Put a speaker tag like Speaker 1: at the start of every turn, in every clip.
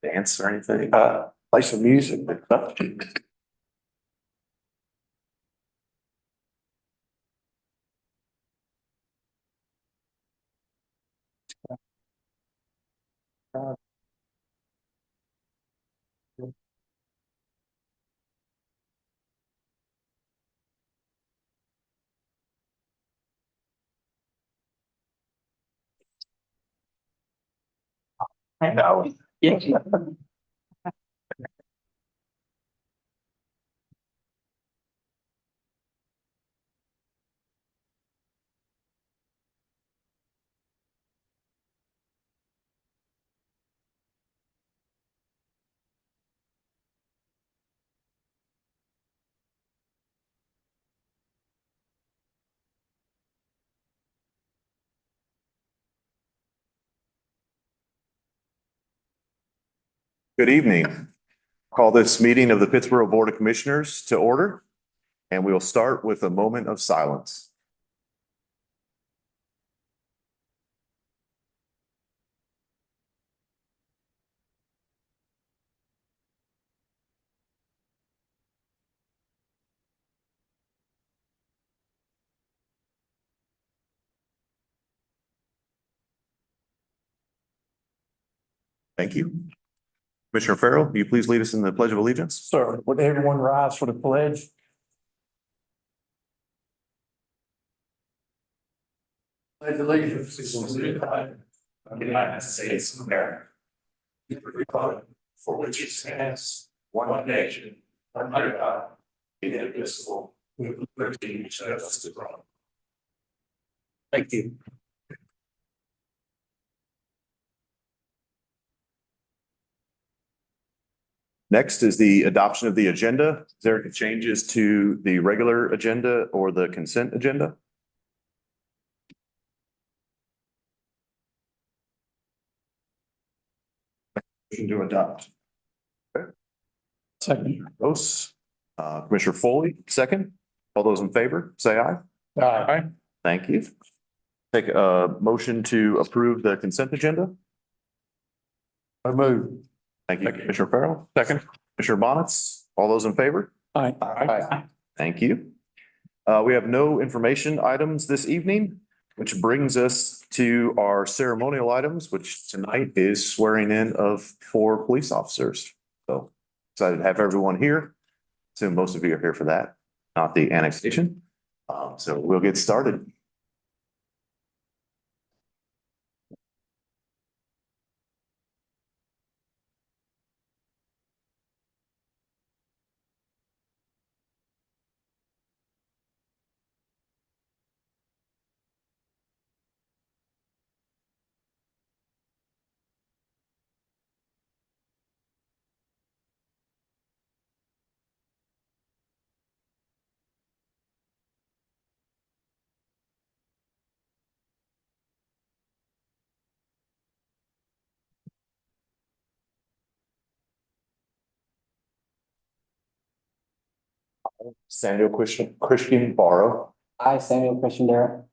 Speaker 1: Dance or anything?
Speaker 2: Play some music, but nothing. I know. Yeah.
Speaker 1: Good evening. Call this meeting of the Pittsboro Board of Commissioners to order, and we will start with a moment of silence. Thank you. Commissioner Farrell, will you please lead us in the Pledge of Allegiance?
Speaker 2: Sir, would everyone rise for the pledge? Pledge allegiance to the flag of the United States of America, the republic for which it stands, one nation, under God, indivisible, with liberty and justice for all. Thank you.
Speaker 1: Next is the adoption of the agenda. Is there any changes to the regular agenda or the consent agenda?
Speaker 2: Motion to adopt. Second.
Speaker 1: Vose, Commissioner Foley, second. All those in favor, say aye.
Speaker 2: Aye.
Speaker 1: Thank you. Take a motion to approve the consent agenda.
Speaker 2: I move.
Speaker 1: Thank you, Commissioner Farrell. Second. Commissioner Bonitz, all those in favor?
Speaker 2: Aye.
Speaker 1: Aye. Thank you. We have no information items this evening, which brings us to our ceremonial items, which tonight is swearing in of 4 police officers. So excited to have everyone here. Assume most of you are here for that, not the annexation. So we'll get started. Samuel Christian Barrow.
Speaker 3: I, Samuel Christian Barrow,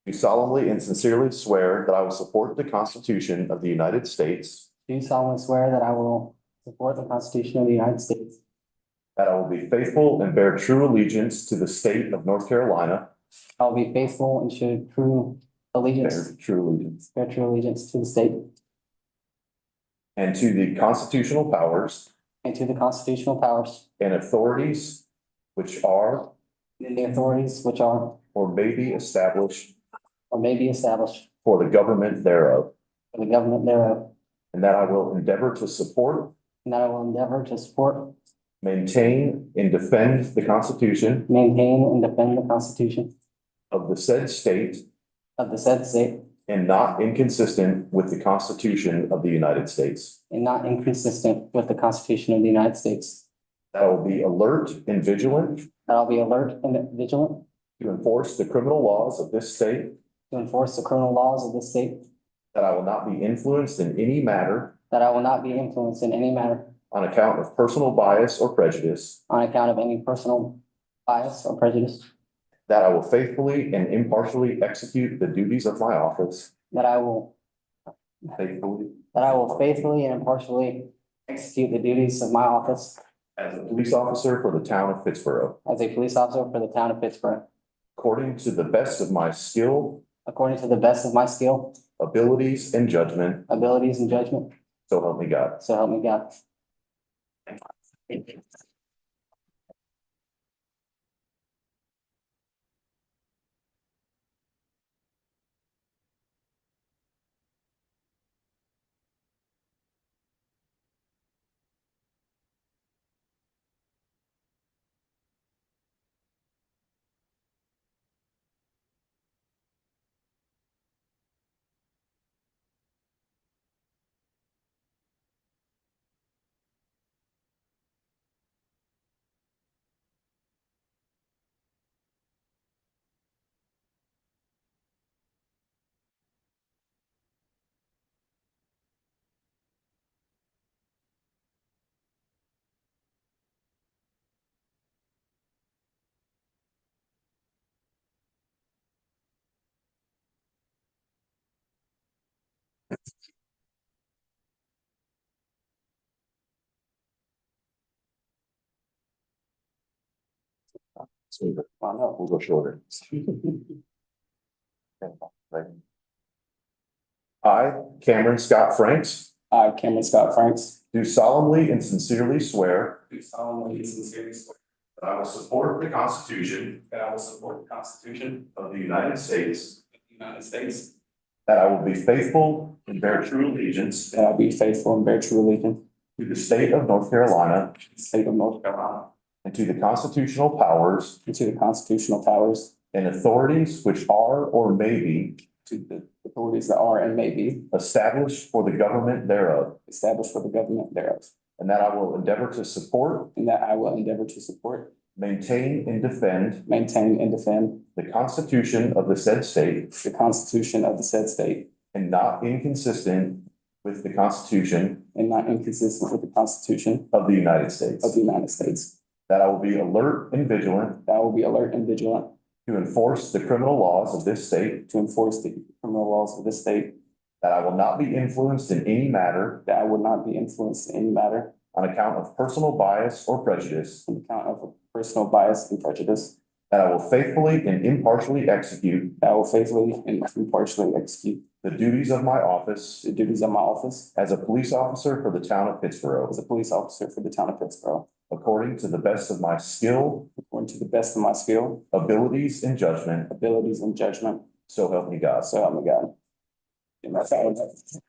Speaker 1: Do solemnly and sincerely swear that I will support the Constitution of the United States,
Speaker 3: do solemnly swear that I will support the Constitution of the United States,
Speaker 1: that I will be faithful and bear true allegiance to the state of North Carolina,
Speaker 3: I will be faithful and show true allegiance,
Speaker 1: bear true allegiance,
Speaker 3: bear true allegiance to the state
Speaker 1: and to the constitutional powers
Speaker 3: and to the constitutional powers
Speaker 1: and authorities which are
Speaker 3: and the authorities which are
Speaker 1: or may be established
Speaker 3: or may be established
Speaker 1: for the government thereof,
Speaker 3: for the government thereof,
Speaker 1: and that I will endeavor to support,
Speaker 3: and that I will endeavor to support,
Speaker 1: maintain, and defend the Constitution
Speaker 3: maintain, and defend the Constitution
Speaker 1: of the said state,
Speaker 3: of the said state,
Speaker 1: and not inconsistent with the Constitution of the United States.
Speaker 3: and not inconsistent with the Constitution of the United States.
Speaker 1: That I will be alert and vigilant
Speaker 3: That I'll be alert and vigilant
Speaker 1: to enforce the criminal laws of this state,
Speaker 3: to enforce the criminal laws of this state,
Speaker 1: that I will not be influenced in any matter
Speaker 3: that I will not be influenced in any manner
Speaker 1: on account of personal bias or prejudice,
Speaker 3: on account of any personal bias or prejudice,
Speaker 1: that I will faithfully and impartially execute the duties of my office
Speaker 3: that I will
Speaker 1: faithfully
Speaker 3: that I will faithfully and impartially execute the duties of my office
Speaker 1: as a police officer for the town of Pittsburgh,
Speaker 3: as a police officer for the town of Pittsburgh,
Speaker 1: according to the best of my skill,
Speaker 3: according to the best of my skill,
Speaker 1: abilities, and judgment,
Speaker 3: abilities, and judgment.
Speaker 1: so help me God.
Speaker 3: So help me God.
Speaker 1: We'll go shorter. I, Cameron Scott Franks,
Speaker 3: I, Cameron Scott Franks,
Speaker 1: do solemnly and sincerely swear
Speaker 3: do solemnly and sincerely swear
Speaker 1: that I will support the Constitution
Speaker 3: that I will support the Constitution
Speaker 1: of the United States,
Speaker 3: of the United States,
Speaker 1: that I will be faithful and bear true allegiance
Speaker 3: that I will be faithful and bear true allegiance
Speaker 1: to the state of North Carolina
Speaker 3: to the state of North Carolina,
Speaker 1: and to the constitutional powers
Speaker 3: and to the constitutional powers,
Speaker 1: and authorities which are or may be
Speaker 3: to the authorities that are and may be
Speaker 1: established for the government thereof,
Speaker 3: established for the government thereof,
Speaker 1: and that I will endeavor to support,
Speaker 3: and that I will endeavor to support,
Speaker 1: maintain, and defend
Speaker 3: maintain, and defend
Speaker 1: the Constitution of the said state,
Speaker 3: the Constitution of the said state,
Speaker 1: and not inconsistent with the Constitution
Speaker 3: and not inconsistent with the Constitution
Speaker 1: of the United States.
Speaker 3: of the United States,
Speaker 1: That I will be alert and vigilant
Speaker 3: that I will be alert and vigilant
Speaker 1: to enforce the criminal laws of this state,
Speaker 3: to enforce the criminal laws of this state,
Speaker 1: that I will not be influenced in any matter
Speaker 3: that I would not be influenced in any matter
Speaker 1: on account of personal bias or prejudice,
Speaker 3: on account of personal bias and prejudice,
Speaker 1: that I will faithfully and impartially execute
Speaker 3: that I will faithfully and impartially execute
Speaker 1: the duties of my office
Speaker 3: the duties of my office
Speaker 1: as a police officer for the town of Pittsburgh,
Speaker 3: as a police officer for the town of Pittsburgh,
Speaker 1: according to the best of my skill,
Speaker 3: according to the best of my skill,
Speaker 1: abilities, and judgment,
Speaker 3: abilities, and judgment.
Speaker 1: so help me God.
Speaker 3: So help me God. And that's how it is.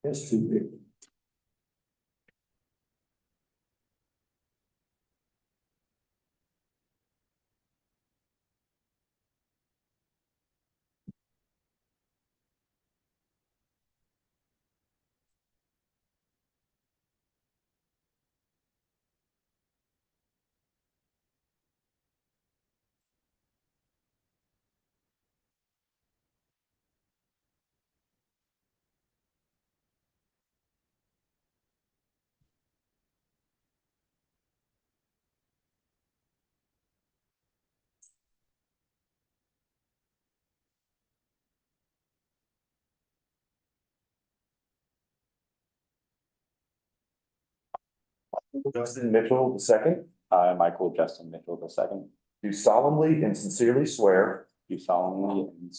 Speaker 1: It's too big. Justin Mitchell II,
Speaker 4: I, Michael Justin Mitchell II,
Speaker 1: do solemnly and sincerely swear,
Speaker 4: do solemnly and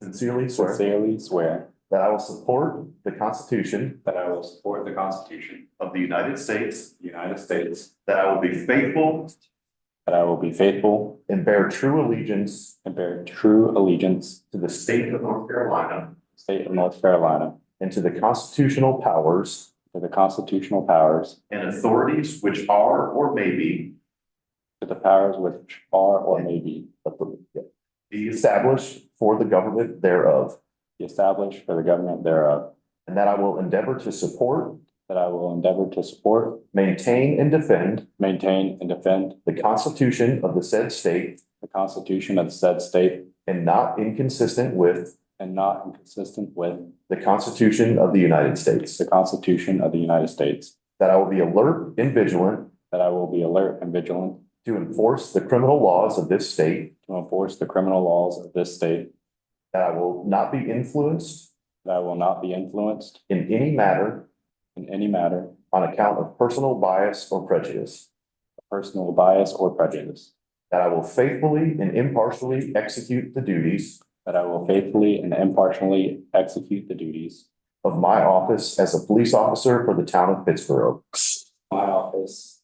Speaker 4: sincerely swear
Speaker 1: that I will support the Constitution
Speaker 4: that I will support the Constitution
Speaker 1: of the United States,
Speaker 4: of the United States,
Speaker 1: that I will be faithful
Speaker 4: that I will be faithful
Speaker 1: and bear true allegiance
Speaker 4: and bear true allegiance
Speaker 1: to the state of North Carolina
Speaker 4: State of North Carolina,
Speaker 1: and to the constitutional powers
Speaker 4: to the constitutional powers,
Speaker 1: and authorities which are or may
Speaker 4: to the powers which are or may
Speaker 1: be established for the government thereof,
Speaker 4: be established for the government thereof,
Speaker 1: and that I will endeavor to support,
Speaker 4: that I will endeavor to support,
Speaker 1: maintain, and defend
Speaker 4: maintain, and defend
Speaker 1: the Constitution of the said state,
Speaker 4: the Constitution of the said state,
Speaker 1: and not inconsistent with
Speaker 4: and not inconsistent with
Speaker 1: the Constitution of the United States.
Speaker 4: the Constitution of the United States,
Speaker 1: That I will be alert and vigilant
Speaker 4: that I will be alert and vigilant
Speaker 1: to enforce the criminal laws of this state,
Speaker 4: to enforce the criminal laws of this state,
Speaker 1: that I will not be influenced
Speaker 4: that I will not be influenced
Speaker 1: in any matter
Speaker 4: in any matter
Speaker 1: on account of personal bias or prejudice,
Speaker 4: of personal bias or prejudice,
Speaker 1: that I will faithfully and impartially execute the duties
Speaker 4: that I will faithfully and impartially execute the duties
Speaker 1: of my office as a police officer for the town of Pittsburgh,
Speaker 4: of my office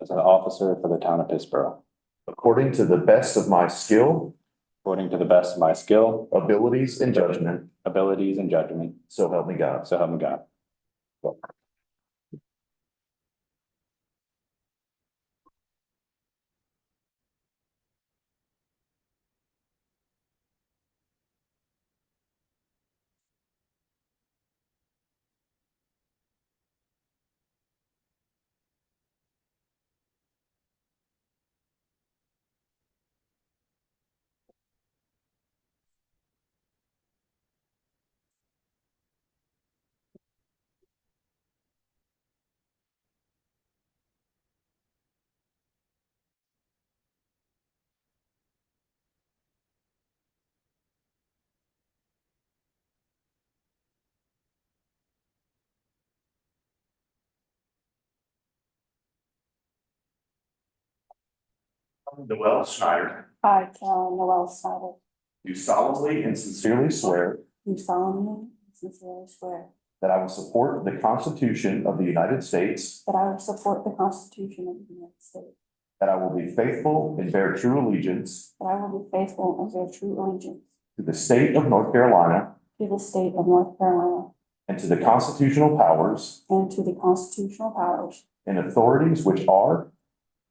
Speaker 4: as an officer for the town of Pittsburgh,
Speaker 1: according to the best of my skill,
Speaker 4: according to the best of my skill,
Speaker 1: abilities, and judgment.
Speaker 4: abilities, and judgment.
Speaker 1: So help me God.
Speaker 4: So help me God.
Speaker 1: Noel Schneider,
Speaker 5: I, Carolyn Noel Snyder,
Speaker 1: do solemnly and sincerely swear
Speaker 5: do solemnly and sincerely swear
Speaker 1: that I will support the Constitution of the United States,
Speaker 5: that I will support the Constitution of the United States,
Speaker 1: that I will be faithful and bear true allegiance
Speaker 5: that I will be faithful and bear true allegiance
Speaker 1: to the state of North Carolina
Speaker 5: to the state of North Carolina
Speaker 1: and to the constitutional powers
Speaker 5: and to the constitutional powers
Speaker 1: and authorities which are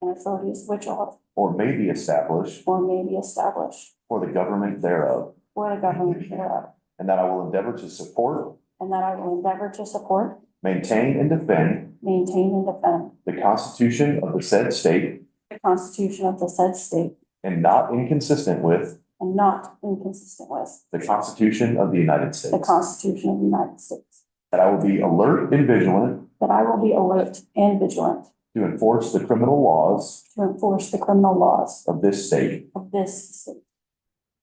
Speaker 5: and authorities which are
Speaker 1: or may be established
Speaker 5: or may be established
Speaker 1: for the government thereof,
Speaker 5: for the government thereof,
Speaker 1: and that I will endeavor to support,
Speaker 5: and that I will endeavor to support,
Speaker 1: maintain, and defend
Speaker 5: maintain, and defend
Speaker 1: the Constitution of the said state,
Speaker 5: the Constitution of the said state,
Speaker 1: and not inconsistent with
Speaker 5: and not inconsistent with
Speaker 1: the Constitution of the United
Speaker 5: the
Speaker 1: States.
Speaker 5: Constitution of the United States,
Speaker 1: That I will be alert and vigilant
Speaker 5: that I will be alert and vigilant
Speaker 1: to enforce the criminal laws
Speaker 5: to enforce the criminal laws
Speaker 1: of this state,
Speaker 5: of this state,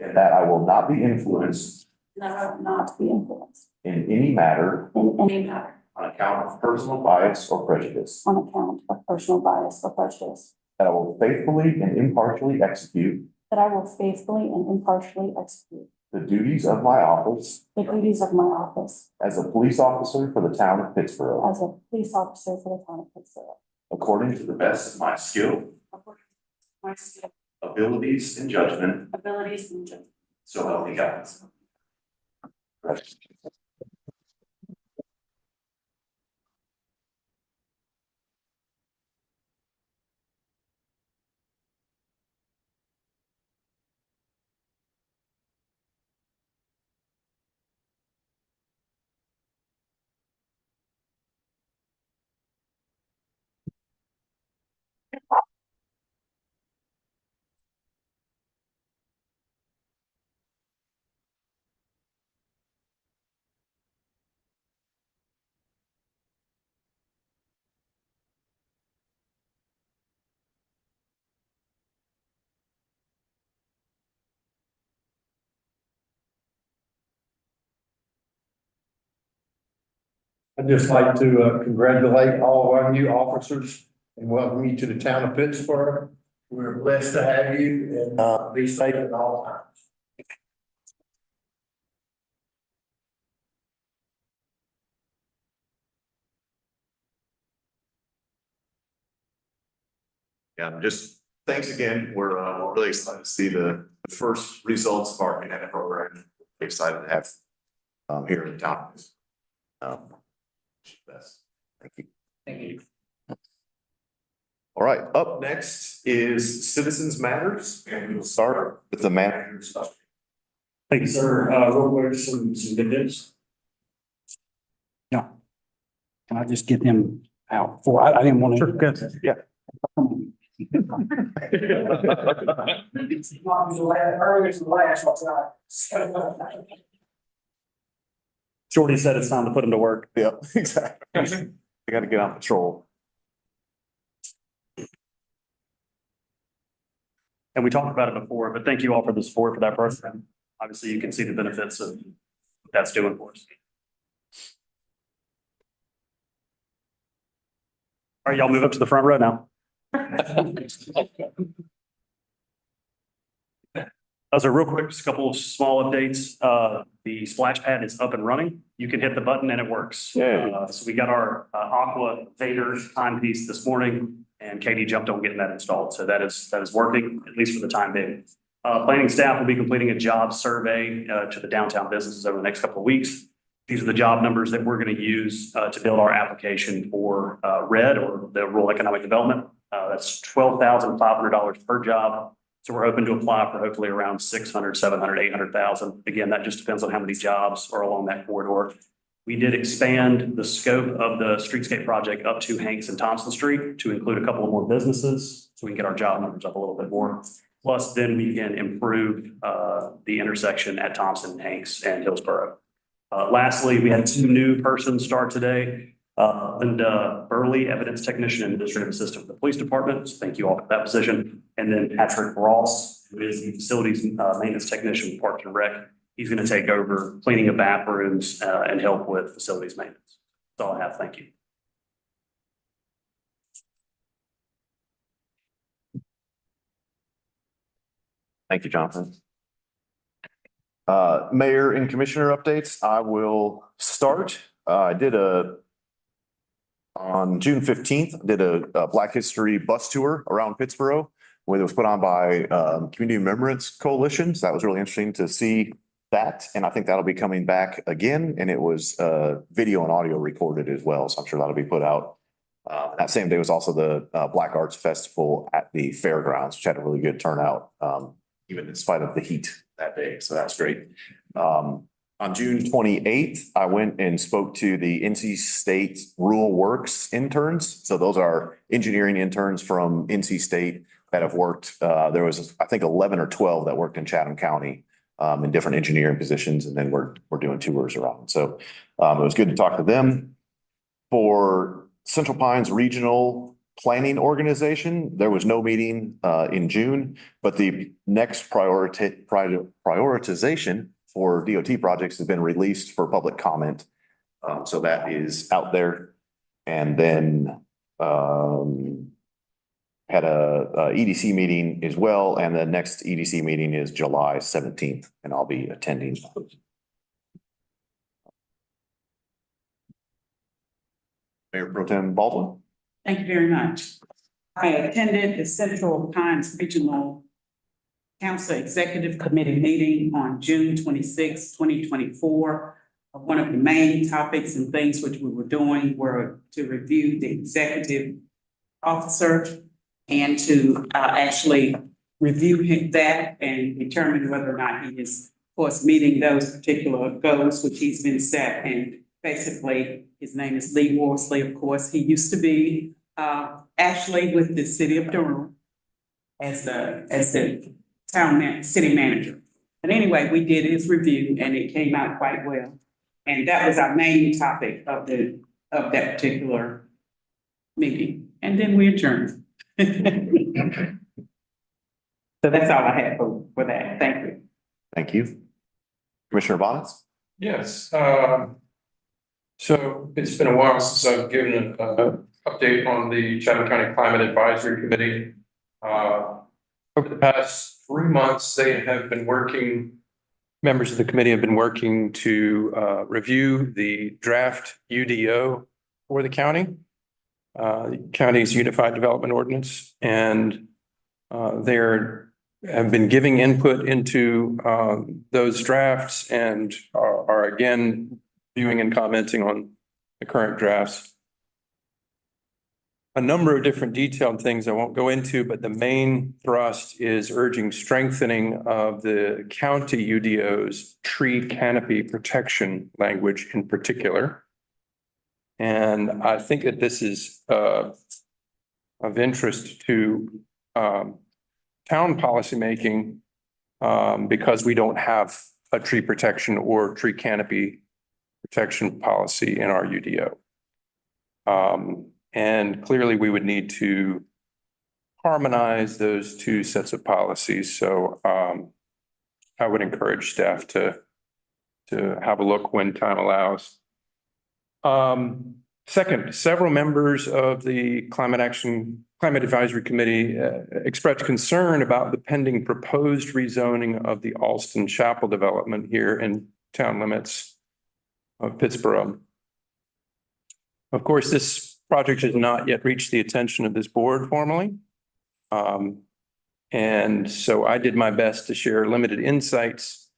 Speaker 1: and that I will not be influenced
Speaker 5: and that I will not be influenced
Speaker 1: in any matter
Speaker 5: in any matter
Speaker 1: on account of personal bias or prejudice.
Speaker 5: on account of personal bias or prejudice,
Speaker 1: That I will faithfully and impartially execute
Speaker 5: that I will faithfully and impartially execute
Speaker 1: the duties of my office
Speaker 5: the duties of my office
Speaker 1: as a police officer for the town of Pittsburgh,
Speaker 5: as a police officer for the town of Pittsburgh,
Speaker 1: according to the best of my skill,
Speaker 5: according to my skill,
Speaker 1: abilities, and judgment.
Speaker 5: abilities, and judgment.
Speaker 1: So help me God.
Speaker 2: I'd just like to congratulate all of our new officers and welcome you to the town of Pittsburgh. We're blessed to have you and be safe at all times.
Speaker 1: Yeah, just thanks again. We're really excited to see the first results of our Connect program. Excited to have here in town. Thank you.
Speaker 3: Thank you.
Speaker 1: All right, up next is Citizens Matters, and we'll start with the manager's.
Speaker 2: Thank you, sir. Real quick, some good news.
Speaker 6: Yeah. Can I just get them out for, I didn't want to.
Speaker 2: Sure, good.
Speaker 1: Yeah.
Speaker 2: Shorty said it's time to put him to work.
Speaker 1: Yeah, exactly. I gotta get on patrol.
Speaker 2: And we talked about it before, but thank you all for the support for that program. Obviously, you can see the benefits of what that's doing for us. All right, y'all move up to the front row now. Those are real quick, just a couple of small updates. The splash pad is up and running. You can hit the button and it works.
Speaker 1: Yay.
Speaker 2: So we got our Aqua Vader timepiece this morning and Katie jumped on getting that installed. So that is working, at least for the time being. Planning staff will be completing a job survey to the downtown businesses over the next couple of weeks. These are the job numbers that we're going to use to build our application for RED, or the Rural Economic Development. That's $12,500 per job. So we're hoping to apply for hopefully around 600, 700, 800,000. Again, that just depends on how many jobs are along that corridor. We did expand the scope of the streetscape project up to Hanks and Thompson Street to include a couple of more businesses, so we can get our job numbers up a little bit more. Plus, then we can improve the intersection at Thompson, Hanks, and Hillsborough. Lastly, we had 2 new persons start today. Linda Burley, evidence technician and administrative assistant for the police department. So thank you all for that position. And then Patrick Ross, who is the facilities maintenance technician, Parks and Rec. He's going to take over cleaning of bathrooms and help with facilities maintenance. That's all I have. Thank you.
Speaker 1: Thank you, Jonathan. Mayor and commissioner updates. I will start. I did on June 15th, did a Black History bus tour around Pittsburgh, where it was put on by Community Remembrance Coalitions. That was really interesting to see that. And I think that'll be coming back again. And it was video and audio recorded as well. So I'm sure that'll be put out. That same day was also the Black Arts Festival at the fairgrounds, which had a really good turnout, even in spite of the heat that day. So that's great. On June 28th, I went and spoke to the NC State Rural Works interns. So those are engineering interns from NC State that have worked. There was, I think, 11 or 12 that worked in Chatham County in different engineering positions. And then we're doing tours around. So it was good to talk to them. For Central Pines Regional Planning Organization, there was no meeting in June, but the next prioritization for DOT projects has been released for public comment. So that is out there. And then had a EDC meeting as well. And the next EDC meeting is July 17th, and I'll be attending. Mayor Pro Tem Baldwin.
Speaker 7: Thank you very much. I attended the Central Pines Regional Council Executive Committee meeting on June 26, 2024. One of the main topics and things which we were doing were to review the executive officer and to actually review that and determine whether or not he is, of course, meeting those particular goals which he's been set. And basically, his name is Lee Worsley, of course. He used to be actually with the city of Durham as the city manager. But anyway, we did his review and it came out quite well. And that was our main topic of that particular meeting. And then we adjourned. So that's all I had for that. Thank you.
Speaker 1: Thank you. Commissioner Bonitz.
Speaker 8: Yes, so it's been a while since I've given an update on the Chatham County Climate Advisory Committee. Over the past 3 months, they have been working, members of the committee have been working to review the draft UDO for the county, the county's Unified Development Ordinance, and they're have been giving input into those drafts and are again viewing and commenting on the current drafts. A number of different detailed things I won't go into, but the main thrust is urging strengthening of the county UDO's tree canopy protection language in particular. And I think that this is of interest to town policymaking because we don't have a tree protection or tree canopy protection policy in our UDO. And clearly we would need to harmonize those two sets of policies. So I would encourage staff to have a look when time allows. Second, several members of the Climate Advisory Committee expressed concern about the pending proposed rezoning of the Alston Chapel development here in town limits of Pittsburgh. Of course, this project has not yet reached the attention of this board formally. And so I did my best to share limited insights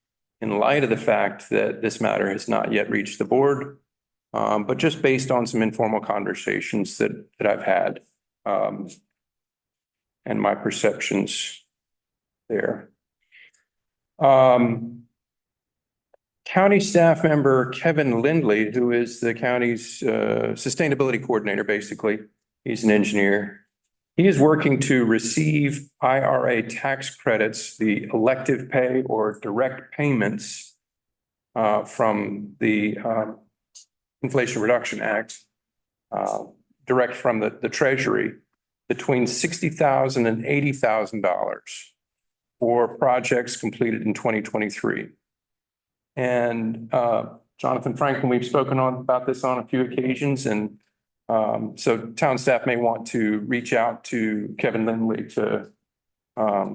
Speaker 8: in light of the fact that this matter has not yet reached the board, but just based on some informal conversations that I've had and my perceptions there. County staff member Kevin Lindley, who is the county's sustainability coordinator, basically, he's an engineer. He is working to receive IRA tax credits, the elective pay or direct payments from the Inflation Reduction Act, direct from the Treasury, between $60,000 and $80,000 for projects completed in 2023. And Jonathan Franklin, we've spoken about this on a few occasions, and so town staff may want to reach out to Kevin Lindley to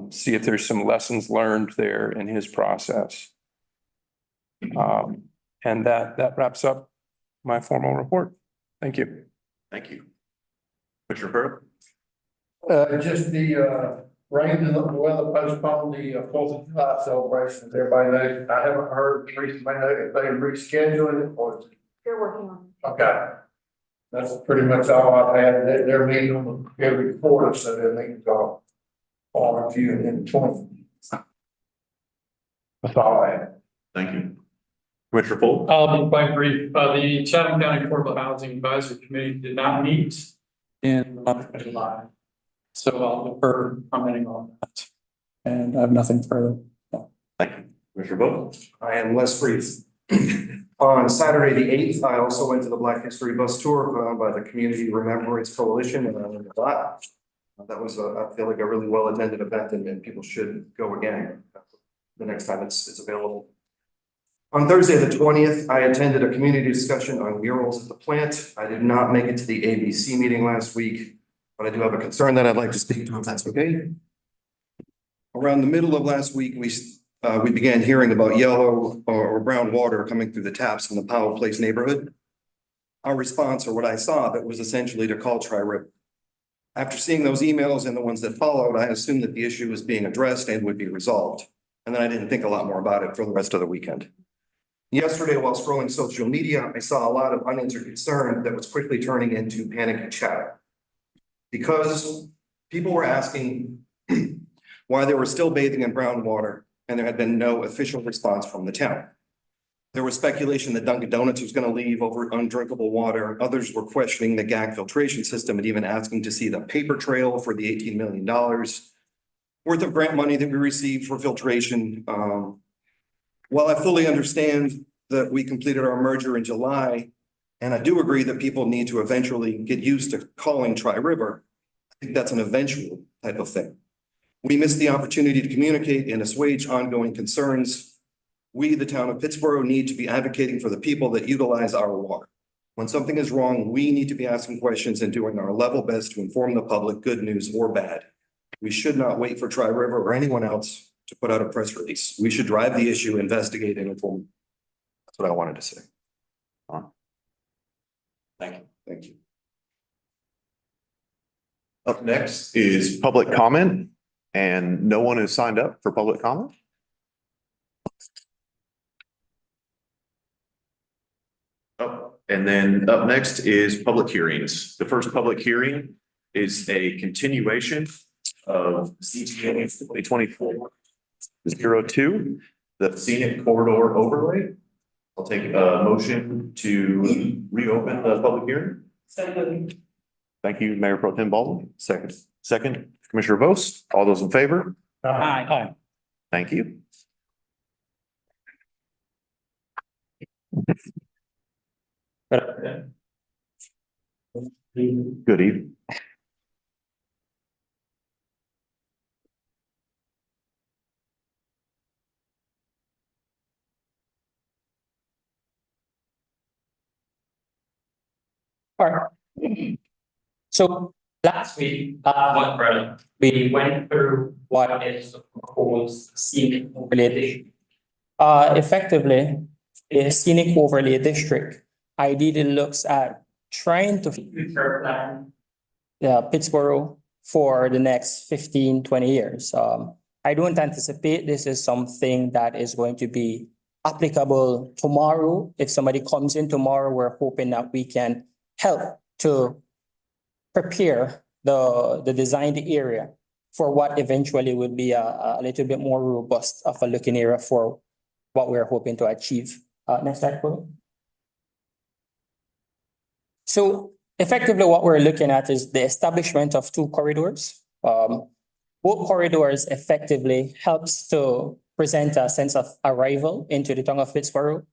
Speaker 8: see if there's some lessons learned there in his process. And that wraps up my formal report. Thank you.
Speaker 1: Thank you. Commissioner Farrell?
Speaker 2: Just the rain and the weather postponed the 4th of July celebration, as everybody knows. I haven't heard, recently know if they rescheduling it or.
Speaker 5: They're working on it.
Speaker 2: Okay. That's pretty much all I've had. They're meeting on every quarter, so their meetings are on a few and then 20. That's all I have.
Speaker 1: Thank you. Commissioner Foley?
Speaker 9: I'll be quite brief. The Chatham County Affordable Housing Advisory Committee did not meet in the month of July. So I'll defer commenting on that. And I have nothing further.
Speaker 1: Thank you. Commissioner Vose?
Speaker 10: I am less brief. On Saturday, the 8th, I also went to the Black History Bus Tour put on by the Community Remembrance Coalition, and I learned a lot. That was, I feel like, a really well-attended event, and people should go again the next time it's available. On Thursday, the 20th, I attended a community discussion on murals at the Plat. I did not make it to the ABC meeting last week, but I do have a concern that I'd like to speak to, if that's okay. Around the middle of last week, we began hearing about yellow or brown water coming through the taps in the Powell Place neighborhood. Our response, or what I saw, that was essentially to call Tri-Rip. After seeing those emails and the ones that followed, I assumed that the issue was being addressed and would be resolved. And then I didn't think a lot more about it for the rest of the weekend. Yesterday, while scrolling social media, I saw a lot of unanswered concern that was quickly turning into panicky chatter. Because people were asking why they were still bathing in brown water and there had been no official response from the town. There was speculation that Dunkin' Donuts was going to leave over undrinkable water. Others were questioning the GAC filtration system and even asking to see the paper trail for the $18 million worth of grant money that we received for filtration. While I fully understand that we completed our merger in July, and I do agree that people need to eventually get used to calling Tri-River, I think that's an eventual type of thing. We missed the opportunity to communicate and assuage ongoing concerns. We, the town of Pittsburgh, need to be advocating for the people that utilize our water. When something is wrong, we need to be asking questions and doing our level best to inform the public, good news or bad. We should not wait for Tri-River or anyone else to put out a press release. We should drive the issue, investigate, and inform. That's what I wanted to say.
Speaker 1: Thank you.
Speaker 10: Thank you.
Speaker 1: Up next is public comment. And no one is signed up for public comment? Oh, and then up next is public hearings. The first public hearing is a continuation of CTA 2024-02, the Scenic Corridor Overlay. I'll take a motion to reopen the public hearing. Thank you, Mayor Pro Tem Baldwin. Second, Commissioner Vose. All those in favor?
Speaker 6: Aye.
Speaker 1: Thank you. Good evening.
Speaker 11: All right. So last week, we went through what is the proposed scenic overlay district. Effectively, a scenic overlay district ideally looks at trying to future plan Pittsburgh for the next 15, 20 years. I don't anticipate this is something that is going to be applicable tomorrow. If somebody comes in tomorrow, we're hoping that we can help to prepare the designed area for what eventually would be a little bit more robust of a looking area for what we're hoping to achieve. Next slide, please. So effectively what we're looking at is the establishment of two corridors. Both corridors effectively helps to present a sense of arrival into the town of Pittsburgh.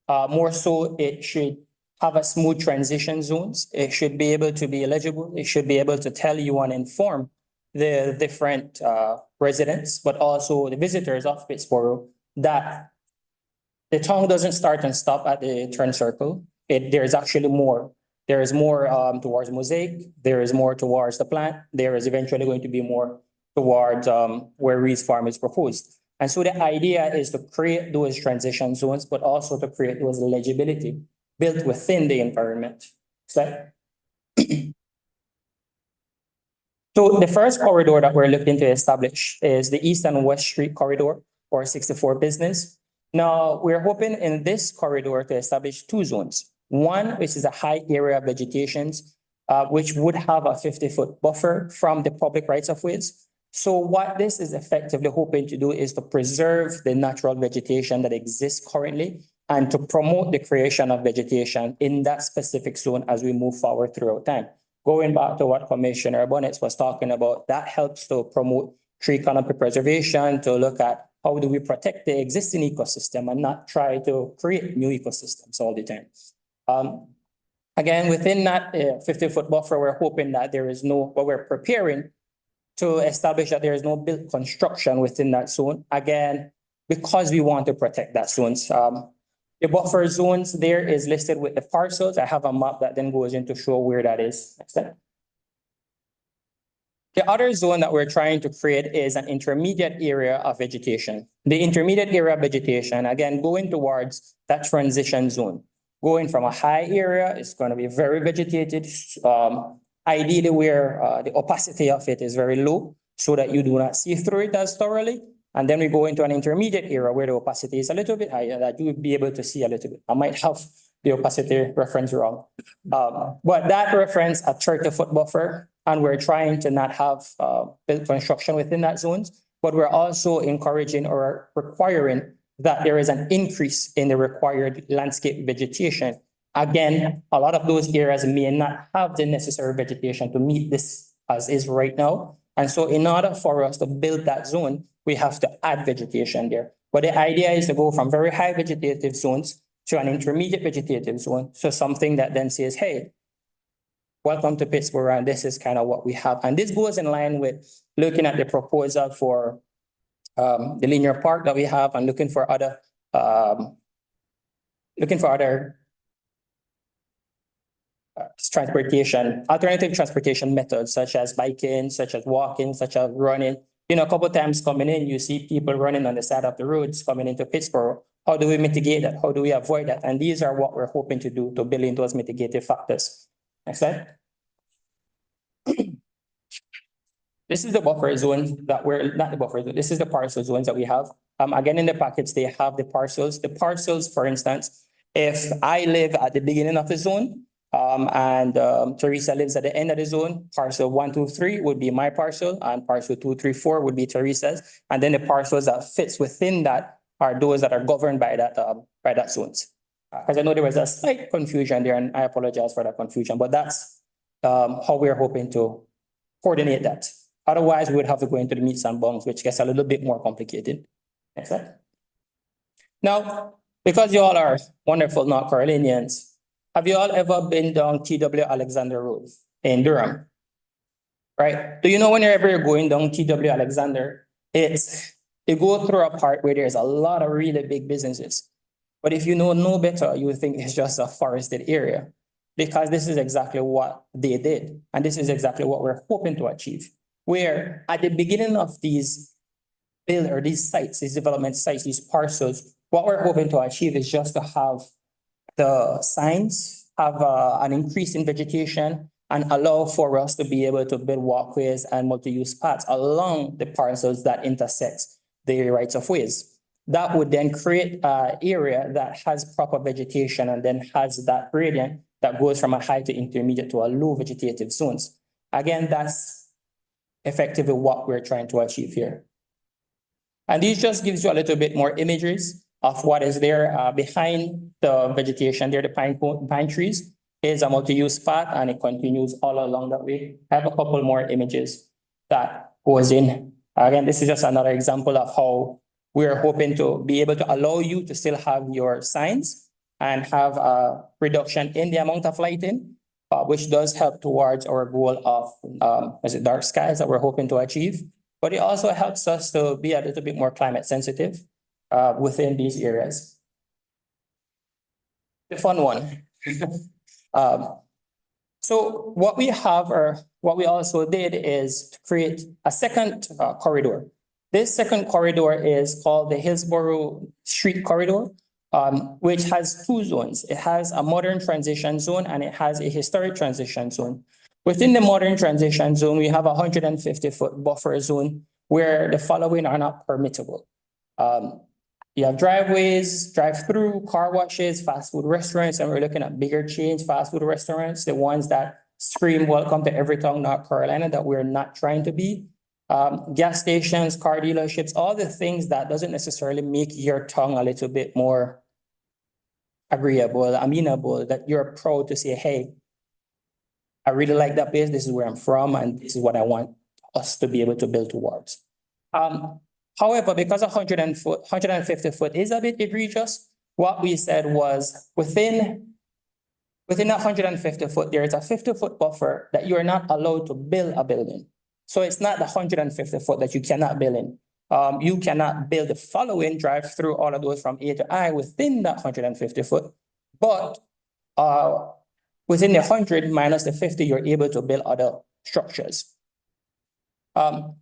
Speaker 11: More so, it should have a smooth transition zones. It should be able to be eligible. It should be able to tell you and inform the different residents, but also the visitors of Pittsburgh that the town doesn't start and stop at the turn circle. There's actually more. There is more towards Mosaic. There is more towards the Plat. There is eventually going to be more towards where Reed's Farm is proposed. And so the idea is to create those transition zones, but also to create those legibility built within the environment. So the first corridor that we're looking to establish is the East and West Street corridor or 64 business. Now, we're hoping in this corridor to establish two zones. One, which is a high area of vegetations, which would have a 50-foot buffer from the public rights of ways. So what this is effectively hoping to do is to preserve the natural vegetation that exists currently and to promote the creation of vegetation in that specific zone as we move forward throughout time. Going back to what Commissioner Bonitz was talking about, that helps to promote tree canopy preservation, to look at how do we protect the existing ecosystem and not try to create new ecosystems all the time. Again, within that 50-foot buffer, we're hoping that there is no, but we're preparing to establish that there is no built construction within that zone. Again, because we want to protect that zones. The buffer zones there is listed with the parcels. I have a map that then goes in to show where that is. Next slide. The other zone that we're trying to create is an intermediate area of vegetation. The intermediate area of vegetation, again, going towards that transition zone. Going from a high area, it's going to be very vegetated, ideally where the opacity of it is very low so that you do not see through it as thoroughly. And then we go into an intermediate area where the opacity is a little bit higher that you will be able to see a little bit. I might have the opacity reference wrong. But that reference a 30-foot buffer, and we're trying to not have built construction within that zones, but we're also encouraging or requiring that there is an increase in the required landscape vegetation. Again, a lot of those areas may not have the necessary vegetation to meet this as is right now. And so in order for us to build that zone, we have to add vegetation there. But the idea is to go from very high vegetative zones to an intermediate vegetative zone. So something that then says, hey, welcome to Pittsburgh, and this is kind of what we have. And this goes in line with looking at the proposal for the linear park that we have and looking for other transportation, alternative transportation methods such as biking, such as walking, such as running. You know, a couple of times coming in, you see people running on the side of the roads coming into Pittsburgh. How do we mitigate that? How do we avoid that? And these are what we're hoping to do to build in those mitigative factors. Next slide. This is the buffer zone that we're, not the buffer zone, this is the parcel zones that we have. Again, in the packets, they have the parcels. The parcels, for instance, if I live at the beginning of the zone, and Teresa lives at the end of the zone, parcel 1, 2, 3 would be my parcel, and parcel 2, 3, 4 would be Teresa's. And then the parcels that fits within that are those that are governed by that zones. Because I know there was a slight confusion there, and I apologize for that confusion, but that's how we're hoping to coordinate that. Otherwise, we would have to go into the meets and bounds, which gets a little bit more complicated. Next slide. Now, because you all are wonderful North Carolinians, have you all ever been down T.W. Alexander Road in Durham? Right? Do you know whenever you're going down T.W. Alexander, you go through a part where there's a lot of really big businesses. But if you know no better, you would think it's just a forested area, because this is exactly what they did. And this is exactly what we're hoping to achieve. Where at the beginning of these sites, these development sites, these parcels, what we're hoping to achieve is just to have the signs have an increase in vegetation and allow for us to be able to build walkways and multi-use paths along the parcels that intersect the rights of ways. That would then create an area that has proper vegetation and then has that gradient that goes from a high to intermediate to a low vegetative zones. Again, that's effectively what we're trying to achieve here. And this just gives you a little bit more images of what is there behind the vegetation there. The pine trees is a multi-use path, and it continues all along that way. I have a couple more images that goes in. Again, this is just another example of how we're hoping to be able to allow you to still have your signs and have a reduction in the amount of lighting, which does help towards our goal of dark skies that we're hoping to achieve. But it also helps us to be a little bit more climate sensitive within these areas. The fun one. So what we have, or what we also did, is to create a second corridor. This second corridor is called the Hillsborough Street Corridor, which has two zones. It has a modern transition zone and it has a historic transition zone. Within the modern transition zone, we have a 150-foot buffer zone where the following are not permittable. You have driveways, drive-through, car washes, fast food restaurants, and we're looking at bigger chains, fast food restaurants, the ones that scream welcome to Everytown, North Carolina, that we're not trying to be. Gas stations, car dealerships, all the things that doesn't necessarily make your tongue a little bit more agreeable, amenable, that you're proud to say, hey, I really like that place, this is where I'm from, and this is what I want us to be able to build towards. However, because 150 foot is a bit egregious, what we said was within that 150 foot, there is a 50-foot buffer that you are not allowed to build a building. So it's not the 150 foot that you cannot build in. You cannot build the following, drive through all of those from A to I within that 150 foot, but within the 100 minus the 50, you're able to build other structures.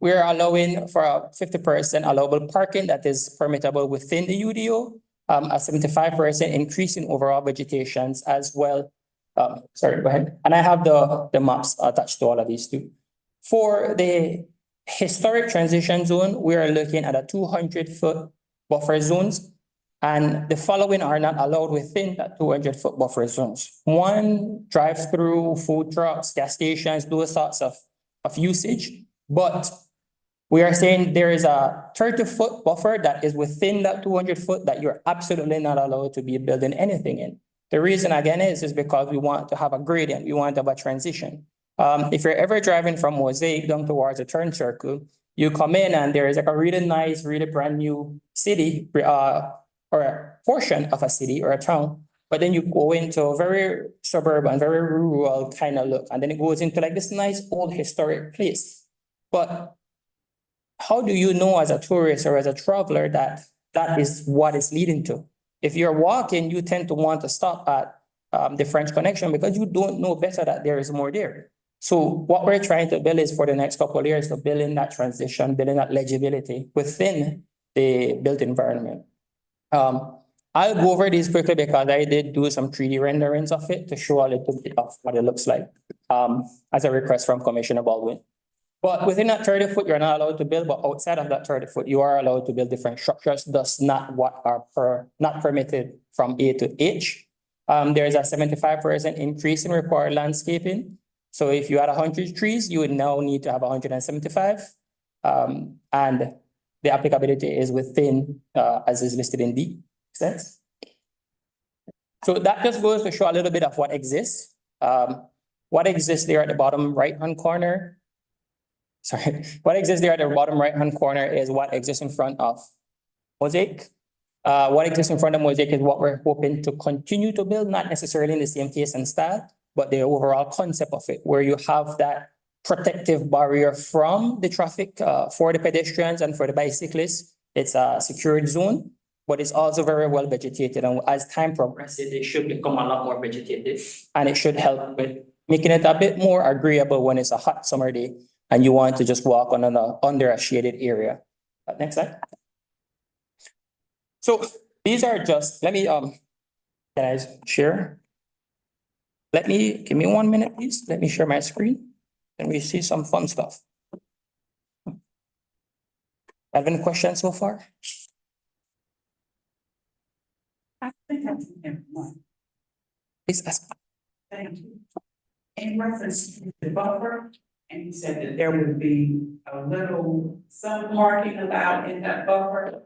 Speaker 11: We're allowing for a 50% allowable parking that is permittable within the UDO, a 75% increase in overall vegetations as well. Sorry, go ahead. And I have the maps attached to all of these too. For the historic transition zone, we are looking at a 200-foot buffer zones, and the following are not allowed within that 200-foot buffer zones. One, drive-through, food trucks, gas stations, those sorts of usage. But we are saying there is a 30-foot buffer that is within that 200-foot that you're absolutely not allowed to be building anything in. The reason again is because we want to have a gradient, we want to have a transition. If you're ever driving from Mosaic down towards a turn circle, you come in and there is like a really nice, really brand new city or a portion of a city or a town, but then you go into a very suburban, very rural kind of look, and then it goes into like this nice old historic place. But how do you know as a tourist or as a traveler that that is what it's leading to? If you're walking, you tend to want to stop at the French Connection because you don't know better that there is more there. So what we're trying to build is for the next couple of years to build in that transition, building that legibility within the built environment. I'll go over these quickly because I did do some 3D renderings of it to show a little bit of what it looks like as a request from Commissioner Baldwin. But within that 30 foot, you're not allowed to build, but outside of that 30 foot, you are allowed to build different structures, thus not what are not permitted from A to H. There is a 75% increase in required landscaping. So if you had 100 trees, you would now need to have 175. And the applicability is within, as is listed in D. Makes sense? So that just goes to show a little bit of what exists. What exists there at the bottom right-hand corner. Sorry, what exists there at the bottom right-hand corner is what exists in front of Mosaic. What exists in front of Mosaic is what we're hoping to continue to build, not necessarily in the same taste and style, but the overall concept of it, where you have that protective barrier from the traffic, for the pedestrians and for the bicyclists. It's a secured zone, but it's also very well vegetated. And as time progresses, it should become a lot more vegetated. And it should help with making it a bit more agreeable when it's a hot summer day and you want to just walk on under a shaded area. Next slide. So these are just, let me, can I share? Give me 1 minute, please. Let me share my screen and we see some fun stuff. Have any questions so far?
Speaker 7: I think that's everyone.
Speaker 11: Please ask.
Speaker 7: Thank you. In reference to the buffer, and you said that there would be a little, some parking allowed in that buffer.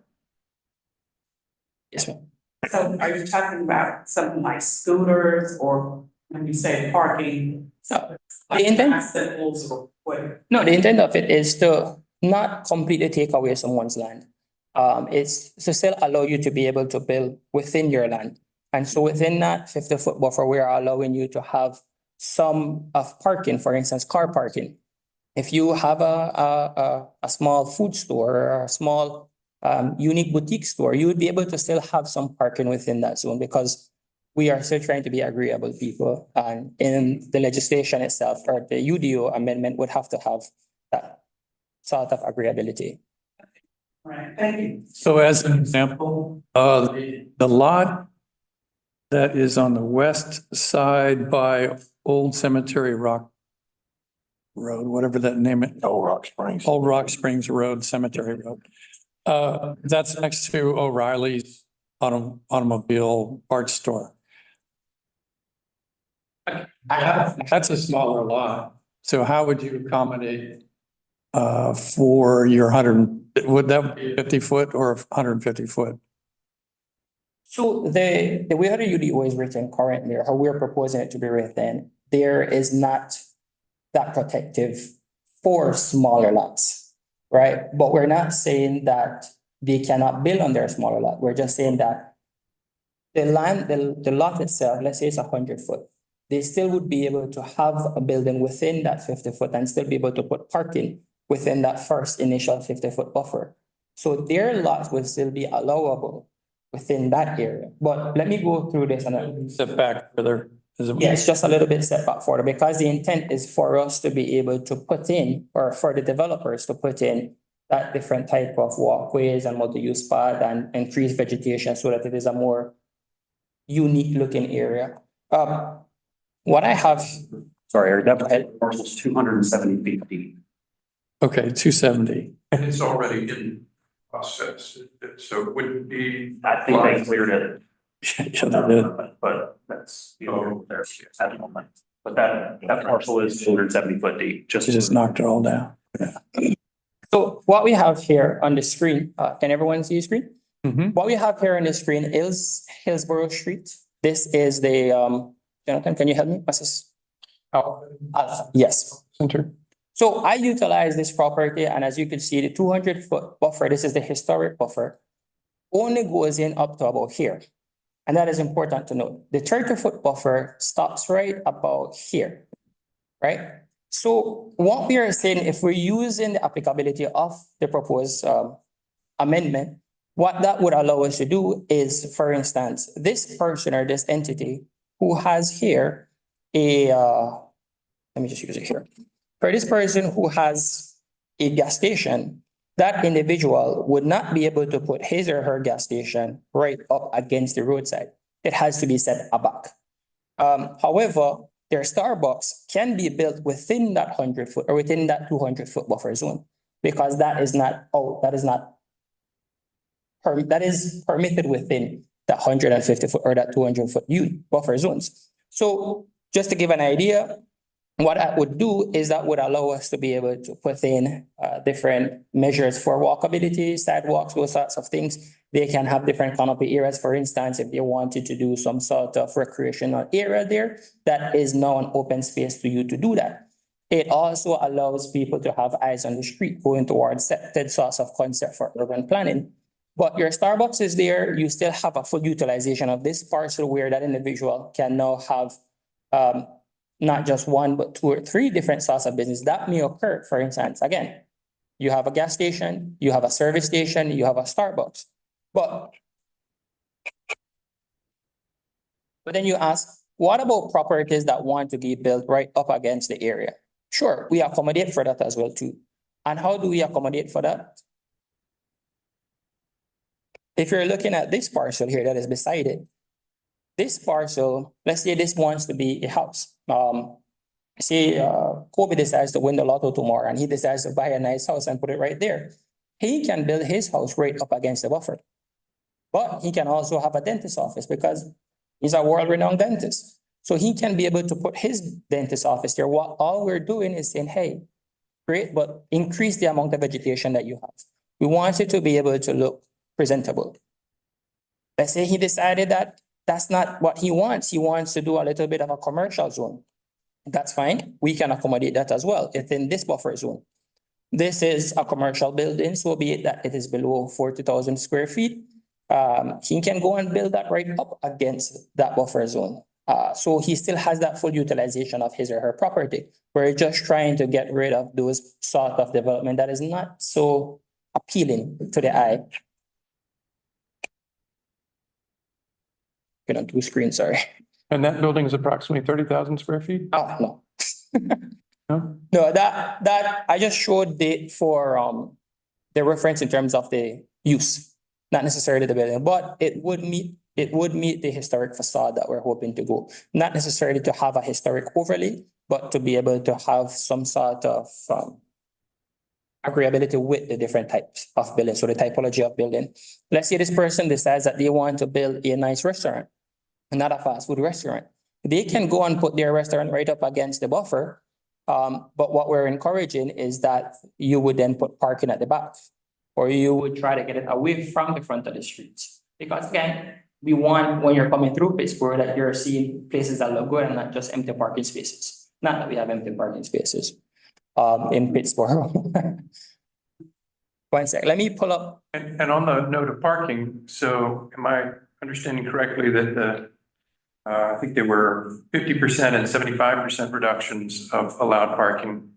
Speaker 11: Yes, ma'am.
Speaker 7: So are you talking about something like scooters or when you say parking?
Speaker 11: No,
Speaker 7: Like
Speaker 11: the intent-
Speaker 7: bicycles or what?
Speaker 11: No, the intent of it is to not completely take away someone's land. It's to still allow you to be able to build within your land. And so within that 50-foot buffer, we are allowing you to have some of parking, for instance, car parking. If you have a small food store or a small unique boutique store, you would be able to still have some parking within that zone because we are still trying to be agreeable people. And in the legislation itself, or the UDO amendment would have to have that sort of agreeability.
Speaker 7: Right, thank you.
Speaker 9: So as an example, the lot that is on the west side by Old Cemetery Rock Road, whatever that name is.
Speaker 2: Old Rock Springs.
Speaker 9: Old Rock Springs Road, Cemetery Road. That's next to O'Reilly's automobile parts store. That's a smaller lot. So how would you accommodate for your would that be 50-foot or 150-foot?
Speaker 11: So the way how the UDO is written currently, or how we're proposing it to be written, there is not that protective for smaller lots, right? But we're not saying that they cannot build on their smaller lot. We're just saying that the land, the lot itself, let's say it's 100-foot, they still would be able to have a building within that 50-foot and still be able to put parking within that first initial 50-foot buffer. So their lots will still be allowable within that area. But let me go through this and
Speaker 9: Step back further.
Speaker 11: yes, just a little bit setback further, because the intent is for us to be able to put in, or for the developers to put in that different type of walkways and multi-use path and increased vegetation so that it is a more unique looking area. What I have, sorry, that
Speaker 2: Parcel's 270 feet deep.
Speaker 9: Okay, 270.
Speaker 8: And it's already in process, so it wouldn't be.
Speaker 2: I think they cleared it.
Speaker 9: Yeah, they did.
Speaker 2: But that's, you know, there at the moment. But that parcel is 270 foot deep,
Speaker 9: You just knocked it all down.
Speaker 11: so what we have here on the screen, can everyone see the screen?
Speaker 9: Mhm.
Speaker 11: What we have here on the screen is Hillsborough Street. This is the, Jonathan, can you help me? What's this? Alpha, yes.
Speaker 9: Center.
Speaker 11: So I utilize this property, and as you can see, the 200-foot buffer, this is the historic buffer, only goes in up to about here. And that is important to note. The 30-foot buffer stops right about here, right? So what we are saying, if we're using the applicability of the proposed amendment, what that would allow us to do is, for instance, this person or this entity who has here a, let me just use it here. For this person who has a gas station, that individual would not be able to put his or her gas station right up against the roadside. It has to be set aback. However, their Starbucks can be built within that 100 foot or within that 200 foot buffer zone. Because that is not, that is permitted within the 150 foot or that 200 foot buffer zones. So just to give an idea, what that would do is that would allow us to be able to put in different measures for walkability, sidewalks, those sorts of things. They can have different canopy areas. For instance, if they wanted to do some sort of recreational area there, that is now an open space to you to do that. It also allows people to have eyes on the street going towards set sorts of concept for urban planning. But your Starbucks is there, you still have a full utilization of this parcel where that individual can now have not just one, but 2 or 3 different sorts of business that may occur. For instance, again, you have a gas station, you have a service station, you have a Starbucks. But then you ask, what about properties that want to be built right up against the area? Sure, we accommodate for that as well too. And how do we accommodate for that? If you're looking at this parcel here that is beside it, this parcel, let's say this wants to be a house. Say Kobe decides to win the lotto tomorrow and he decides to buy a nice house and put it right there. He can build his house right up against the buffer. But he can also have a dentist office because he's a world-renowned dentist. So he can be able to put his dentist office there. What all we're doing is saying, hey, great, but increase the amount of vegetation that you have. We want it to be able to look presentable. Let's say he decided that that's not what he wants. He wants to do a little bit of a commercial zone. That's fine. We can accommodate that as well within this buffer zone. This is a commercial building, so be it that it is below 40,000 square feet. He can go and build that right up against that buffer zone. So he still has that full utilization of his or her property. We're just trying to get rid of those sort of development that is not so appealing to the eye. Get on 2 screens, sorry.
Speaker 8: And that building is approximately 30,000 square feet?
Speaker 11: Oh, no.
Speaker 8: No?
Speaker 11: No, that I just showed it for the reference in terms of the use, not necessarily the building, but it would meet the historic facade that we're hoping to go. Not necessarily to have a historic overlay, but to be able to have some sort of agreeability with the different types of buildings, so the typology of building. Let's say this person decides that they want to build a nice restaurant, not a fast food restaurant. They can go and put their restaurant right up against the buffer. But what we're encouraging is that you would then put parking at the back, or you would try to get it away from the front of the streets. Because again, we want when you're coming through Pittsburgh that you're seeing places that look good and not just empty parking spaces. Not that we have empty parking spaces in Pittsburgh. 1 sec, let me pull up.
Speaker 8: And on the note of parking, so am I understanding correctly that I think there were 50% and 75% reductions of allowed parking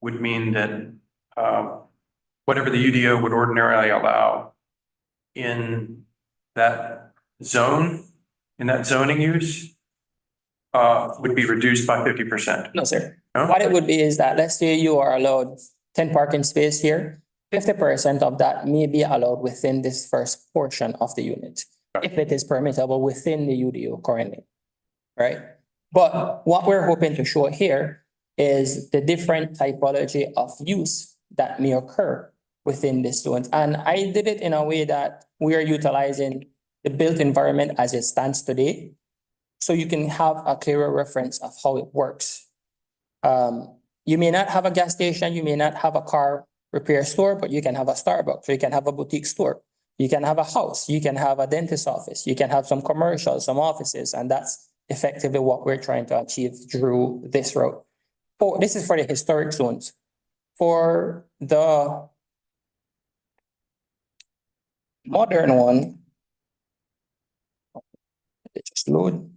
Speaker 8: would mean that whatever the UDO would ordinarily allow in that zone, in that zoning use, would be reduced by 50%.
Speaker 11: No, sir.
Speaker 8: No?
Speaker 11: What it would be is that, let's say you are allowed 10 parking space here, 50% of that may be allowed within this first portion of the unit, if it is permissible within the UDO currently, right? But what we're hoping to show here is the different typology of use that may occur within this zones. And I did it in a way that we are utilizing the built environment as it stands today, so you can have a clearer reference of how it works. You may not have a gas station, you may not have a car repair store, but you can have a Starbucks, or you can have a boutique store. You can have a house, you can have a dentist office, you can have some commercials, some offices, and that's effectively what we're trying to achieve through this route. This is for the historic zones. For the modern one, it just load.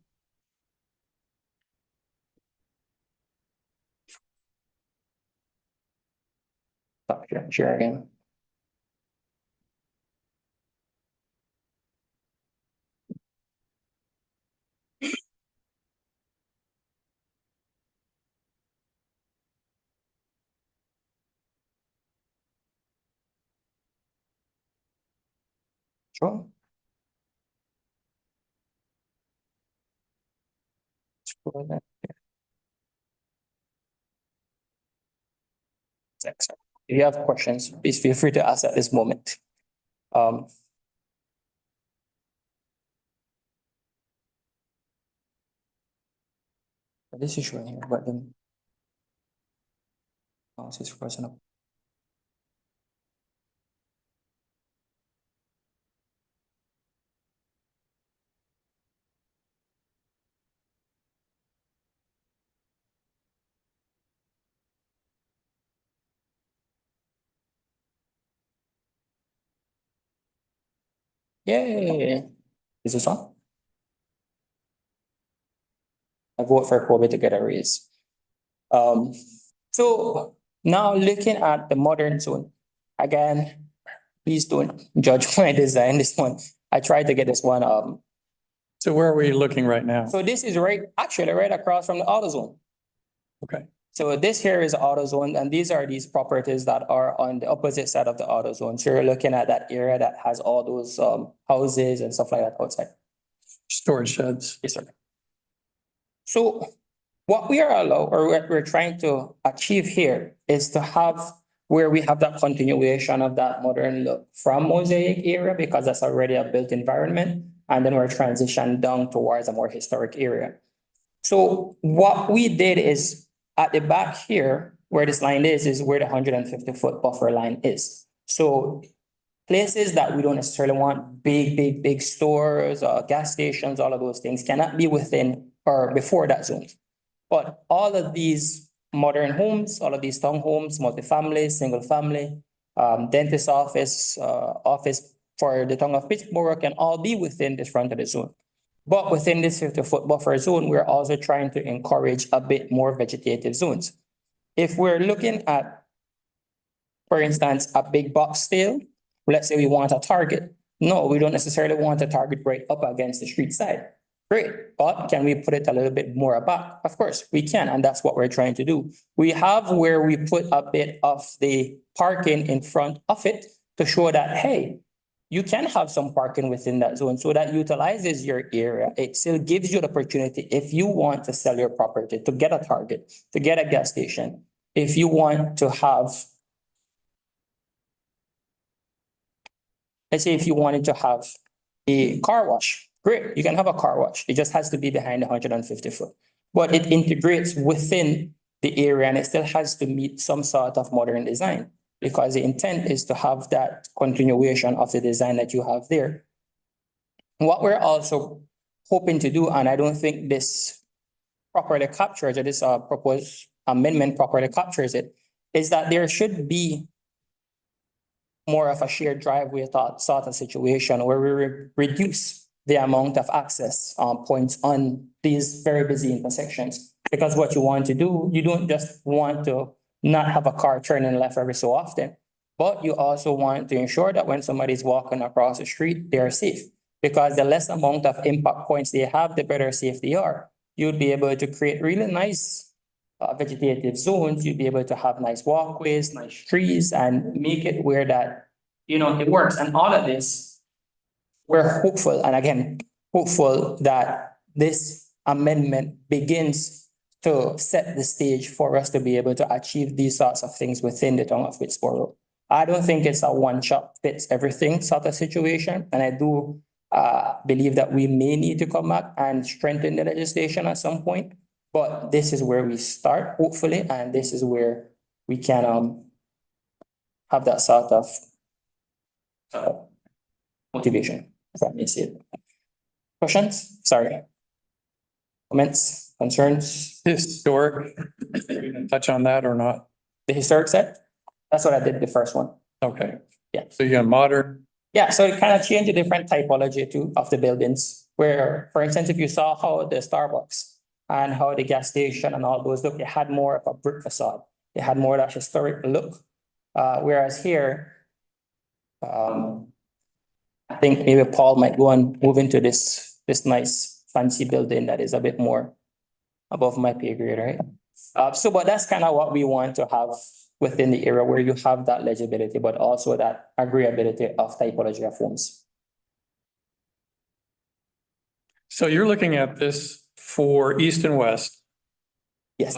Speaker 11: Stop share again. Sure. Scroll that. If you have questions, please feel free to ask at this moment. This is showing here, but then. Mouse is frozen up. Yay. Is this on? I vote for Kobe to get a raise. So now looking at the modern zone, again, please don't judge my design. This one, I tried to get this one.
Speaker 9: So where are we looking right now?
Speaker 11: So this is actually right across from the auto zone.
Speaker 9: Okay.
Speaker 11: So this here is auto zone, and these are these properties that are on the opposite side of the auto zone. So you're looking at that area that has all those houses and stuff like that outside.
Speaker 9: Storage sheds.
Speaker 11: Yes, sir. So what we are allowed, or what we're trying to achieve here is to have where we have that continuation of that modern look from Mosaic area, because that's already a built environment. And then we're transitioned down towards a more historic area. So what we did is at the back here, where this line is where the 150-foot buffer line is. So places that we don't necessarily want big stores, gas stations, all of those things cannot be within or before that zone. But all of these modern homes, all of these townhomes, multifamily, single family, dentist office, office for the town of Pittsburgh can all be within this front of the zone. But within this 50-foot buffer zone, we're also trying to encourage a bit more vegetative zones. If we're looking at, for instance, a big box sale, let's say we want a Target. No, we don't necessarily want a Target right up against the street side. Great, but can we put it a little bit more back? Of course, we can, and that's what we're trying to do. We have where we put a bit of the parking in front of it to show that, hey, you can have some parking within that zone, so that utilizes your area. It still gives you the opportunity, if you want to sell your property, to get a Target, to get a gas station. If you want to have, let's say if you wanted to have a car wash, great, you can have a car wash. It just has to be behind the 150-foot. But it integrates within the area, and it still has to meet some sort of modern design, because the intent is to have that continuation of the design that you have there. What we're also hoping to do, and I don't think this properly captures, or this proposed amendment properly captures it, is that there should be more of a shared driveway sort of situation where we reduce the amount of access points on these very busy intersections. Because what you want to do, you don't just want to not have a car turning left every so often, but you also want to ensure that when somebody's walking across the street, they are safe. Because the less amount of impact points they have, the better safe they are. You'd be able to create really nice vegetative zones. You'd be able to have nice walkways, nice trees, and make it where that, it works. And all of this, we're hopeful, and again, hopeful that this amendment begins to set the stage for us to be able to achieve these sorts of things within the town of Pittsburgh. I don't think it's a one-shot fits everything sort of situation, and I do believe that we may need to come back and strengthen the legislation at some point. But this is where we start, hopefully, and this is where we can have that sort of motivation, if I may say it. Questions? Sorry. Comments, concerns?
Speaker 9: Historic, touch on that or not?
Speaker 11: The historic set? That's what I did the first one.
Speaker 9: Okay.
Speaker 11: Yeah.
Speaker 9: So you got modern.
Speaker 11: Yeah, so it kind of changed the different typology too of the buildings, where, for instance, if you saw how the Starbucks and how the gas station and all those look, they had more of a brick facade. They had more of that historic look. Whereas here, I think maybe Paul might go and move into this nice fancy building that is a bit more above my pay grade, right? But that's kind of what we want to have within the area, where you have that legibility, but also that agreeability of typology of homes.
Speaker 9: So you're looking at this for east and west.
Speaker 11: Yes.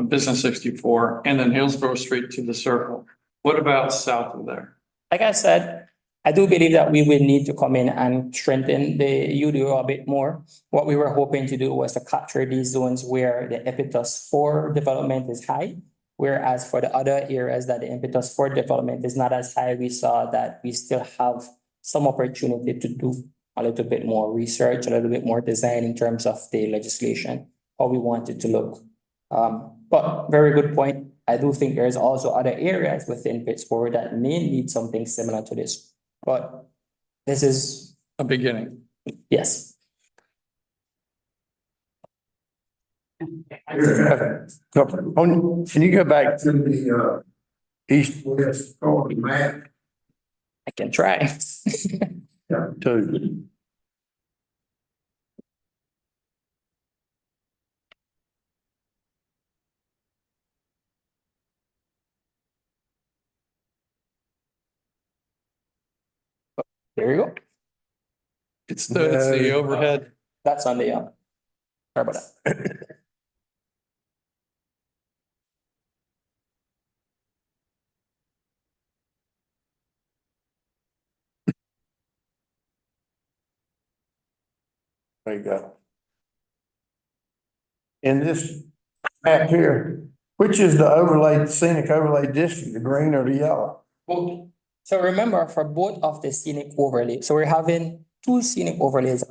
Speaker 9: Business 64, and then Hillsborough Street to the circle. What about south of there?
Speaker 11: Like I said, I do believe that we will need to come in and strengthen the UDO a bit more. What we were hoping to do was to capture these zones where the impetus for development is high. Whereas for the other areas that the impetus for development is not as high, we saw that we still have some opportunity to do a little bit more research, a little bit more design in terms of the legislation, how we want it to look. But very good point. I do think there's also other areas within Pittsburgh that may need something similar to this. But this is,
Speaker 9: A beginning.
Speaker 11: yes.
Speaker 2: Can you go back to the east-west corner map?
Speaker 11: I can try.
Speaker 2: Two.
Speaker 11: There you go.
Speaker 9: It's the overhead.
Speaker 11: That's on the, sorry about that.
Speaker 2: There you go. In this map here, which is the overlay, scenic overlay district, the green or the yellow?
Speaker 11: Well, so remember, for both of the scenic overlay, so we're having two scenic overlays.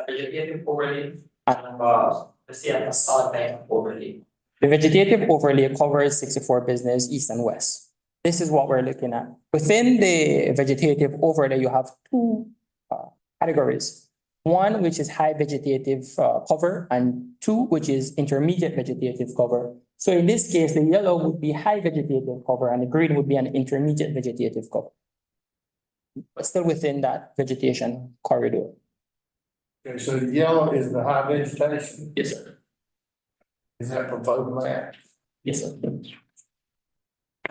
Speaker 11: Vegetative overlay and let's see, a solid bank overlay. The vegetative overlay covers 64 business east and west. This is what we're looking at. Within the vegetative overlay, you have two categories. One, which is high vegetative cover, and two, which is intermediate vegetative cover. So in this case, the yellow would be high vegetative cover and the green would be an intermediate vegetative cover. But still within that vegetation corridor.
Speaker 2: Okay, so the yellow is the high vegetation.
Speaker 11: Yes, sir.
Speaker 2: Is that proposed map?
Speaker 11: Yes, sir.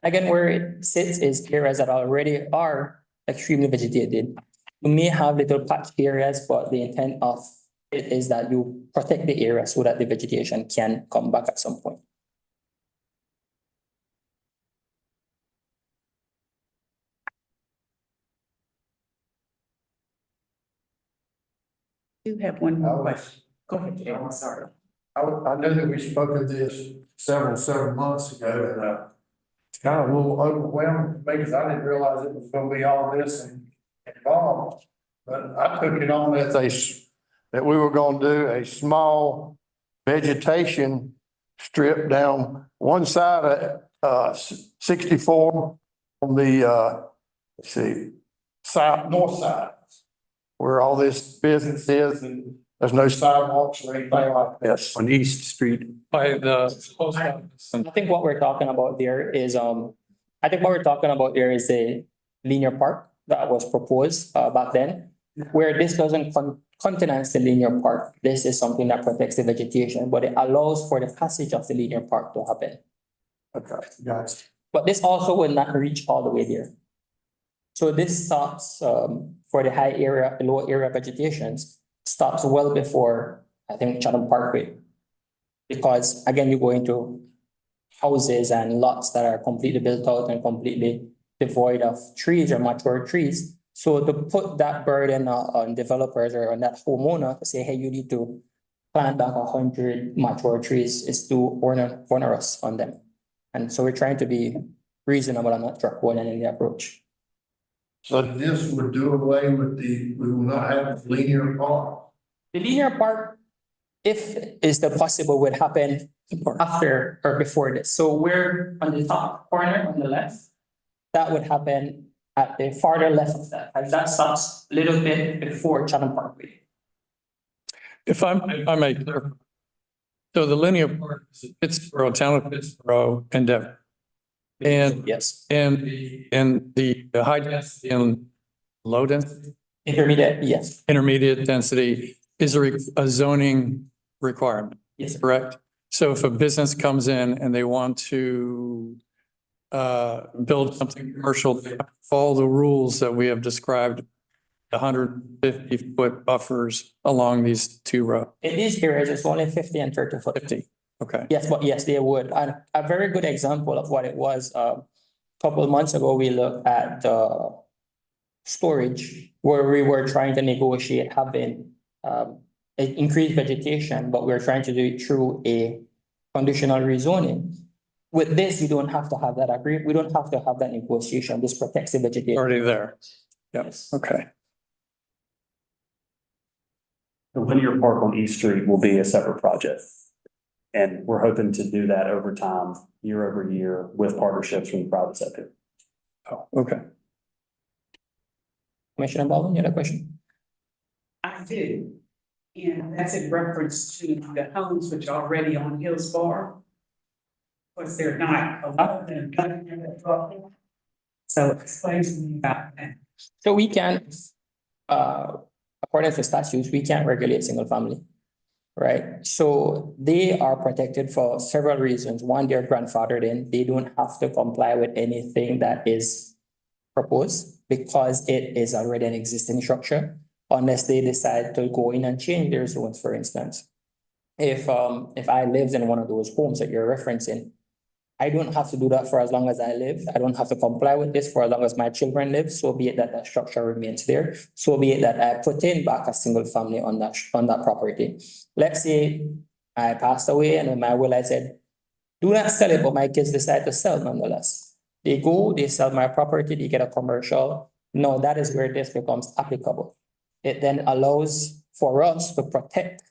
Speaker 11: Again, where it sits is areas that already are extremely vegetated. You may have little patch areas, but the intent of it is that you protect the area so that the vegetation can come back at some point.
Speaker 7: You have one more question. Go ahead, Jay. I'm sorry.
Speaker 2: I know that we spoke of this several months ago, and it's kind of a little overwhelming because I didn't realize it was gonna be all this and involved. But I took it on that we were gonna do a small vegetation strip down one side of 64 on the let's see, north side, where all this business is, and there's no sidewalks or anything like this.
Speaker 9: On East Street by the post office.
Speaker 11: I think what we're talking about there is, a linear park that was proposed back then. Where this doesn't countenance the linear park, this is something that protects the vegetation, but it allows for the passage of the linear park to happen.
Speaker 2: Okay, gotcha.
Speaker 11: But this also will not reach all the way there. So this stops for the high area, the low area vegetations, stops well before, I think, Chatham Parkway. Because again, you go into houses and lots that are completely built out and completely devoid of trees or mature trees. So to put that burden on developers or on that homeowner to say, hey, you need to plant back 100 mature trees is too onerous on them. And so we're trying to be reasonable and not draconian in the approach.
Speaker 2: So this would do away with we will not have linear park.
Speaker 11: The linear park, if is the possible, would happen after or before this. So we're on the top corner on the left, that would happen at the farther left of that, and that stops a little bit before Chatham Parkway.
Speaker 9: If I may clarify. So the linear park is Pittsburgh, town of Pittsburgh, and Denver. And
Speaker 11: yes,
Speaker 9: and the high density and low density,
Speaker 11: intermediate, yes,
Speaker 9: intermediate density is a zoning requirement,
Speaker 11: yes,
Speaker 9: correct? So if a business comes in and they want to build something commercial, they have to follow the rules that we have described, 150-foot buffers along these two roads.
Speaker 11: in these areas, it's only 50 and 30 foot.
Speaker 9: 50. Okay,
Speaker 11: Yes, but yes, they would. And a very good example of what it was, couple of months ago, we looked at storage, where we were trying to negotiate having increased vegetation, but we're trying to do it through a conditional rezoning. With this, we don't have to have that we don't have to have that negotiation. This protects the vegetation.
Speaker 9: already there. Yep,
Speaker 11: Yes.
Speaker 9: okay.
Speaker 12: The linear park on East Street will be a separate project. And we're hoping to do that over time, year over year, with partnerships from the private sector.
Speaker 9: Oh, okay.
Speaker 11: Commissioner Baldwin, you had a question?
Speaker 7: I do. And that's in reference to the homes which are already on Hills Bar. Of course, they're not, a lot of them don't have that property. So explain to me about that.
Speaker 11: So we can, according to statutes, we can't regulate single family. Right? So they are protected for several reasons. One, they're grandfathered in. They don't have to comply with anything that is proposed because it is already an existing structure, unless they decide to go in and change their zones, for instance. If I lived in one of those homes that you're referencing, I don't have to do that for as long as I live. I don't have to comply with this for as long as my children live. So be it that that structure remains there. So be it that I put in back a single family on that property. Let's say I passed away and in my will I said, do not sell it, but my kids decide to sell nonetheless. They go, they sell my property, they get a commercial. No, that is where this becomes applicable. It then allows for us to protect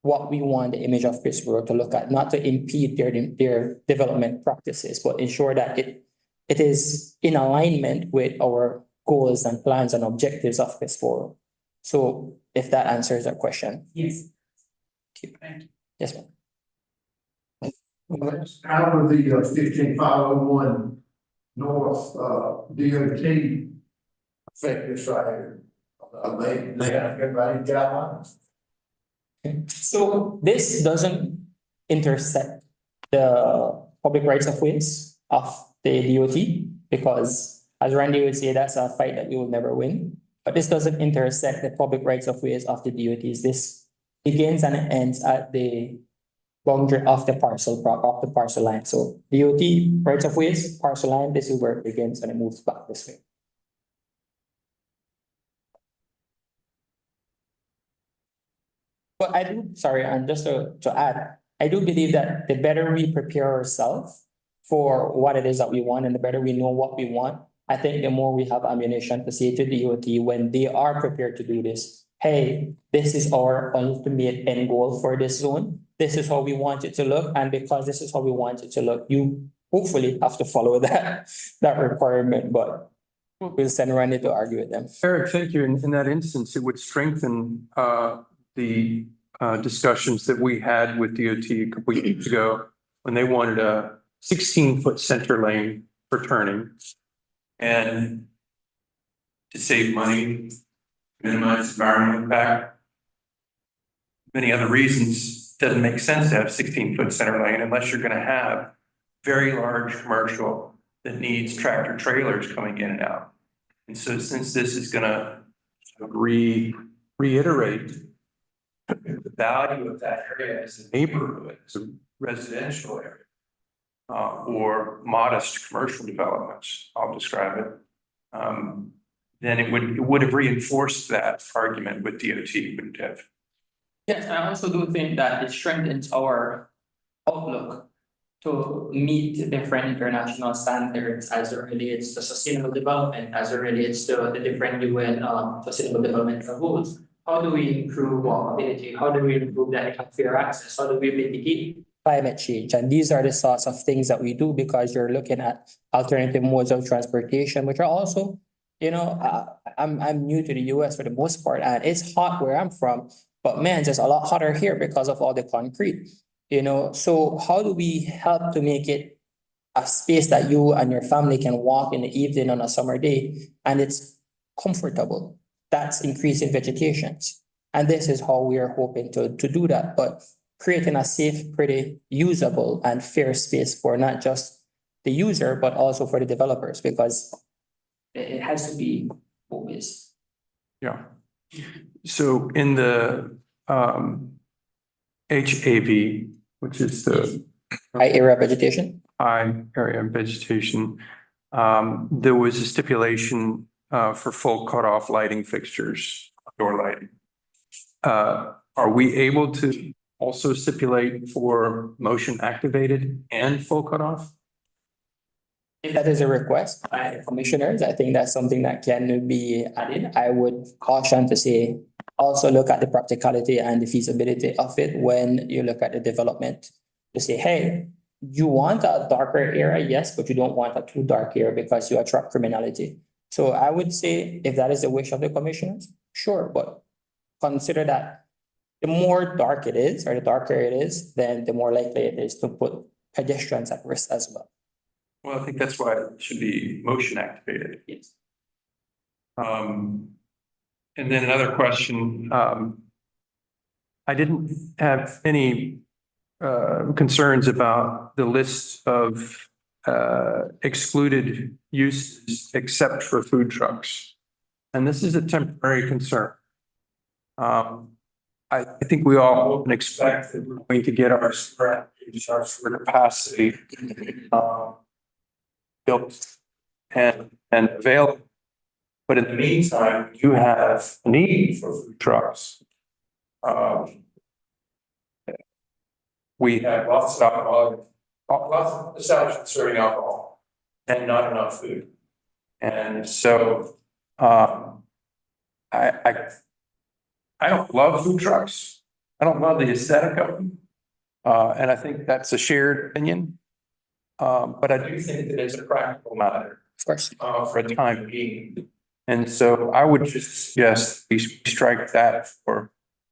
Speaker 11: what we want the image of Pittsburgh to look at, not to impede their development practices, but ensure that it is in alignment with our goals and plans and objectives of Pittsburgh. So if that answers your question.
Speaker 7: Yes.
Speaker 11: Thank you. Yes, ma'am.
Speaker 2: Out of the 15501 North DOT affect this right here. They have everybody guidelines.
Speaker 11: So this doesn't intersect the public rights of ways of the DOT, because as Randy would say, that's a fight that you will never win. But this doesn't intersect the public rights of ways of the DOTs. This begins and ends at the boundary of the parcel line. So DOT rights of ways, parcel line, this is where it begins and it moves back this way. But I do, sorry, and just to add, I do believe that the better we prepare ourselves for what it is that we want and the better we know what we want, I think the more we have ammunition to say to DOT when they are prepared to do this, hey, this is our ultimate end goal for this zone. This is how we want it to look. And because this is how we want it to look, you hopefully have to follow that requirement, but we'll send Randy to argue with them.
Speaker 8: Eric, thank you. In that instance, it would strengthen the discussions that we had with DOT a couple of years ago when they wanted a 16-foot center lane for turning. And to save money, minimize environmental impact, many other reasons, doesn't make sense to have 16-foot center lane unless you're going to have very large commercial that needs tractor trailers coming in and out. And so since this is going to reiterate the value of that area as a neighborhood, as a residential area, or modest commercial developments, I'll describe it, then it would have reinforced that argument with DOT, wouldn't have.
Speaker 11: Yes, I also do think that it strengthens our outlook to meet different international standards as it relates to sustainable development, as it relates to the different UN sustainable development goals. How do we improve walkability? How do we improve that fair access? How do we mitigate climate change? And these are the sorts of things that we do because you're looking at alternative modes of transportation, which are also, you know, I'm new to the US for the most part, and it's hot where I'm from, but man, it's just a lot hotter here because of all the concrete, you know. So how do we help to make it a space that you and your family can walk in the evening on a summer day and it's comfortable? That's increasing vegetations. And this is how we are hoping to do that, but creating a safe, pretty, usable and fair space for not just the user, but also for the developers, because it has to be always.
Speaker 8: Yeah. So in the HAV, which is the
Speaker 11: High area vegetation.
Speaker 8: high area vegetation. There was a stipulation for full cutoff lighting fixtures, door lighting. Are we able to also stipulate for motion activated and full cutoff?
Speaker 11: If that is a request by the commissioners, I think that's something that can be added. I would caution to say, also look at the practicality and the feasibility of it when you look at the development. To say, hey, you want a darker area, yes, but you don't want a too dark area because you attract criminality. So I would say if that is the wish of the commissioners, sure, but consider that the more dark it is, or the darker it is, then the more likely it is to put pedestrians at risk as well.
Speaker 8: Well, I think that's why it should be motion activated.
Speaker 11: Yes.
Speaker 8: And then another question, I didn't have any concerns about the list of excluded uses except for food trucks. And this is a temporary concern. I think we all hope and expect that we're going to get our capacity built and available. But in the meantime, you have a need for food trucks. We have lots of alcohol, lots of establishments serving alcohol and not enough food. And so I don't love food trucks. I don't love the aesthetic of them. And I think that's a shared opinion. But I do think that it's a practical matter.
Speaker 11: Of course.
Speaker 8: For a time being. And so I would just suggest we strike that for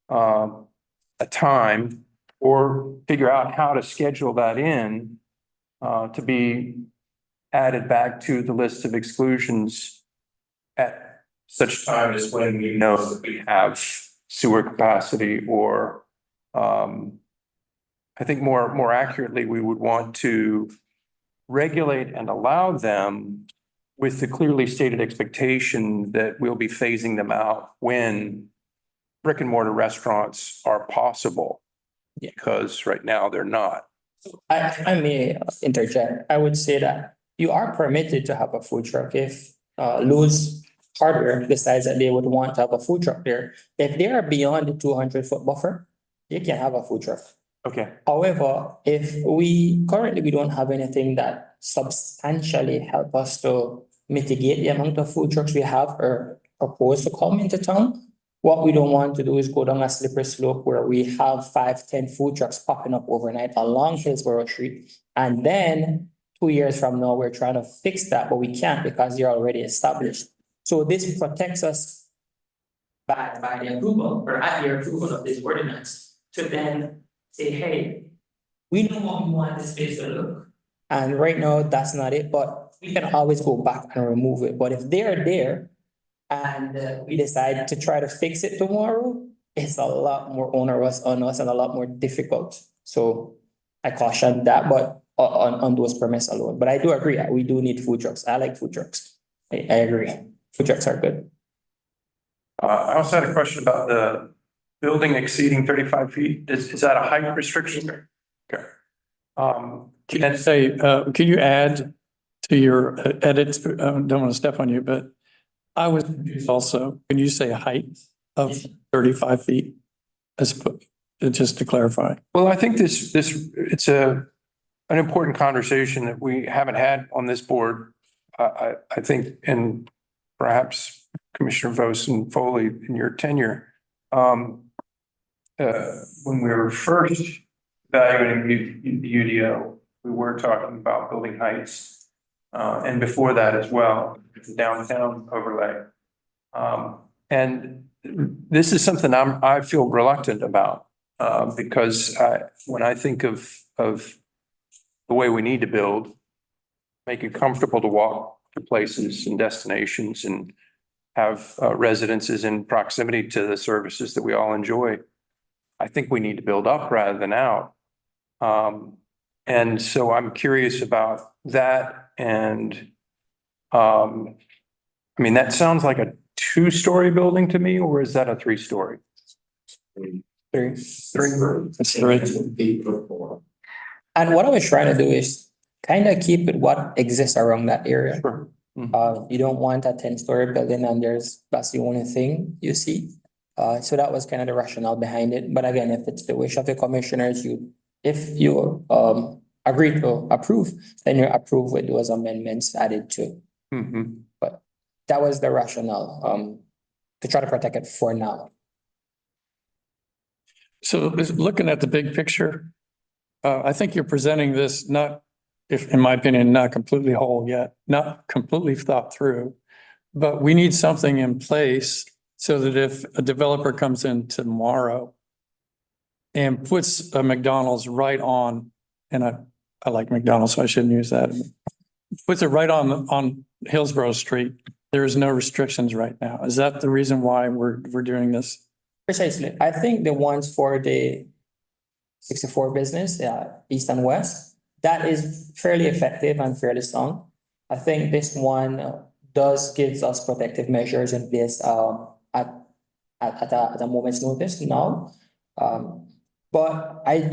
Speaker 8: a time or figure out how to schedule that in to be added back to the list of exclusions at such time as when we know that we have sewer capacity or I think more accurately, we would want to regulate and allow them with the clearly stated expectation that we'll be phasing them out when brick and mortar restaurants are possible.
Speaker 11: Yeah.
Speaker 8: Because right now they're not.
Speaker 11: I may interject. I would say that you are permitted to have a food truck if Lowe's Hardware decides that they would want to have a food truck there. If they are beyond the 200-foot buffer, you can have a food truck.
Speaker 8: Okay.
Speaker 11: However, if we don't have anything that substantially help us to mitigate the amount of food trucks we have or propose to come into town, what we don't want to do is go down a slippery slope where we have 5, 10 food trucks popping up overnight along Hillsborough Street. And then 2 years from now, we're trying to fix that, but we can't because they're already established. So this protects us by the approval or at the approval of this ordinance to then say, hey, we know what we want this space to look. And right now, that's not it, but we can always go back and remove it. But if they're there and we decide to try to fix it tomorrow, it's a lot more onerous on us and a lot more difficult. So I caution that, but on those premise alone. But I do agree, we do need food trucks. I like food trucks. I agree. Food trucks are good.
Speaker 8: I also had a question about the building exceeding 35 feet. Is that a height restriction? Okay.
Speaker 9: Can you add to your edit? I don't want to step on you, but I was confused also, can you say a height of 35 feet? Just to clarify.
Speaker 8: Well, I think it's an important conversation that we haven't had on this board. I think, and perhaps Commissioner Vose and Foley in your tenure, when we were first evaluating the UDO, we were talking about building heights. And before that as well, the downtown overlay. And this is something I feel reluctant about because when I think of the way we need to build, make it comfortable to walk to places and destinations and have residences in proximity to the services that we all enjoy. I think we need to build up rather than out. And so I'm curious about that. And I mean, that sounds like a 2-story building to me, or is that a 3-story?
Speaker 11: Three.
Speaker 9: It's three.
Speaker 11: And what I was trying to do is kind of keep it what exists around that area.
Speaker 8: Sure.
Speaker 11: You don't want a 10-story building and that's the only thing you see. So that was kind of the rationale behind it. But again, if it's the wish of the commissioners, if you agree to approve, then you approve with those amendments added to. But that was the rationale, to try to protect it for now.
Speaker 9: So looking at the big picture, I think you're presenting this not, if, in my opinion, not completely whole yet, not completely thought through. But we need something in place so that if a developer comes in tomorrow and puts a McDonald's right on, and I like McDonald's, so I shouldn't use that. Puts it right on Hillsborough Street. There's no restrictions right now. Is that the reason why we're doing this?
Speaker 11: Precisely. I think the ones for the 64 business, east and west, that is fairly effective and fairly strong. I think this one does gives us protective measures in place at a moment's notice now. But I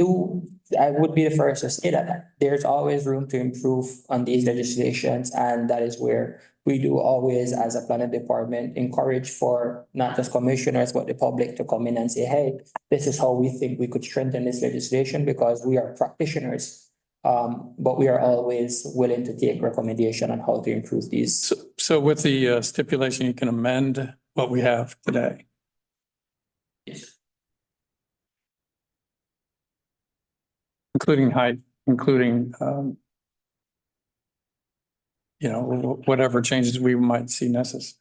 Speaker 11: would be the first to say that there's always room to improve on these legislations, and that is where we do always, as a planning department, encourage for not just commissioners, but the public to come in and say, hey, this is how we think we could strengthen this legislation, because we are practitioners. But we are always willing to take recommendation on how to improve these.
Speaker 9: So with the stipulation, you can amend what we have today.
Speaker 11: Yes.
Speaker 9: Including height, including, whatever changes we might see necessary.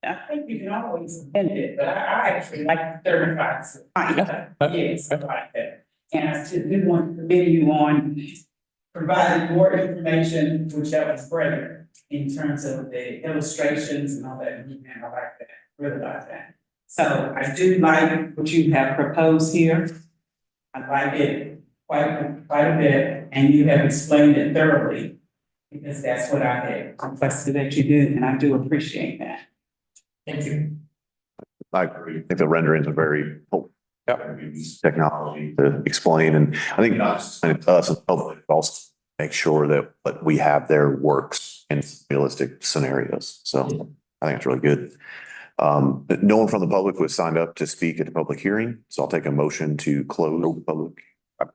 Speaker 7: I think you can always end it, but I actually like 35. Yes, I like that. And I still do want to commend you on providing more information, which that was great, in terms of the illustrations and all that. And I like that, really like that. So I do like what you have proposed here. I like it quite a bit, and you have explained it thoroughly, because that's what I had requested that you do, and I do appreciate that.
Speaker 11: Thank you.
Speaker 1: I agree. I think the renderings are very helpful. Use technology to explain, and I think not just explain it to us as public, but also make sure that what we have there works in realistic scenarios. So I think it's really good. No one from the public was signed up to speak at the public hearing, so I'll take a motion to close the public.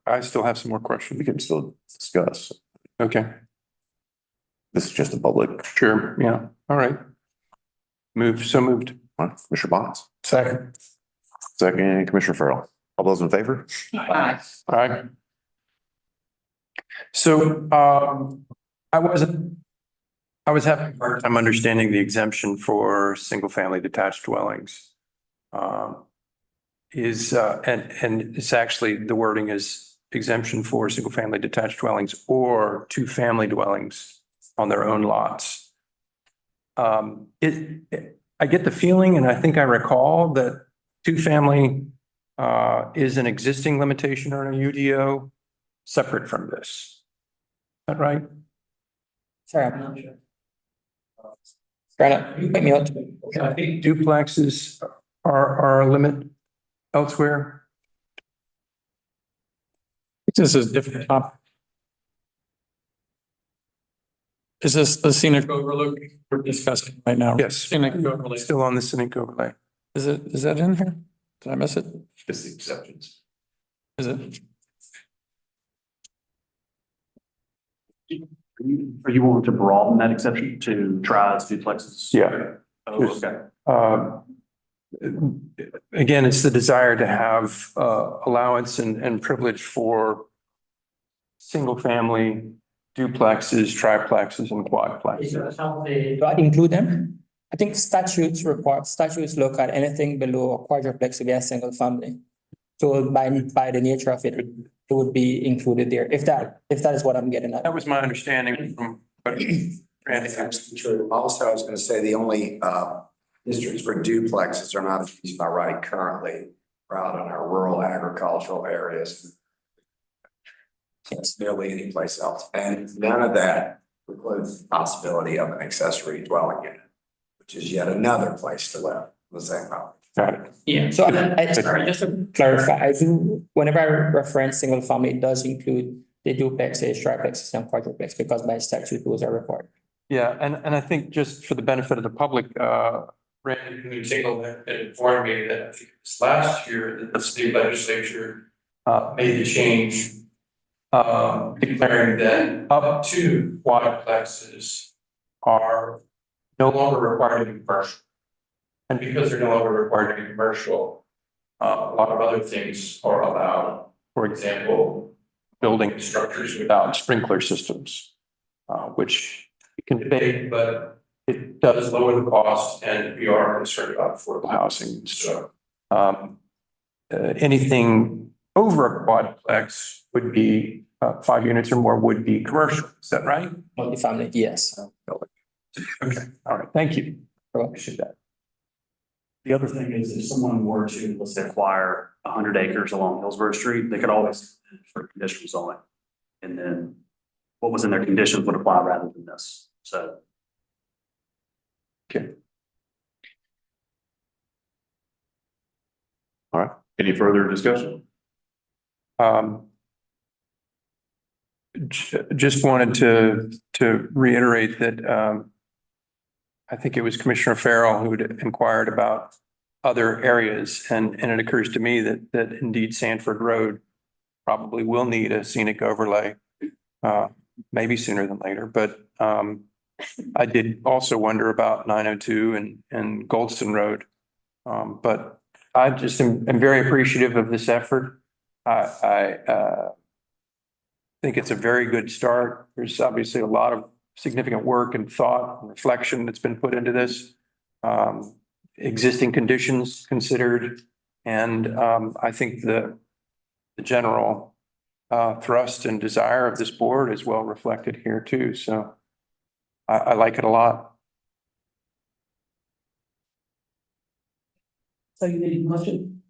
Speaker 8: I still have some more questions.
Speaker 1: We can still discuss.
Speaker 8: Okay,
Speaker 1: This is just a public.
Speaker 8: sure, yeah, all right. So moved.
Speaker 1: All right, Commissioner Bonitz.
Speaker 9: Second.
Speaker 1: Second, Commissioner Farrell. All those in favor?
Speaker 7: Aye.
Speaker 8: All right. So, I was having a hard time understanding the exemption for single-family detached dwellings. And it's actually, the wording is exemption for single-family detached dwellings or two-family dwellings on their own lots. I get the feeling, and I think I recall, that two-family is an existing limitation on a UDO separate from this. Is that right?
Speaker 11: Sorry, I'm not sure. Granted, you put me out.
Speaker 8: I think duplexes are a limit elsewhere.
Speaker 9: This is a different topic. Is this the scenic overlook we're discussing right now?
Speaker 8: Yes.
Speaker 9: Scenic overlay.
Speaker 8: Still on the scenic overlay.
Speaker 9: Is that in here? Did I miss it?
Speaker 1: Just the exceptions.
Speaker 9: Is it?
Speaker 12: Are you wanting to broaden that exception to tries, duplexes?
Speaker 8: Yeah.
Speaker 12: Oh, okay.
Speaker 8: Again, it's the desire to have allowance and privilege for single-family duplexes, triplexes, and quadplexes.
Speaker 11: Do I include them? I think statutes look at anything below a quadruplex to be a single family. So by the nature of it, it would be included there, if that is what I'm getting at.
Speaker 8: That was my understanding from what Randy asked.
Speaker 13: True. Also, I was going to say the only districts for duplexes are not used by right currently out in our rural agricultural areas. It's nearly any place else. And none of that precludes the possibility of an accessory dwelling unit, which is yet another place to live, the same property.
Speaker 8: Got it.
Speaker 11: Yeah, so sorry, just to clarify, I do, whenever I reference single family, it does include the duplexes, triplexes, and quadruplex, because by statute, those are required.
Speaker 8: Yeah, and I think just for the benefit of the public, Randy Tingle had informed me that I think it was last year that the state legislature made the change declaring that up to quadplexes are no longer required to be commercial. And because they're no longer required to be commercial, a lot of other things are allowed. For example, building structures without sprinkler systems, which you can debate, but it does lower the cost, and we are concerned about affordable housing. So anything over a quadplex would be 5 units or more would be commercial. Is that right?
Speaker 11: Multifamily, yes.
Speaker 8: Okay, all right, thank you. Appreciate that.
Speaker 12: The other thing is if someone were to, let's say, acquire 100 acres along Hillsborough Street, they could always for conditional zoning. And then what was in their conditions would apply rather than this. So.
Speaker 8: Okay.
Speaker 1: All right. Any further discussion?
Speaker 8: Just wanted to reiterate that I think it was Commissioner Farrell who had inquired about other areas, and it occurs to me that indeed Sanford Road probably will need a scenic overlay, maybe sooner than later. But I did also wonder about 902 and Goldston Road. But I just am very appreciative of this effort. I think it's a very good start. There's obviously a lot of significant work and thought and reflection that's been put into this. Existing conditions considered, and I think the general thrust and desire of this board is well reflected here too. So I like it a lot.
Speaker 7: So you need a motion?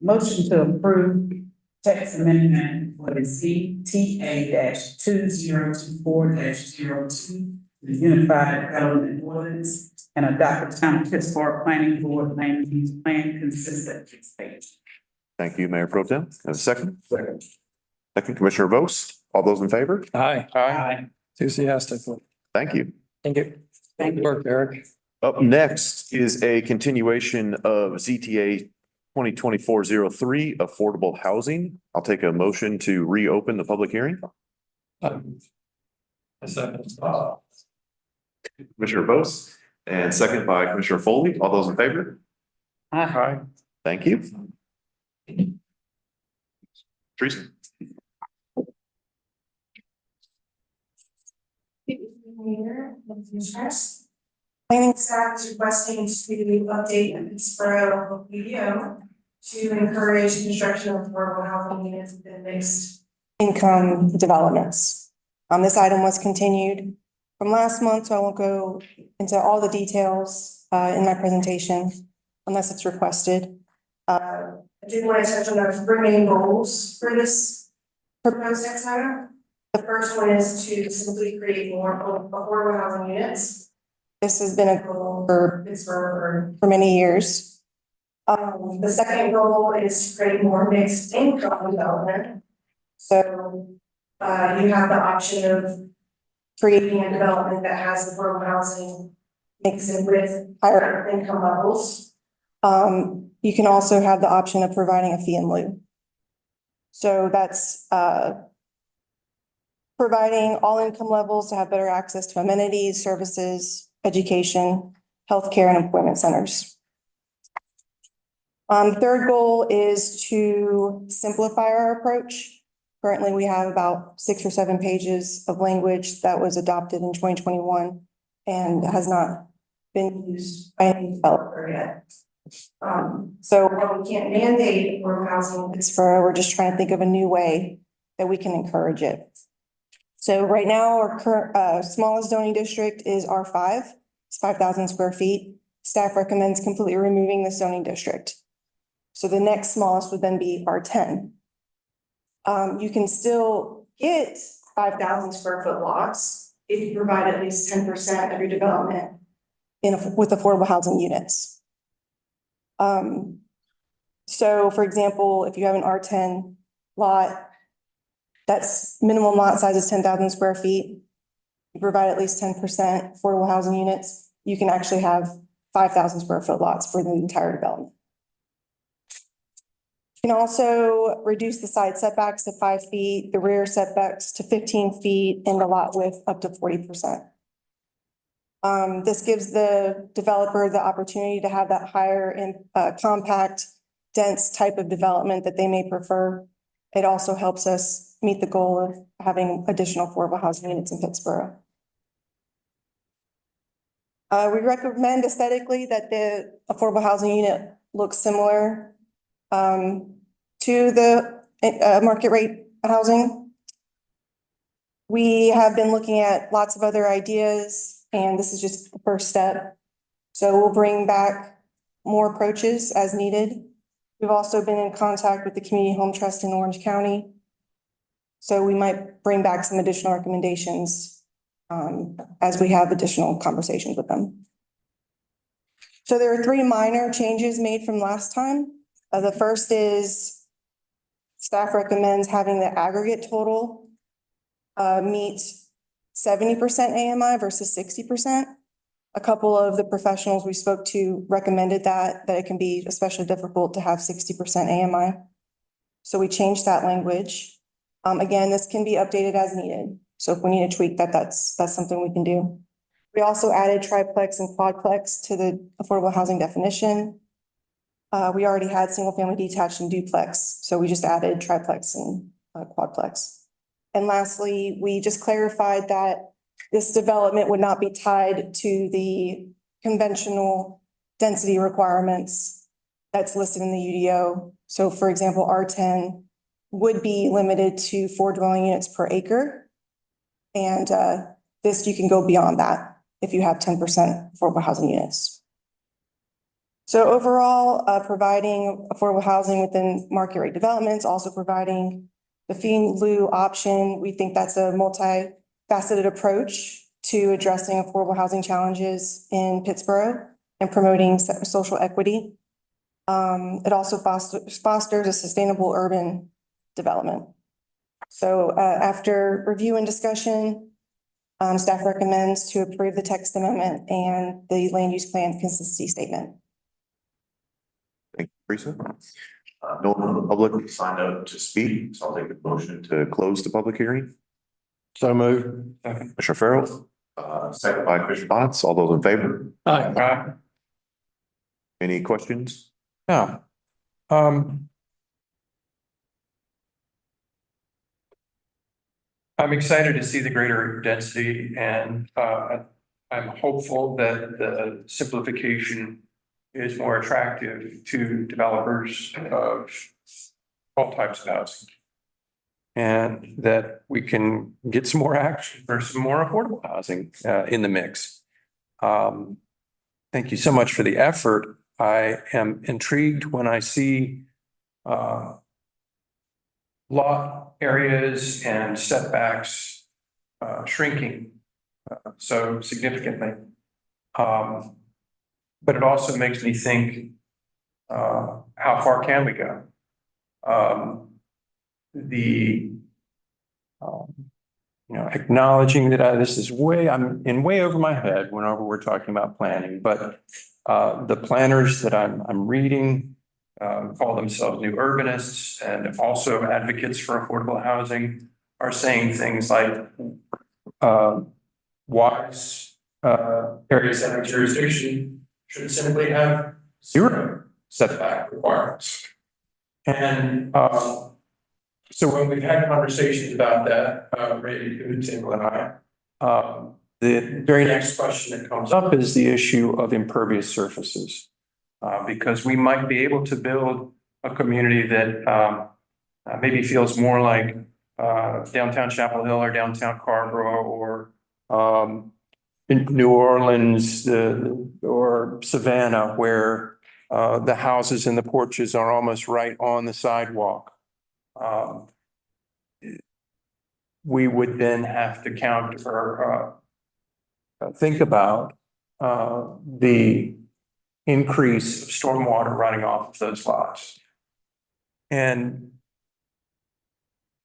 Speaker 7: Motion to approve text amendment for the CTA 2024-02, the Unified Development Ordinance, and adopt the Town of Pittsburgh Planning Board land use plan consistent with state.
Speaker 1: Thank you, Mayor Pro Tem. As a second? Second. Second, Commissioner Vose. All those in favor?
Speaker 9: Aye.
Speaker 8: Aye.
Speaker 9: Enthusiastically.
Speaker 1: Thank you.
Speaker 11: Thank you.
Speaker 9: Good work, Eric.
Speaker 1: Up next is a continuation of ZTA 2024-03 affordable housing. I'll take a motion to reopen the public hearing. Commissioner Vose, and second by Commissioner Foley. All those in favor?
Speaker 8: Aye.
Speaker 1: Thank you. Teresa.
Speaker 5: Mayor, N.C.G.S. Planning staff is requesting to update the Pittsburgh video to encourage construction of affordable housing units within mixed income developments. This item was continued from last month, so I won't go into all the details in my presentation unless it's requested. I did want to touch on the three main goals for this proposed next item. The first one is to simply create more affordable housing units. This has been a goal for Pittsburgh for many years. The second goal is to create more mixed income development. So you have the option of creating a development that has affordable housing mixed in with higher income levels. You can also have the option of providing a fee in lieu. So that's providing all income levels to have better access to amenities, services, education, healthcare, and employment centers. The third goal is to simplify our approach. Currently, we have about 6 or 7 pages of language that was adopted in 2021 and has not been used by any developer yet. So while we can't mandate affordable housing in Pittsburgh, we're just trying to think of a new way that we can encourage it. So right now, our current smallest zoning district is R5. It's 5,000 square feet. Staff recommends completely removing the zoning district. So the next smallest would then be R10. You can still get 5,000 square foot lots if you provide at least 10% of your development with affordable housing units. So for example, if you have an R10 lot, that's minimum lot size is 10,000 square feet. You provide at least 10% affordable housing units, you can actually have 5,000 square foot lots for the entire development. You can also reduce the side setbacks to 5 feet, the rear setbacks to 15 feet, and the lot width up to 40%. This gives the developer the opportunity to have that higher and compact, dense type of development that they may prefer. It also helps us meet the goal of having additional affordable housing units in Pittsburgh. We recommend aesthetically that the affordable housing unit looks similar to the market rate housing. We have been looking at lots of other ideas, and this is just the first step. So we'll bring back more approaches as needed. We've also been in contact with the Community Home Trust in Orange County. So we might bring back some additional recommendations as we have additional conversations with them. So there are 3 minor changes made from last time. The first is staff recommends having the aggregate total meet 70% AMI versus 60%. A couple of the professionals we spoke to recommended that it can be especially difficult to have 60% AMI. So we changed that language. Again, this can be updated as needed. So if we need to tweak that, that's something we can do. We also added triplex and quadplex to the affordable housing definition. We already had single family detached and duplex, so we just added triplex and quadplex. And lastly, we just clarified that this development would not be tied to the conventional density requirements that's listed in the UDO. So for example, R10 would be limited to 4 dwelling units per acre. And this, you can go beyond that if you have 10% affordable housing units. So overall, providing affordable housing within market rate developments, also providing the fee in lieu option. We think that's a multifaceted approach to addressing affordable housing challenges in Pittsburgh and promoting social equity. It also fosters a sustainable urban development. So after review and discussion, staff recommends to approve the text amendment and the land use plan consistency statement.
Speaker 1: Thank you, Teresa. No one in the public signed up to speak, so I'll take a motion to close the public hearing.
Speaker 8: So moved.
Speaker 1: Commissioner Farrell, second by Commissioner Bonitz. All those in favor?
Speaker 8: Aye.
Speaker 1: Any questions?
Speaker 8: Yeah. I'm excited to see the greater density, and I'm hopeful that the simplification is more attractive to developers of all types of housing. And that we can get some more action for some more affordable housing in the mix. Thank you so much for the effort. I am intrigued when I see lot areas and setbacks shrinking so significantly. But it also makes me think, how far can we go? Acknowledging that this is I'm in way over my head whenever we're talking about planning, but the planners that I'm reading call themselves new urbanists and also advocates for affordable housing are saying things like wise areas of jurisdiction should simply have 0 setback requirements. And so when we've had conversations about that, Ray, Tingle and I, the very next question that comes up is the issue of impervious surfaces. Because we might be able to build a community that maybe feels more like downtown Chapel Hill or downtown Carrboro or in New Orleans or Savannah, where the houses and the porches are almost right on the sidewalk. We would then have to count or think about the increase of stormwater running off of those lots. And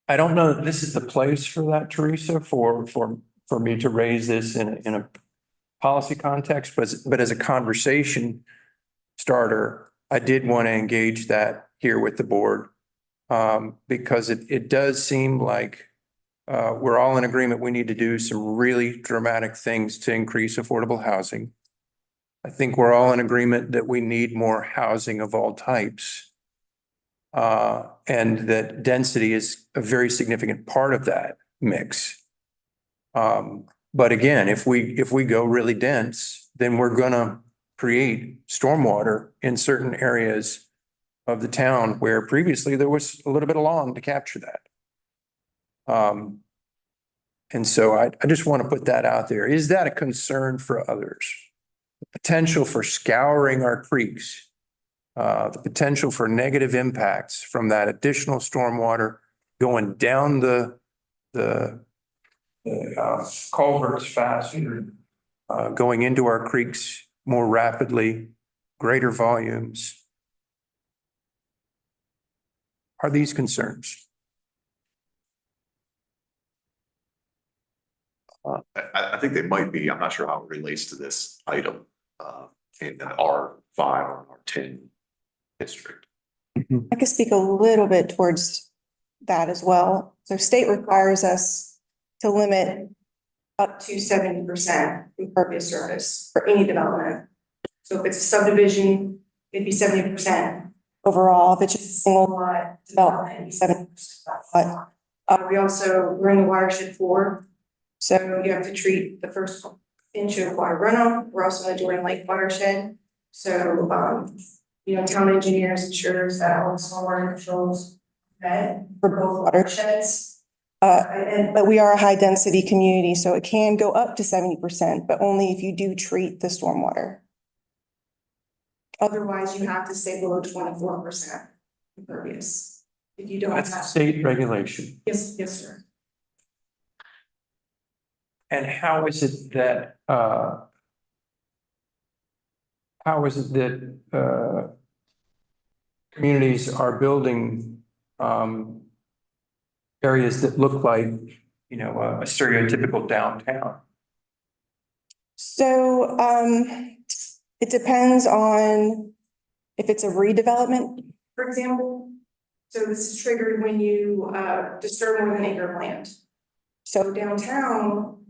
Speaker 8: I don't know that this is the place for that, Teresa, for me to raise this in a policy context, but as a conversation starter, I did want to engage that here with the board. Because it does seem like we're all in agreement, we need to do some really dramatic things to increase affordable housing. I think we're all in agreement that we need more housing of all types. And that density is a very significant part of that mix. But again, if we go really dense, then we're gonna create stormwater in certain areas of the town where previously there was a little bit of lawn to capture that. And so I just want to put that out there. Is that a concern for others? The potential for scouring our creeks, the potential for negative impacts from that additional stormwater going down the culverts faster, going into our creeks more rapidly, greater volumes. Are these concerns?
Speaker 1: I think they might be. I'm not sure how it relates to this item in the R5 or R10 district.
Speaker 5: I could speak a little bit towards that as well. So state requires us to limit up to 70% impervious surface for any development. So if it's a subdivision, it'd be 70%. Overall, if it's just a single lot development, 7%. We're in the watershed 4, so you have to treat the first inch of water runoff. We're also in the Jordan Lake watershed. So, town engineers ensures that all the stormwater controls met for both watersheds. But we are a high density community, so it can go up to 70%, but only if you do treat the stormwater. Otherwise, you have to stay below 24% impervious. If you don't
Speaker 8: That's
Speaker 5: have.
Speaker 8: state regulation.
Speaker 5: Yes, sir.
Speaker 8: And how is it that communities are building areas that look like, a stereotypical downtown?
Speaker 5: So, it depends on if it's a redevelopment, for example. So this is triggered when you disturb more than an acre of land. So downtown,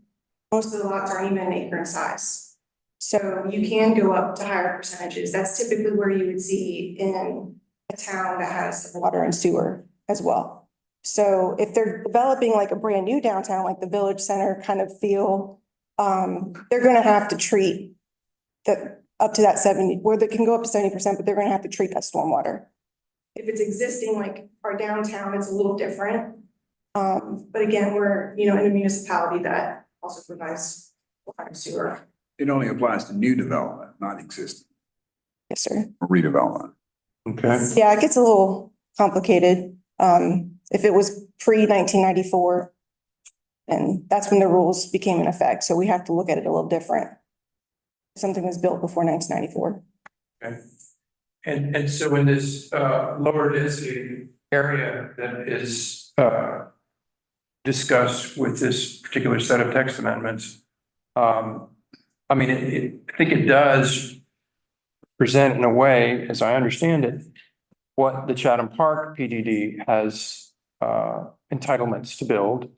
Speaker 5: most of the lots aren't even an acre in size. So you can go up to higher percentages. That's typically where you would see in a town that has water and sewer as well. So if they're developing like a brand new downtown, like the Village Center kind of feel, they're gonna have to treat the up to that 70, where they can go up to 70%, but they're gonna have to treat that stormwater. If it's existing, like our downtown, it's a little different. But again, we're, in a municipality that also provides water and sewer.
Speaker 14: It only applies to new development, not existing.
Speaker 5: Yes, sir.
Speaker 14: Redevelopment.
Speaker 8: Okay.
Speaker 5: Yeah, it gets a little complicated. If it was pre-1994, and that's when the rules became in effect. So we have to look at it a little different. Something was built before 1994.
Speaker 8: Okay. And so in this lower density area that is discussed with this particular set of text amendments, I think it does present in a way, as I understand it, what the Chatham Park PDD has entitlements to build.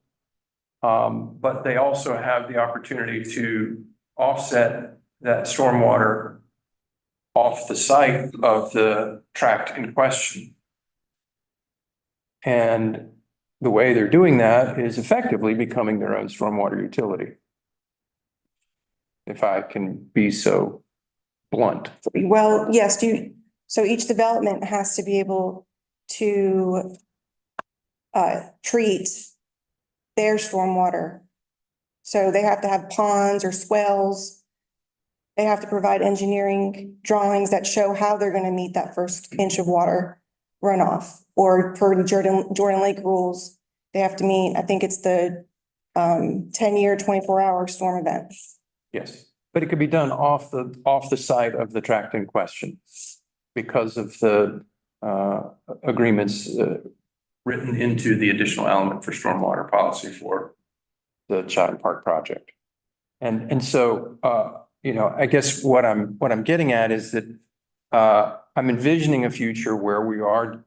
Speaker 8: But they also have the opportunity to offset that stormwater off the site of the tract in question. And the way they're doing that is effectively becoming their own stormwater utility. If I can be so blunt.
Speaker 5: Well, yes, so each development has to be able to treat their stormwater. So they have to have ponds or swells. They have to provide engineering drawings that show how they're going to meet that first inch of water runoff. Or per the Jordan Lake rules, they have to meet, I think it's the 10-year, 24-hour storm event.
Speaker 8: Yes. But it could be done off the site of the tract in question because of the agreements written into the additional element for stormwater policy for the Chatham Park project. And so, I guess what I'm getting at is that I'm envisioning a future where we are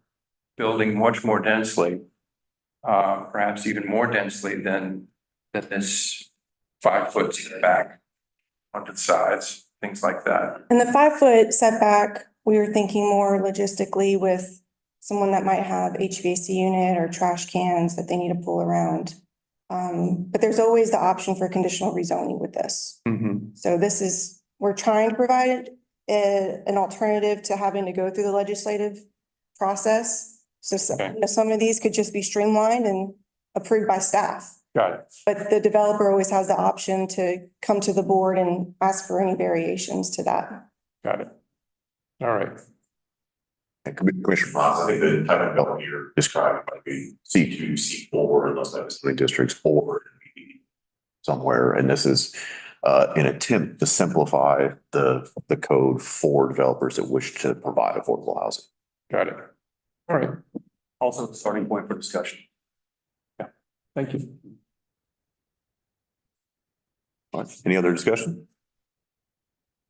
Speaker 8: building much more densely, perhaps even more densely than this 5 foot setback onto the sides, things like that.
Speaker 5: And the 5 foot setback, we were thinking more logistically with someone that might have HVAC unit or trash cans that they need to pull around. But there's always the option for conditional rezoning with this. So we're trying to provide an alternative to having to go through the legislative process. So some of these could just be streamlined and approved by staff.
Speaker 8: Got it.
Speaker 5: But the developer always has the option to come to the board and ask for any variations to that.
Speaker 8: Got it. All right.
Speaker 1: Commissioner Bonds, I think the type of development you're describing might be C2, C4, and those types of districts, or somewhere. And this is an attempt to simplify the code for developers that wish to provide affordable housing.
Speaker 8: Got it. All right.
Speaker 12: Also the starting point for discussion.
Speaker 8: Thank you.
Speaker 1: Any other discussion?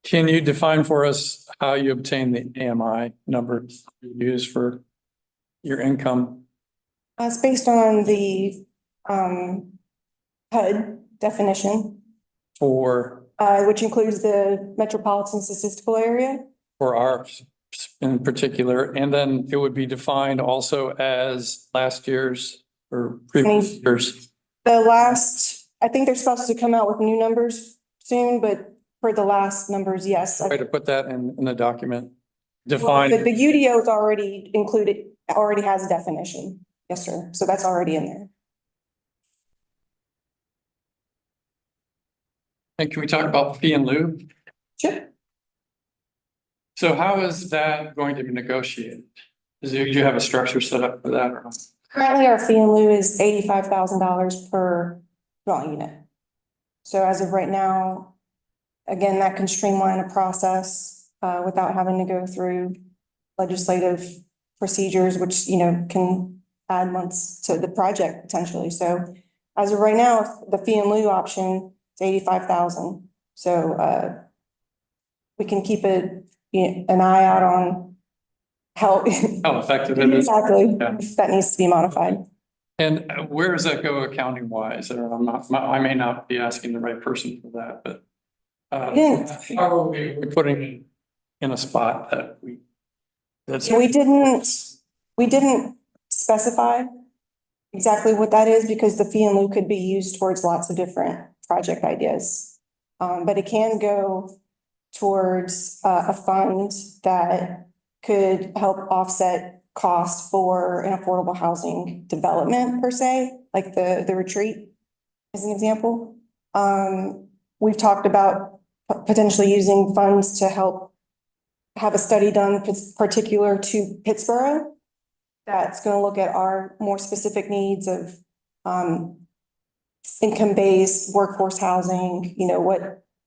Speaker 9: Can you define for us how you obtain the AMI numbers you use for your income?
Speaker 5: It's based on the HUD definition,
Speaker 9: For
Speaker 5: which includes the metropolitan statistical area.
Speaker 9: ours in particular, and then it would be defined also as last year's or previous years.
Speaker 5: I think they're supposed to come out with new numbers soon, but for the last numbers, yes.
Speaker 9: Way to put that in the document.
Speaker 5: Well,
Speaker 9: Define.
Speaker 5: the UDO is already included, already has a definition. Yes, sir. So that's already in there.
Speaker 9: And can we talk about fee and lieu?
Speaker 5: Sure.
Speaker 9: So how is that going to be negotiated? Do you have a structure set up for that or not?
Speaker 5: Currently, our fee in lieu is $85,000 per dwelling unit. So as of right now, again, that can streamline a process without having to go through legislative procedures, which, can add months to the project potentially. So as of right now, the fee in lieu option is $85,000. So we can keep an eye out on how
Speaker 9: effective it is.
Speaker 5: exactly
Speaker 9: Yeah.
Speaker 5: if that needs to be modified.
Speaker 9: And where does that go accounting wise? I may not be asking the right person for that, but how are we putting it in a spot that
Speaker 5: we didn't specify exactly what that is because the fee in lieu could be used towards lots of different project ideas. But it can go towards a fund that could help offset costs for an affordable housing development per se, like the retreat as an example. We've talked about potentially using funds to help have a study done particular to Pittsburgh that's going to look at our more specific needs of income-based workforce housing.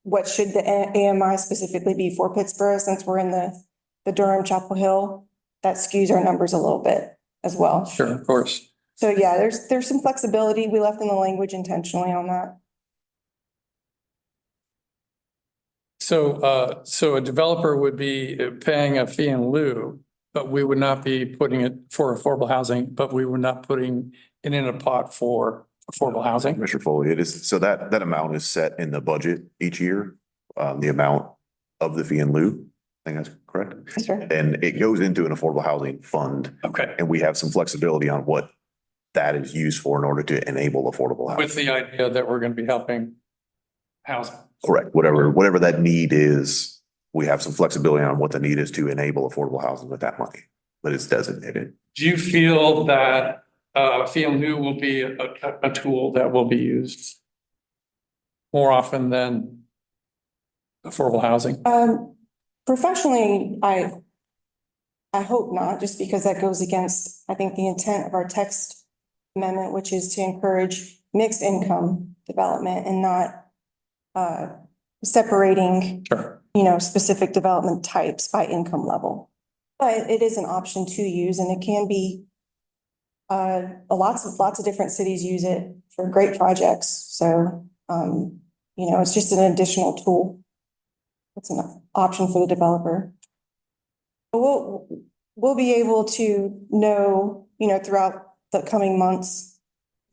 Speaker 5: What should the AMI specifically be for Pittsburgh, since we're in the Durham Chapel Hill? That skews our numbers a little bit as well.
Speaker 9: Sure, of course.
Speaker 5: So yeah, there's some flexibility. We left in the language intentionally on that.
Speaker 9: So a developer would be paying a fee in lieu, but we would not be putting it for affordable housing, but we were not putting it in a pot for affordable housing.
Speaker 1: Commissioner Foley, it is, so that amount is set in the budget each year, the amount of the fee in lieu. I think that's correct.
Speaker 5: Yes, sir.
Speaker 1: And it goes into an affordable housing fund.
Speaker 9: Okay.
Speaker 1: And we have some flexibility on what that is used for in order to enable affordable housing.
Speaker 9: With the idea that we're going to be helping housing.
Speaker 1: Correct. Whatever that need is, we have some flexibility on what the need is to enable affordable housing with that money, but it's designated.
Speaker 9: Do you feel that fee in lieu will be a tool that will be used more often than affordable housing?
Speaker 5: Professionally, I hope not, just because that goes against, I think, the intent of our text amendment, which is to encourage mixed income development and not separating,
Speaker 9: Sure.
Speaker 5: specific development types by income level. But it is an option to use and it can be lots of different cities use it for great projects. So, it's just an additional tool. It's an option for the developer. But we'll be able to know, throughout the coming months,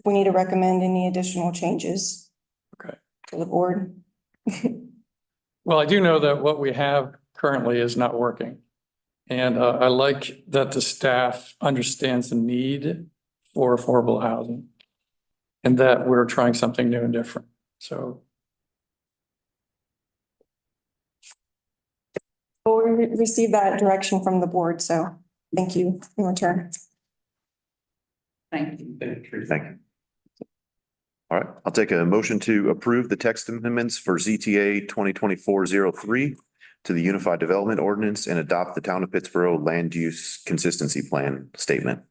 Speaker 5: if we need to recommend any additional changes.
Speaker 9: Okay.
Speaker 5: To the board.
Speaker 9: Well, I do know that what we have currently is not working. And I like that the staff understands the need for affordable housing and that we're trying something new and different. So.
Speaker 5: We'll receive that direction from the board. So thank you in return.
Speaker 7: Thank you.
Speaker 1: Thank you. All right, I'll take a motion to approve the text amendments for ZTA 2024-03 to the Unified Development Ordinance and adopt the Town of Pittsboro Land Use Consistency Plan Statement.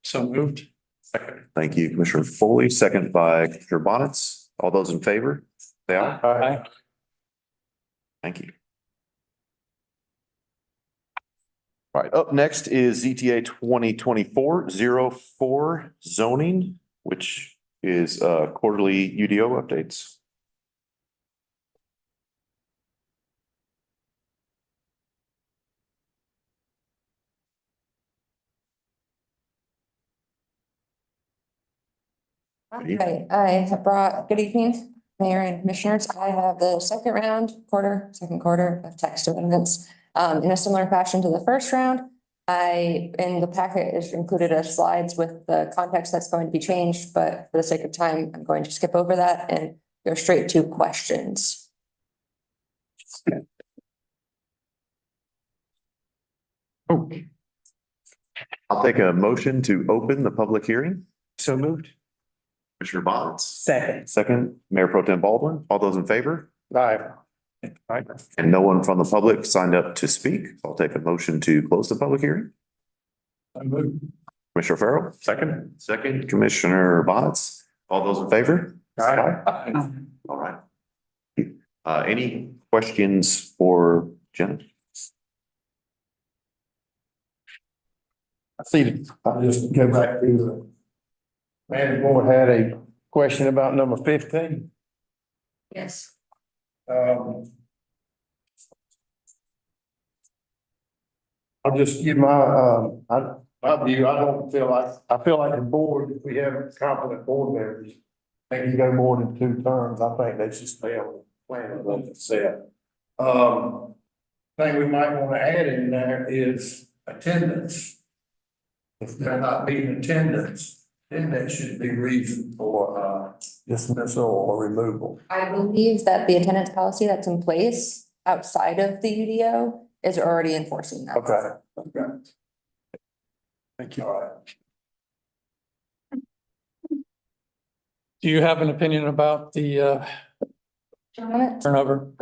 Speaker 9: So moved.
Speaker 8: Second.
Speaker 1: Thank you, Commissioner Foley, second by Commissioner Bonitz. All those in favor, say aye.
Speaker 9: Aye.
Speaker 1: Thank you. All right, up next is ZTA 2024-04 zoning, which is quarterly UDO updates.
Speaker 15: Okay, I have brought, good evening, Mayor and Commissioners. I have the second quarter of text amendments. In a similar fashion to the first round, in the packet is included a slides with the context that's going to be changed, but for the sake of time, I'm going to skip over that and go straight to questions.
Speaker 1: Okay. I'll take a motion to open the public hearing.
Speaker 6: So moved.
Speaker 1: Commissioner Bonitz.
Speaker 6: Second.
Speaker 1: Second, Mayor Pro Tem Baldwin. All those in favor?
Speaker 6: Aye.
Speaker 1: And no one from the public signed up to speak. I'll take a motion to close the public hearing. Commissioner Farrell. Second. Second, Commissioner Bonitz. All those in favor? Aye. All right. Any questions for Jenna?
Speaker 2: I see that. I'll just go back to the planning board had a question about number 15.
Speaker 15: Yes.
Speaker 2: I'll just give my view. I feel like the board, if we have competent board members, they can go more than 2 terms. I think they should stay on the plan that's set. Thing we might want to add in there is attendance. If they're not meeting attendance, then that should be reason for dismissal or removal.
Speaker 15: I believe that the attendance policy that's in place outside of the UDO is already enforcing that.
Speaker 2: Okay.
Speaker 6: Thank you.
Speaker 2: All right.
Speaker 9: Do you have an opinion about the turnover?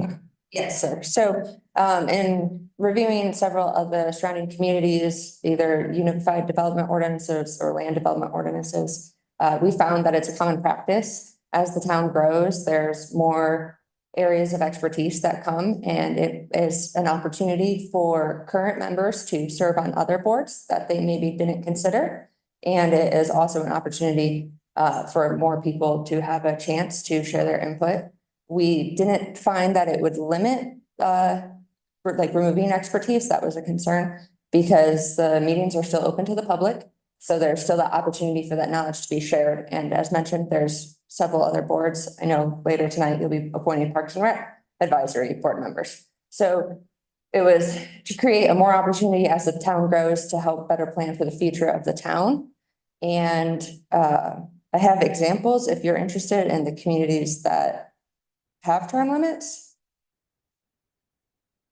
Speaker 15: Yes, sir. So in reviewing several of the surrounding communities, either unified development ordinances or land development ordinances, we found that it's a common practice. As the town grows, there's more areas of expertise that come, and it is an opportunity for current members to serve on other boards that they maybe didn't consider. And it is also an opportunity for more people to have a chance to share their input. We didn't find that it would limit removing expertise. That was a concern because the meetings are still open to the public. So there's still the opportunity for that knowledge to be shared. And as mentioned, there's several other boards. I know later tonight you'll be appointing Parks and Rec advisory board members. So it was to create a more opportunity as the town grows to help better plan for the future of the town. And I have examples if you're interested in the communities that have term limits.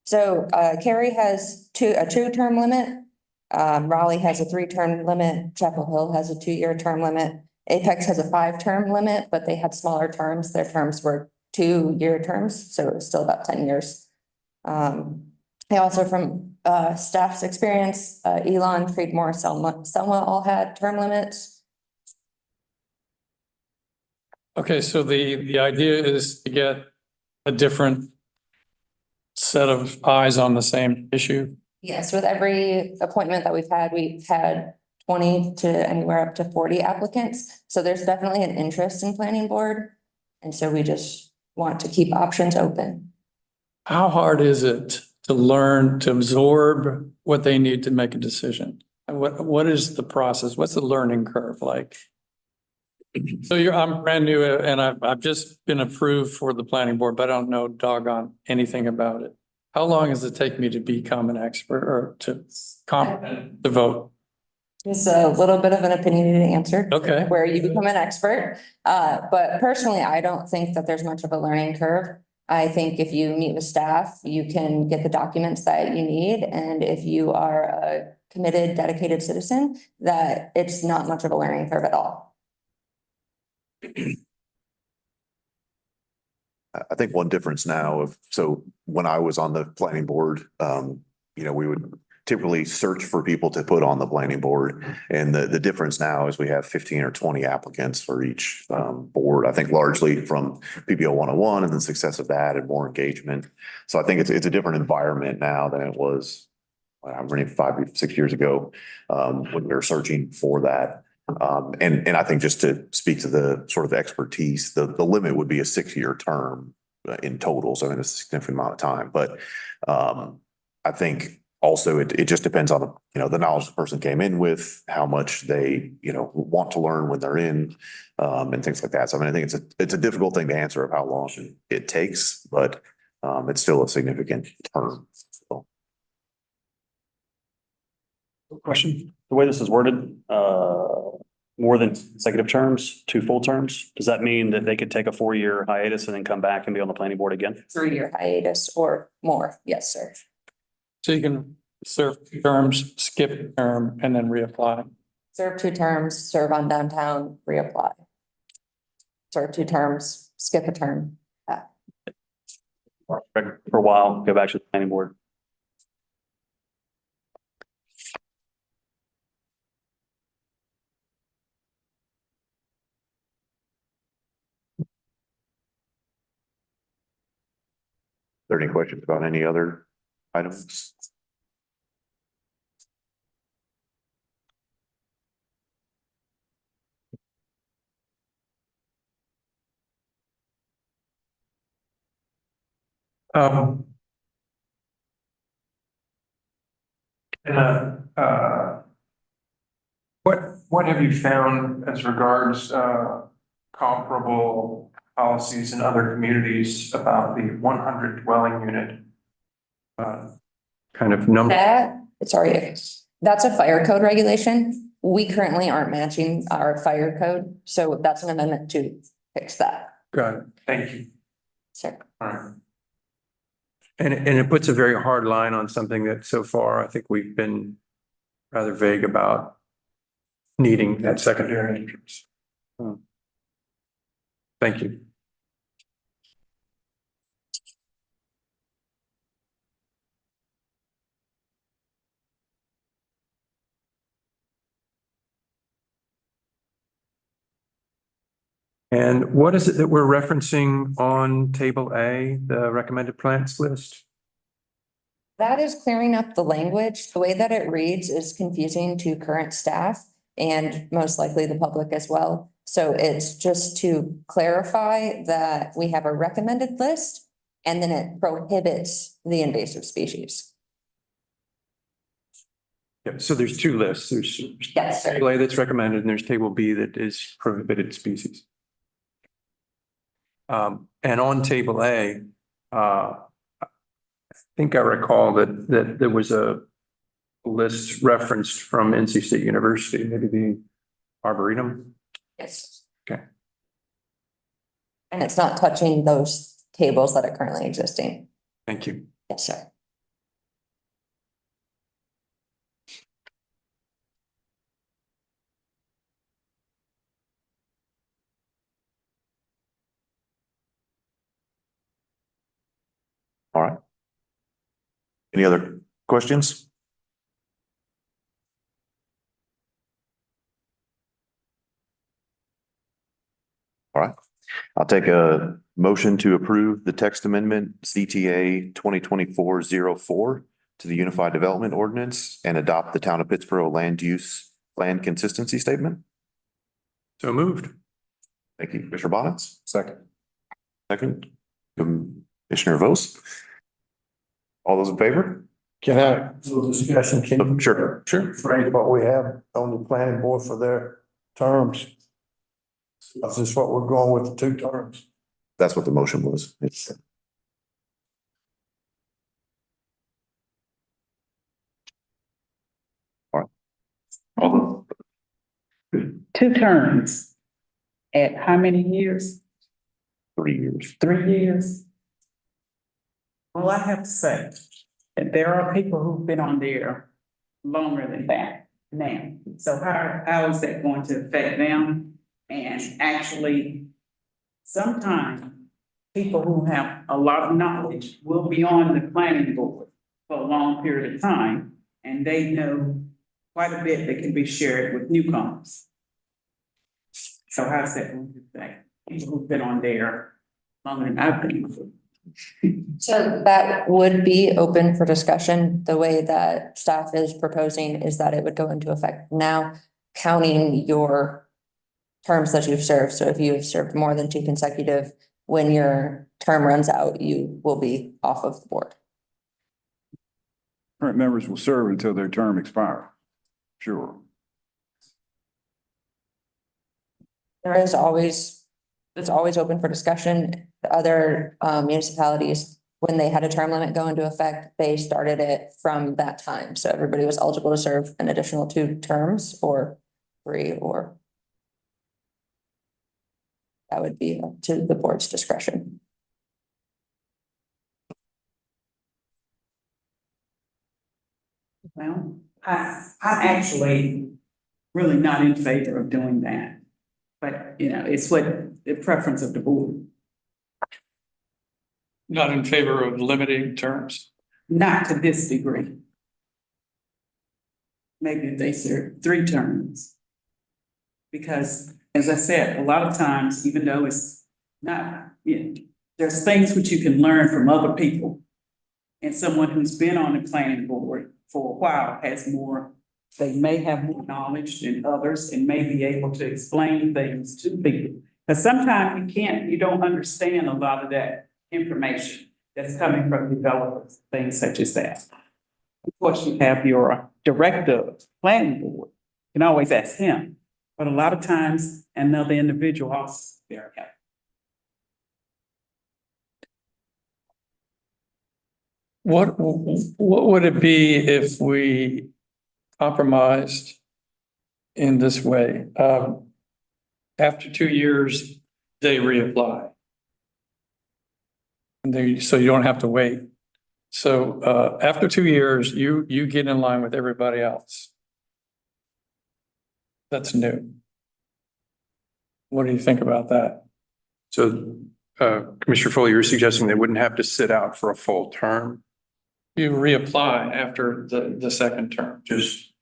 Speaker 15: So Cary has a 2-term limit. Raleigh has a 3-term limit. Chapel Hill has a 2-year term limit. Apex has a 5-term limit, but they had smaller terms. Their terms were 2-year terms, so it was still about 10 years. They also, from staff's experience, Elon, Creedmoor, Selma all had term limits.
Speaker 9: Okay, so the idea is to get a different set of eyes on the same issue?
Speaker 15: Yes, with every appointment that we've had 20 to anywhere up to 40 applicants. So there's definitely an interest in planning board. And so we just want to keep options open.
Speaker 9: How hard is it to learn, to absorb what they need to make a decision? And what is the process? What's the learning curve like? So I'm brand new and I've just been approved for the planning board, but I don't know doggone anything about it. How long does it take me to become an expert or to competent to vote?
Speaker 15: It's a little bit of an opinionated answer.
Speaker 9: Okay.
Speaker 15: Where you become an expert. But personally, I don't think that there's much of a learning curve. I think if you meet with staff, you can get the documents that you need. And if you are a committed, dedicated citizen, that it's not much of a learning curve at all.
Speaker 1: I think one difference now so when I was on the planning board, we would typically search for people to put on the planning board. And the difference now is we have 15 or 20 applicants for each board, I think largely from PBO 101 and the success of that and more engagement. So I think it's a different environment now than it was, I'm running 5 or 6 years ago, when we were searching for that. And I think just to speak to the sort of expertise, the limit would be a 6-year term in total. So in a significant amount of time, but I think also it just depends on the knowledge the person came in with, how much they, want to learn when they're in, and things like that. So I mean, I think it's a difficult thing to answer of how long it takes, but it's still a significant term. So.
Speaker 12: Question, the way this is worded, more than consecutive terms, 2 full terms, does that mean that they could take a 4-year hiatus and then come back and be on the planning board again?
Speaker 15: 3-year hiatus or more. Yes, sir.
Speaker 9: So you can serve 2 terms, skip a term, and then reapply.
Speaker 15: Serve 2 terms, serve on downtown, reapply. Serve 2 terms, skip a term.
Speaker 12: For a while, go back to the planning board.
Speaker 1: Are there any questions about any other items?
Speaker 8: And, what have you found as regards, comparable policies in other communities about the 100 dwelling unit? Kind of number?
Speaker 15: That's a fire code regulation. We currently aren't matching our fire code, so that's an amendment to fix that.
Speaker 8: Got it. Thank you.
Speaker 15: Sure.
Speaker 8: All right. And it puts a very hard line on something that so far I think we've been rather vague about needing that secondary entrance. Thank you. And what is it that we're referencing on table A, the recommended plants list?
Speaker 15: That is clearing up the language. The way that it reads is confusing to current staff and most likely the public as well. So it's just to clarify that we have a recommended list and then it prohibits the invasive species.
Speaker 8: Yeah, so there's 2 lists. There's
Speaker 15: Yes, sir.
Speaker 8: table A that's recommended and there's table B that is prohibited species. And on table A, I think I recall that there was a list referenced from NC State University, maybe the Arboretum.
Speaker 15: Yes.
Speaker 8: Okay.
Speaker 15: And it's not touching those tables that are currently existing.
Speaker 8: Thank you.
Speaker 15: Yes, sir.
Speaker 1: All right. Any other questions? All right. I'll take a Motion to approve the text amendment CTA 2024-04 to the Unified Development Ordinance and adopt the Town of Pittsboro land consistency statement.
Speaker 8: So moved.
Speaker 1: Thank you, Commissioner Bonitz.
Speaker 4: Second.
Speaker 1: Second, Commissioner Vose. All those in favor?
Speaker 2: Can I, little discussion, can you
Speaker 1: Sure, sure.
Speaker 2: phrase what we have on the planning board for their terms? Is this what we're going with, the 2 terms?
Speaker 1: That's what the motion was. It's all
Speaker 7: 2 terms. At how many years?
Speaker 1: 3 years.
Speaker 7: 3 years? Well, I have to say that there are people who've been on there longer than that now. So how is that going to affect them? And actually, sometimes people who have a lot of knowledge will be on the planning board for a long period of time, and they know quite a bit that can be shared with newcomers. So how's that going to affect people who've been on there longer than I've been?
Speaker 15: So that would be open for discussion. The way that staff is proposing is that it would go into effect now, counting your terms that you've served. So if you've served more than 2 consecutive, when your term runs out, you will be off of the board.
Speaker 14: Current members will serve until their term expires. Sure.
Speaker 15: It's always open for discussion. The other municipalities, when they had a term limit go into effect, they started it from that time. So everybody was eligible to serve an additional 2 terms or 3, or that would be up to the board's discretion.
Speaker 7: Well, I'm actually really not in favor of doing that. But, you know, it's what the preference of the board.
Speaker 9: Not in favor of limiting terms.
Speaker 7: Not to this degree. Maybe if they serve 3 terms. Because, as I said, a lot of times, even though it's not, you know, there's things which you can learn from other people. And someone who's been on the planning board for a while has more, they may have more knowledge than others and may be able to explain things to people. But sometimes you don't understand a lot of that information that's coming from developers, things such as that. Of course, you have your director of planning board, you can always ask him, but a lot of times another individual also there.
Speaker 9: What would it be if we compromised in this way? After 2 years, they reapply. And so you don't have to wait. So after 2 years, you get in line with everybody else. That's new. What do you think about that?
Speaker 8: So, Commissioner Foley, you're suggesting they wouldn't have to sit out for a full term?
Speaker 9: You reapply after the second term, just.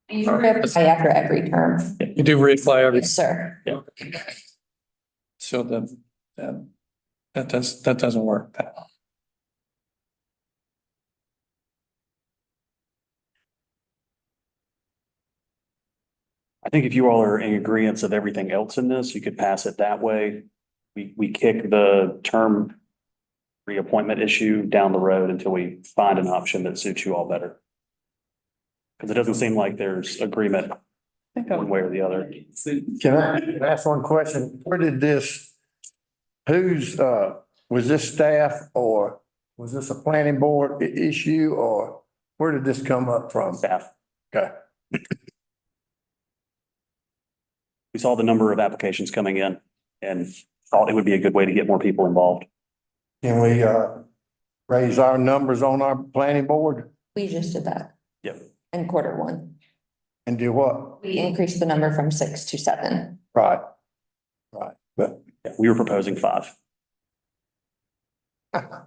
Speaker 15: You reapply after every term.
Speaker 9: You do reapply every.
Speaker 15: Yes, sir.
Speaker 9: Yeah. So that doesn't work.
Speaker 12: I think if you all are in agreement of everything else in this, you could pass it that way. We kick the term reappointment issue down the road until we find an option that suits you all better. Because it doesn't seem like there's agreement one way or the other.
Speaker 2: Can I ask one question? Where did this, was this staff or was this a planning board issue, or where did this come up from?
Speaker 12: Staff.
Speaker 2: Okay.
Speaker 12: We saw the number of applications coming in and thought it would be a good way to get more people involved.
Speaker 2: Can we raise our numbers on our planning board
Speaker 15: We just did that.
Speaker 12: Yep.
Speaker 15: In Q1.
Speaker 2: and do what?
Speaker 15: We increased the number from 6 to 7.
Speaker 2: Right. Right. But
Speaker 12: Yeah, we were proposing 5.
Speaker 13: I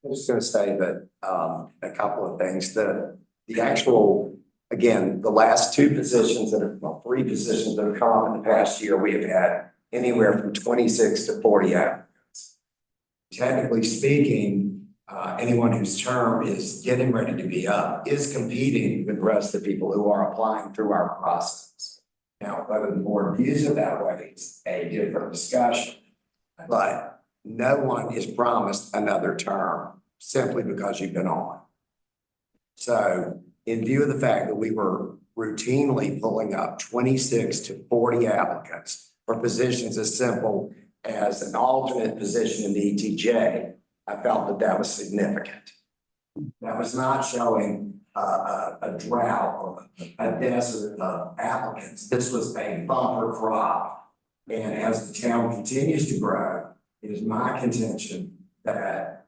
Speaker 13: was gonna say that, a couple of things, the actual again, the last two positions that are, well, three positions that have come up in the past year, we have had anywhere from 26 to 40 applicants. Technically speaking, anyone whose term is getting ready to be up is competing with the rest of the people who are applying through our process. Now, whether the board views it that way is a different discussion, but no one is promised another term simply because you've been on. So in view of the fact that we were routinely pulling up 26 to 40 applicants for positions as simple as an alternate position in the ETJ, I felt that that was significant. That was not showing a drought or a desert of applicants. This was a bumper crop. And as the town continues to grow, it is my contention that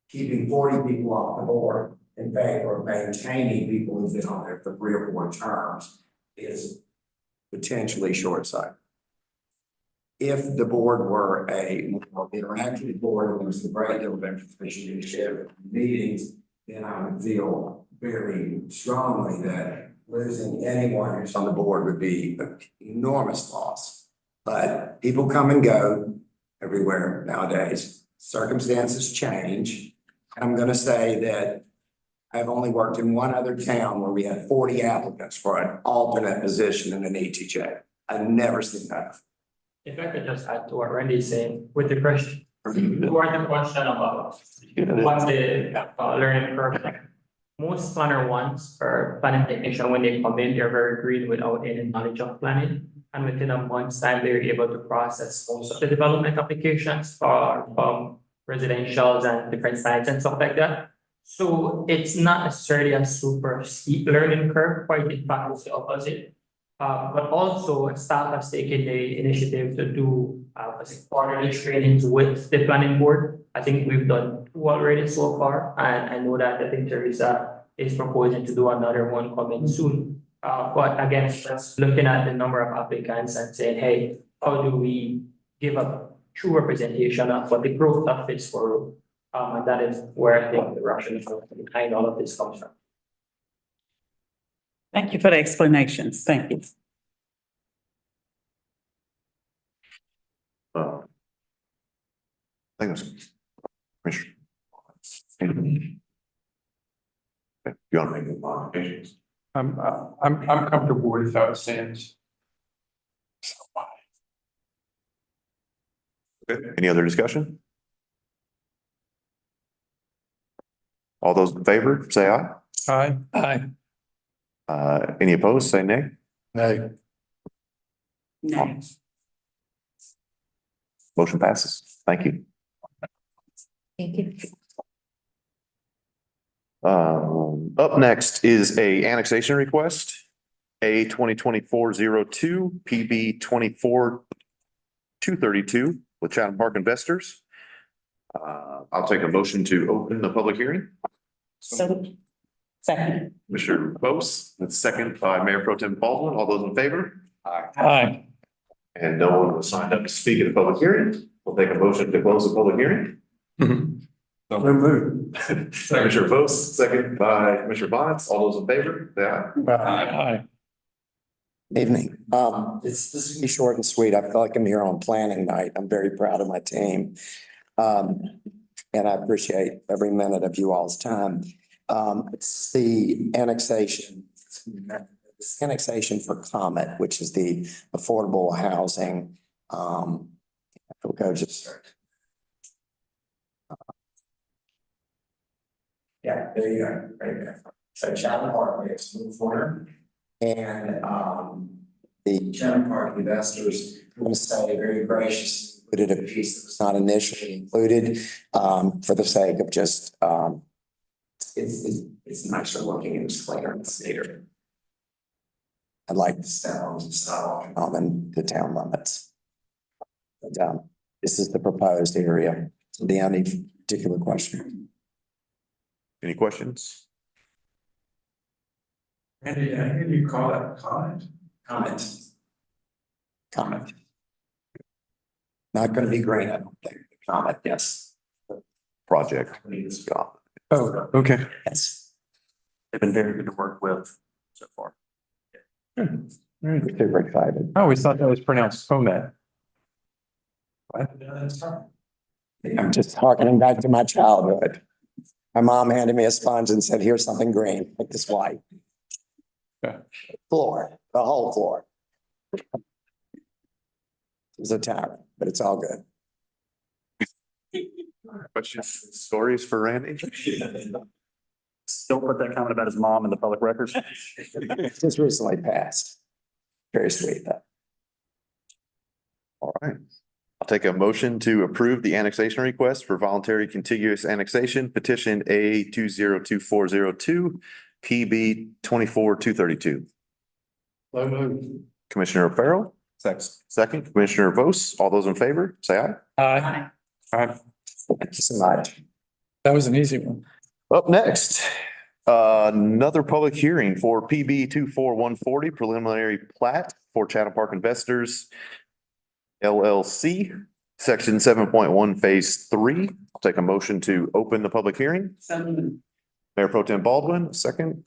Speaker 13: keeping 40 people off the board in favor of maintaining people who've been on there for 3 or 4 terms is potentially short-sighted. If the board were a more interactive board and there was a great deal of information to share in meetings, then I would feel very strongly that losing anyone who's on the board would be an enormous loss. But people come and go everywhere nowadays. Circumstances change. I'm going to say that I've only worked in one other town where we had 40 applicants for an alternate position in an ETJ. I've never seen that.
Speaker 11: If I could just add to what Randy's saying with the question, toward the question about what's the learning curve like. Most planner ones or planning technician, when they come in, they're very green without any knowledge of planning. And within a month's time, they're able to process most of the development applications for residentials and different sites and stuff like that. So it's not necessarily a super steep learning curve, quite in fact, it's the opposite. But also staff has taken the initiative to do quarterly trainings with the planning board. I think we've done 2 already so far, and I know that I think Teresa is proposing to do another one coming soon. But again, just looking at the number of applicants and saying, hey, how do we give a true representation of what the growth of Pittsburgh? And that is where I think the rationale behind all of this comes from.
Speaker 7: Thank you for the explanations. Thank you.
Speaker 1: I think it's Commissioner. Okay, you want to make the modifications?
Speaker 8: I'm comfortable with how it stands.
Speaker 1: Okay, any other discussion? All those in favor, say aye.
Speaker 9: Aye. Aye.
Speaker 1: Any opposed, say nay.
Speaker 9: Nay.
Speaker 7: No.
Speaker 1: Motion passes. Thank you.
Speaker 15: Thank you.
Speaker 1: Up next is a annexation request, A 2024-02, PB 24-232 with Chatham Park Investors. I'll take a motion to open the public hearing.
Speaker 7: So, second.
Speaker 1: Mr. Vose, that's second by Mayor Pro Tem Baldwin. All those in favor? Aye.
Speaker 9: Aye.
Speaker 1: And no one was signed up to speak at the public hearing. We'll take a motion to close the public hearing.
Speaker 14: So moved.
Speaker 1: Commissioner Vose, second by Commissioner Bonitz. All those in favor, say aye.
Speaker 9: Aye.
Speaker 13: Evening. This is gonna be short and sweet. I feel like I'm here on planning night. I'm very proud of my team. And I appreciate every minute of you all's time. It's the annexation. It's annexation for Comet, which is the affordable housing. We'll go just. Yeah, there you go, right there. So Chatham Park is the corner. And the Chatham Park investors, I'm going to say very graciously included a piece that was not initially included for the sake of just it's nicer looking and it's cleaner and neater. I'd like to step on some stuff on the town limits. But this is the proposed area. So the only particular question.
Speaker 1: Any questions?
Speaker 2: Randy, I hear you call that comment.
Speaker 13: Comment. Not going to be great, I don't think. Comment, yes.
Speaker 1: Project.
Speaker 9: Oh, okay.
Speaker 13: Yes.
Speaker 12: They've been very good to work with. so far.
Speaker 13: Super excited.
Speaker 8: I always thought that was pronounced Fomet.
Speaker 13: I'm just harkening back to my childhood. My mom handed me a sponge and said, here's something green, like this white.
Speaker 8: Yeah.
Speaker 13: Floor, the whole floor. It's a tower, but it's all good.
Speaker 1: Questions, stories for Randy?
Speaker 12: Don't put that comment about his mom in the public records.
Speaker 13: Just recently passed. Very sweet though.
Speaker 1: All right. I'll take a motion to approve the annexation request for voluntary contiguous annexation petition A 202402 PB 24232.
Speaker 10: So moved.
Speaker 1: Commissioner Farrell, second, Commissioner Vose, all those in favor, say aye.
Speaker 9: Aye.
Speaker 13: Thank you so much.
Speaker 9: That was an easy one.
Speaker 1: Up next, another public hearing for PB 24140 preliminary plat for Chatham Park Investors LLC, section 7.1, phase 3. I'll take a motion to open the public hearing. Mayor Pro Tem Baldwin, second.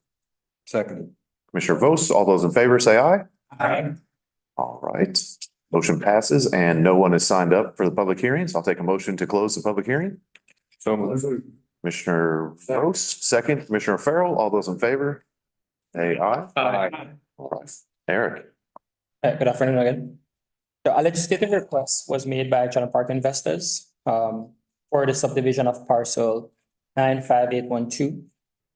Speaker 10: Second.
Speaker 1: Commissioner Vose, all those in favor, say aye.
Speaker 7: Aye.
Speaker 1: All right, motion passes and no one has signed up for the public hearings. I'll take a motion to close the public hearing.
Speaker 10: So moved.
Speaker 1: Commissioner Vose, second, Commissioner Farrell, all those in favor? Say aye.
Speaker 10: Aye.
Speaker 1: All right, Eric.
Speaker 11: Good afternoon again. So a legislative request was made by Chatham Park Investors for the subdivision of parcel 95812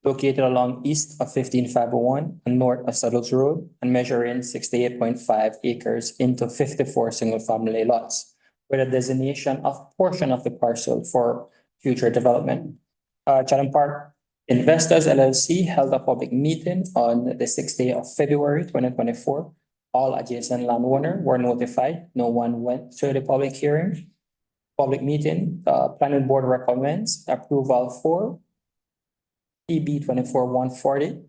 Speaker 11: located along east of 15501 and north of Saddles Road and measuring 68.5 acres into 54 single-family lots with a designation of portion of the parcel for future development. Chatham Park Investors LLC held a public meeting on the 6th day of February 2024. All adjacent landowners were notified. No one went to the public hearing. Public meeting, planning board recommends approval for PB 24140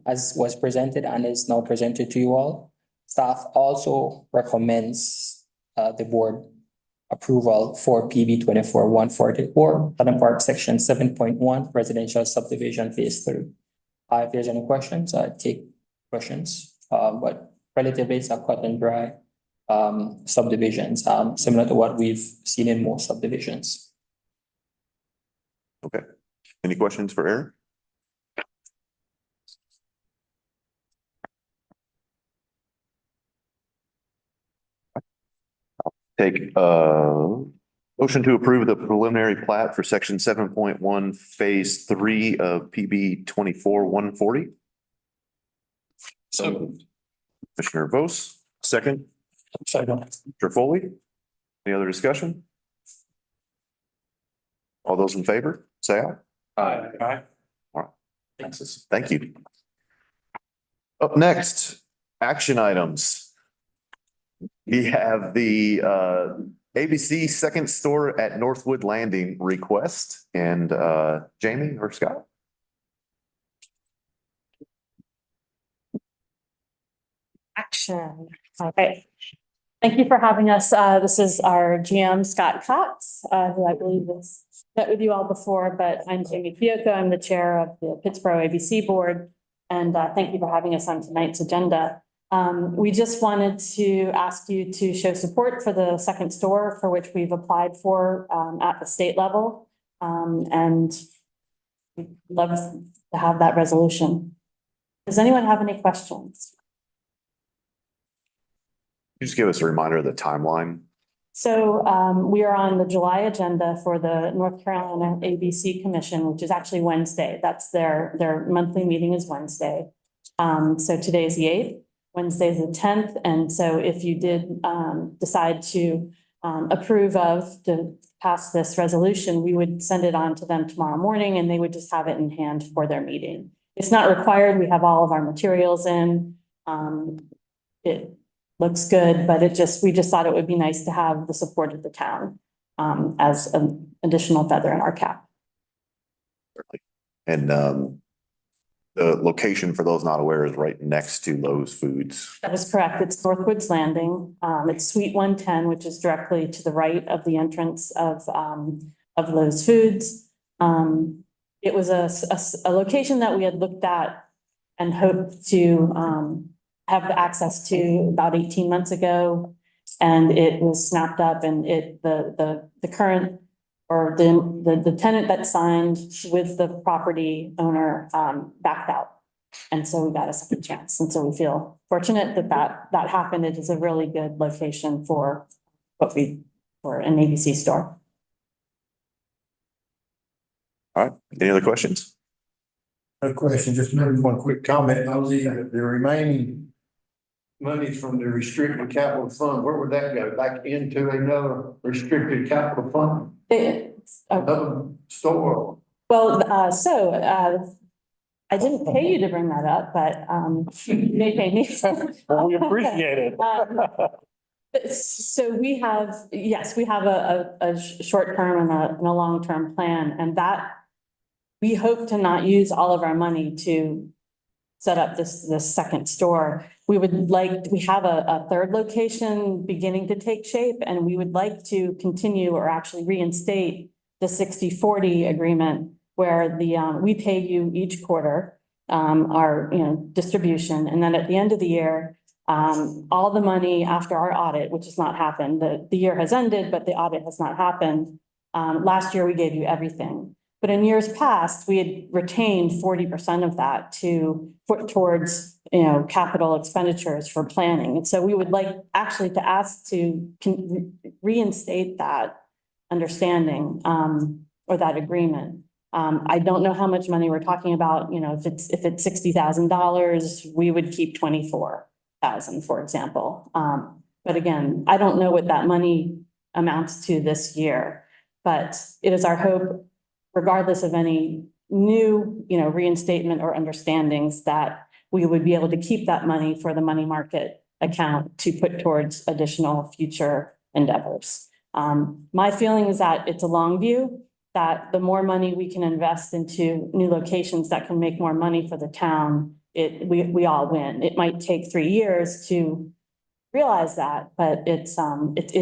Speaker 11: as was presented and is now presented to you all. Staff also recommends the board approval for PB 24144, Chatham Park Section 7.1 Residential Subdivision Phase 3. If there's any questions, I take questions, but relatively it's a cut and dry subdivisions, similar to what we've seen in most subdivisions.
Speaker 1: Okay, any questions for Eric? Take motion to approve the preliminary plat for section 7.1 phase 3 of PB 24140.
Speaker 9: So.
Speaker 1: Commissioner Vose, second. Commissioner Foley. Any other discussion? All those in favor, say aye.
Speaker 8: Aye.
Speaker 1: All right, passes. Thank you. Up next, action items. We have the ABC second store at Northwood Landing request and Jamie or Scott?
Speaker 16: Action. Okay. Thank you for having us. This is our GM, Scott Cox, who I believe has met with you all before, but I'm Jamie Fiocco. I'm the chair of the Pittsboro ABC board. And thank you for having us on tonight's agenda. We just wanted to ask you to show support for the second store for which we've applied for at the state level. And we'd love to have that resolution. Does anyone have any questions?
Speaker 1: Just give us a reminder of the timeline.
Speaker 16: So we are on the July agenda for the North Carolina ABC Commission, which is actually Wednesday. That's their monthly meeting is Wednesday. So today is the 8th, Wednesday is the 10th. And so if you did decide to approve of to pass this resolution, we would send it on to them tomorrow morning and they would just have it in hand for their meeting. It's not required. We have all of our materials in. It looks good, but we just thought it would be nice to have the support of the town as an additional feather in our cap.
Speaker 1: And the location for those not aware is right next to Lowe's Foods.
Speaker 16: That is correct. It's Northwood's Landing. It's Suite 110, which is directly to the right of the entrance of Lowe's Foods. It was a location that we had looked at and hoped to have access to about 18 months ago. And it was snapped up and the current or the tenant that signed with the property owner backed out. And so we got a second chance. And so we feel fortunate that happened. It is a really good location for for an ABC store.
Speaker 1: All right, any other questions?
Speaker 2: No question, just maybe one quick comment. I was the remaining money from the restricted capital fund, where would that go? Back into another restricted capital fund? Another store?
Speaker 16: Well, I didn't pay you to bring that up, but you may pay me.
Speaker 9: Well, we appreciate it.
Speaker 16: So we have, yes, we have a short term and a long term plan, and that we hope to not use all of our money to set up this second store. We have a third location beginning to take shape, and we would like to continue or actually reinstate the 60-40 agreement where we pay you each quarter our distribution, and then at the end of the year, all the money after our audit, which has not happened, the year has ended, but the audit has not happened. Last year we gave you everything. But in years past, we had retained 40% of that to put towards, capital expenditures for planning. And so we would like actually to ask to reinstate that understanding or that agreement. I don't know how much money we're talking about. If it's $60,000, we would keep 24,000, for example. But again, I don't know what that money amounts to this year, but it is our hope, regardless of any new, reinstatement or understandings, that we would be able to keep that money for the money market account to put towards additional future endeavors. My feeling is that it's a long view, that the more money we can invest into new locations that can make more money for the town, we all win. It might take 3 years to realize that, but it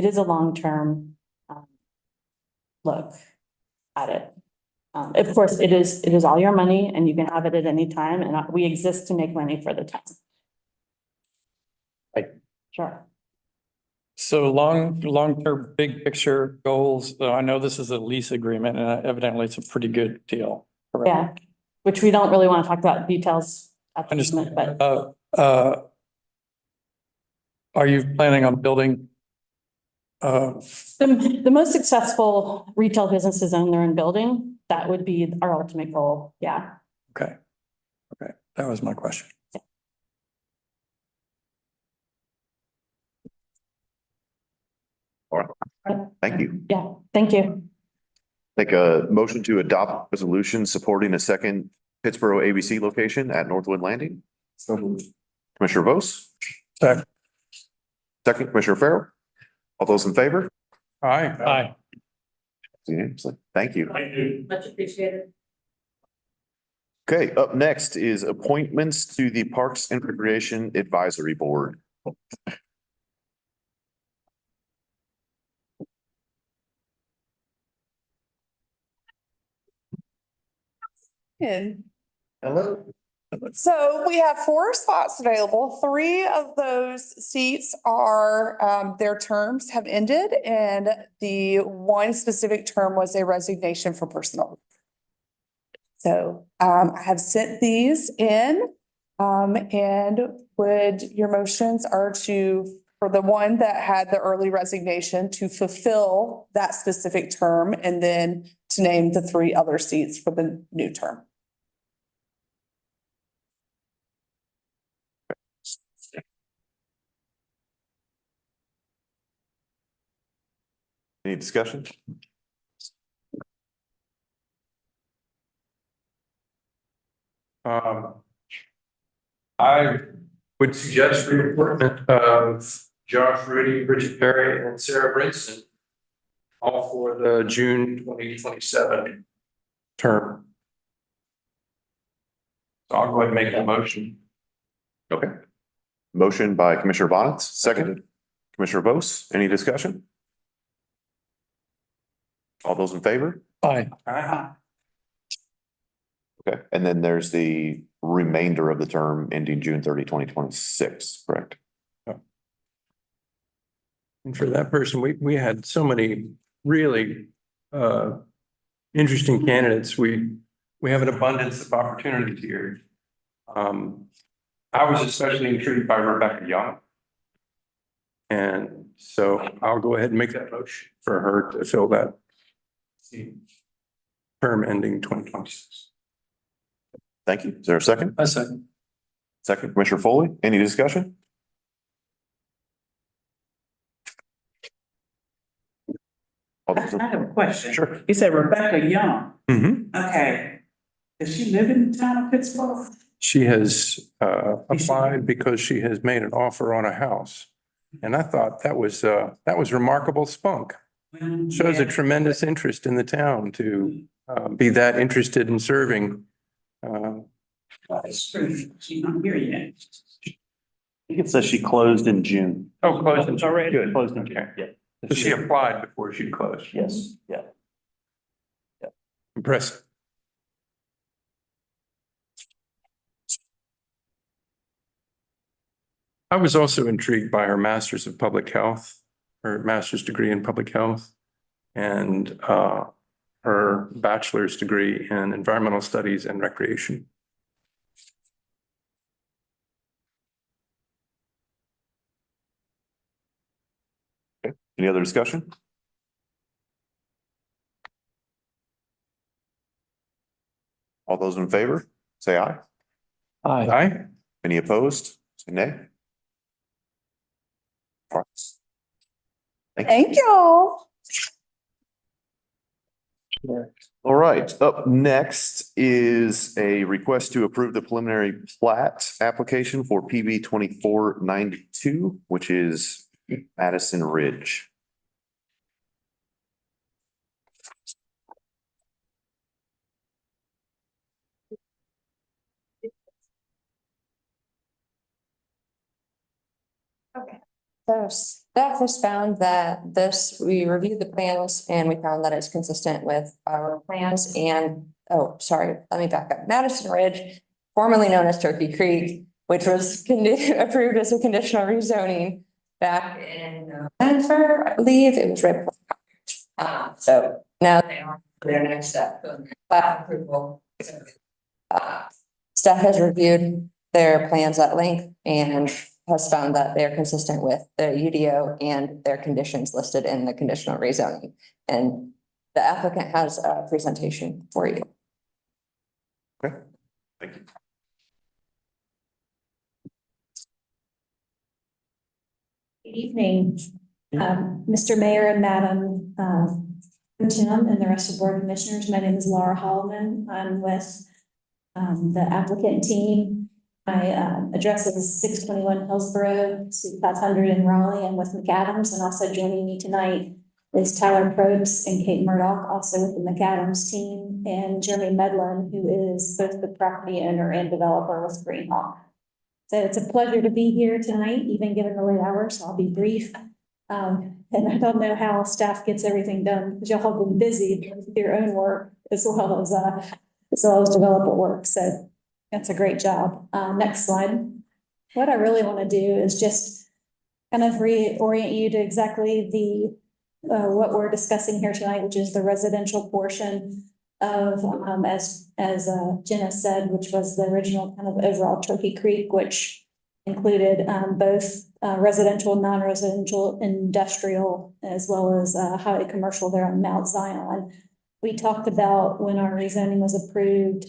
Speaker 16: is a long-term look at it. Of course, it is all your money and you can have it at any time, and we exist to make money for the town.
Speaker 1: Right.
Speaker 16: Sure.
Speaker 9: So long-term, big picture goals, I know this is a lease agreement and evidently it's a pretty good deal. Correct?
Speaker 16: Yeah, which we don't really want to talk about details at the moment, but.
Speaker 9: Are you planning on building?
Speaker 16: The most successful retail businesses own their own building. That would be our ultimate goal. Yeah.
Speaker 9: Okay. That was my question.
Speaker 16: Yeah.
Speaker 1: All right. Thank you.
Speaker 16: Yeah, thank you.
Speaker 1: Make a motion to adopt resolution supporting a second Pittsboro ABC location at Northwood Landing. Commissioner Vose.
Speaker 9: Second.
Speaker 1: Second, Commissioner Farrell. All those in favor?
Speaker 9: Aye.
Speaker 1: Unanimously. Thank you.
Speaker 2: Thank you.
Speaker 16: Much appreciated.
Speaker 1: Okay, up next is appointments to the Parks and Recreation Advisory Board.
Speaker 2: Hello.
Speaker 17: So we have 4 spots available. 3 of those seats are, their terms have ended, and the one specific term was a resignation for personal. So I have sent these in, and your motions are for the one that had the early resignation, to fulfill that specific term, and then to name the 3 other seats for the new term.
Speaker 1: Any discussion?
Speaker 8: I would suggest reappointment of Josh Rudy, Bridget Perry, and Sarah Brinson, all for the June 2027 term. So I'll go ahead and make that motion.
Speaker 1: Okay. Motion by Commissioner Bonitz, seconded. Commissioner Vose, any discussion? All those in favor?
Speaker 9: Aye.
Speaker 1: Okay, and then there's the remainder of the term ending June 30, 2026. Correct?
Speaker 8: And for that person, we had so many really interesting candidates. We have an abundance of opportunities here. I was especially intrigued by Rebecca Young. And so I'll go ahead and make that motion for her to fill that term ending 2026.
Speaker 1: Thank you. Is there a second?
Speaker 9: A second.
Speaker 1: Second, Commissioner Foley. Any discussion?
Speaker 7: I have a question.
Speaker 1: Sure.
Speaker 7: You said Rebecca Young.
Speaker 8: Mm-hmm.
Speaker 7: Okay. Does she live in the town of Pittsburgh?
Speaker 8: She has applied because she has made an offer on a house. And I thought that was remarkable spunk. Shows a tremendous interest in the town to be that interested in serving.
Speaker 7: That's true. She's not here yet.
Speaker 12: I think it says she closed in June.
Speaker 8: Oh, closed in
Speaker 7: already.
Speaker 8: Good.
Speaker 12: Closed in June, yeah.
Speaker 8: So she applied before she closed.
Speaker 12: Yes, yeah.
Speaker 8: Impressive. I was also intrigued by her master's of public health, her master's degree in public health, and her bachelor's degree in environmental studies and recreation.
Speaker 1: Okay. Any other discussion? All those in favor, say aye.
Speaker 9: Aye.
Speaker 8: Aye.
Speaker 1: Any opposed? Say nay. All right.
Speaker 17: Thank y'all.
Speaker 1: All right, up next is a request to approve the preliminary plat application for PB 2492, which is Madison Ridge.
Speaker 15: Okay, so staff has found that we reviewed the plans and we found that it's consistent with our plans and, oh, sorry, let me back up. Madison Ridge, formerly known as Turkey Creek, which was approved as a conditional rezoning back in November, I believe it was right before. So now they are their next step, plat approval. Staff has reviewed their plans at length and has found that they are consistent with the UDO and their conditions listed in the conditional rezoning. And the applicant has a presentation for you.
Speaker 1: Okay, thank you.
Speaker 16: Good evening, Mr. Mayor and Madam Tim and the rest of the board commissioners. My name is Laura Hallman. I'm with the applicant team. My address is 621 Hillsborough, Suite 500 in Raleigh. I'm with McAdams, and also joining me tonight is Tyler Probst and Kate Murdoch, also with the McAdams team, and Jeremy Medlin, who is both the property owner and developer with Greenhawk. So it's a pleasure to be here tonight, even given the late hours. So I'll be brief. And I don't know how staff gets everything done because y'all have been busy with your own work as well as developer work. So that's a great job. Next slide. What I really want to do is just kind of reorient you to exactly what we're discussing here tonight, which is the residential portion of, as Jenna said, which was the original kind of overall Turkey Creek, which included both residential, non-residential, industrial, as well as highway commercial there on Mount Zion. We talked about when our rezoning was approved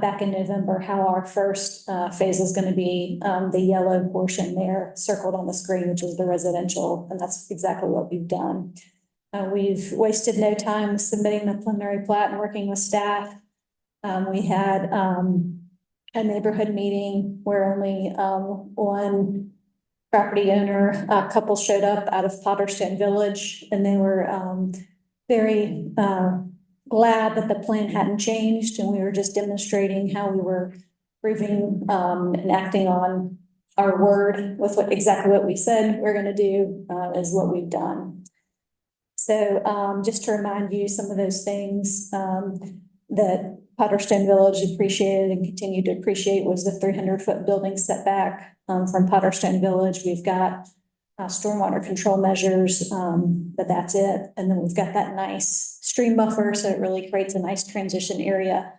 Speaker 16: back in November, how our first phase is going to be the yellow portion there circled on the screen, which is the residential, and that's exactly what we've done. We've wasted no time submitting the preliminary plat and working with staff. We had a neighborhood meeting where only one property owner couple showed up out of Potterstone Village, and they were very glad that the plan hadn't changed, and we were just demonstrating how we were proving and acting on our word with exactly what we said we're going to do is what we've done. So just to remind you some of those things that Potterstone Village appreciated and continued to appreciate was the 300-foot building setback, from Potterstone Village. We've got stormwater control measures, but that's it. And then we've got that nice stream buffer, so it really creates a nice transition area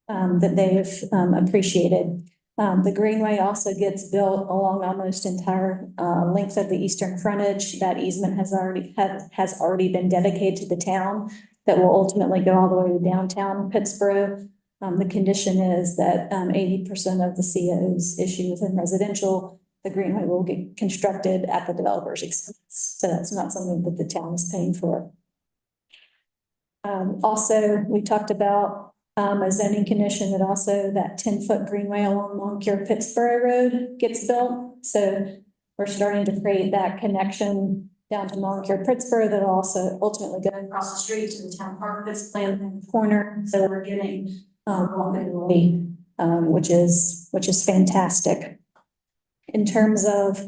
Speaker 16: that they've appreciated. The greenway also gets built along almost entire length of the eastern frontage. That easement has already been dedicated to the town that will ultimately go all the way to downtown Pittsburgh. The condition is that 80% of the COs issued within residential, the greenway will get constructed at the developer's expense. So that's not something that the town is paying for. Also, we talked about a zoning condition that also that 10-foot greenway along Moncure Pittsburgh Road gets built. So we're starting to create that connection down to Moncure Pittsburgh that will also ultimately go across the street to the town park that's planned in the corner. So we're getting walkability, which is fantastic. In terms of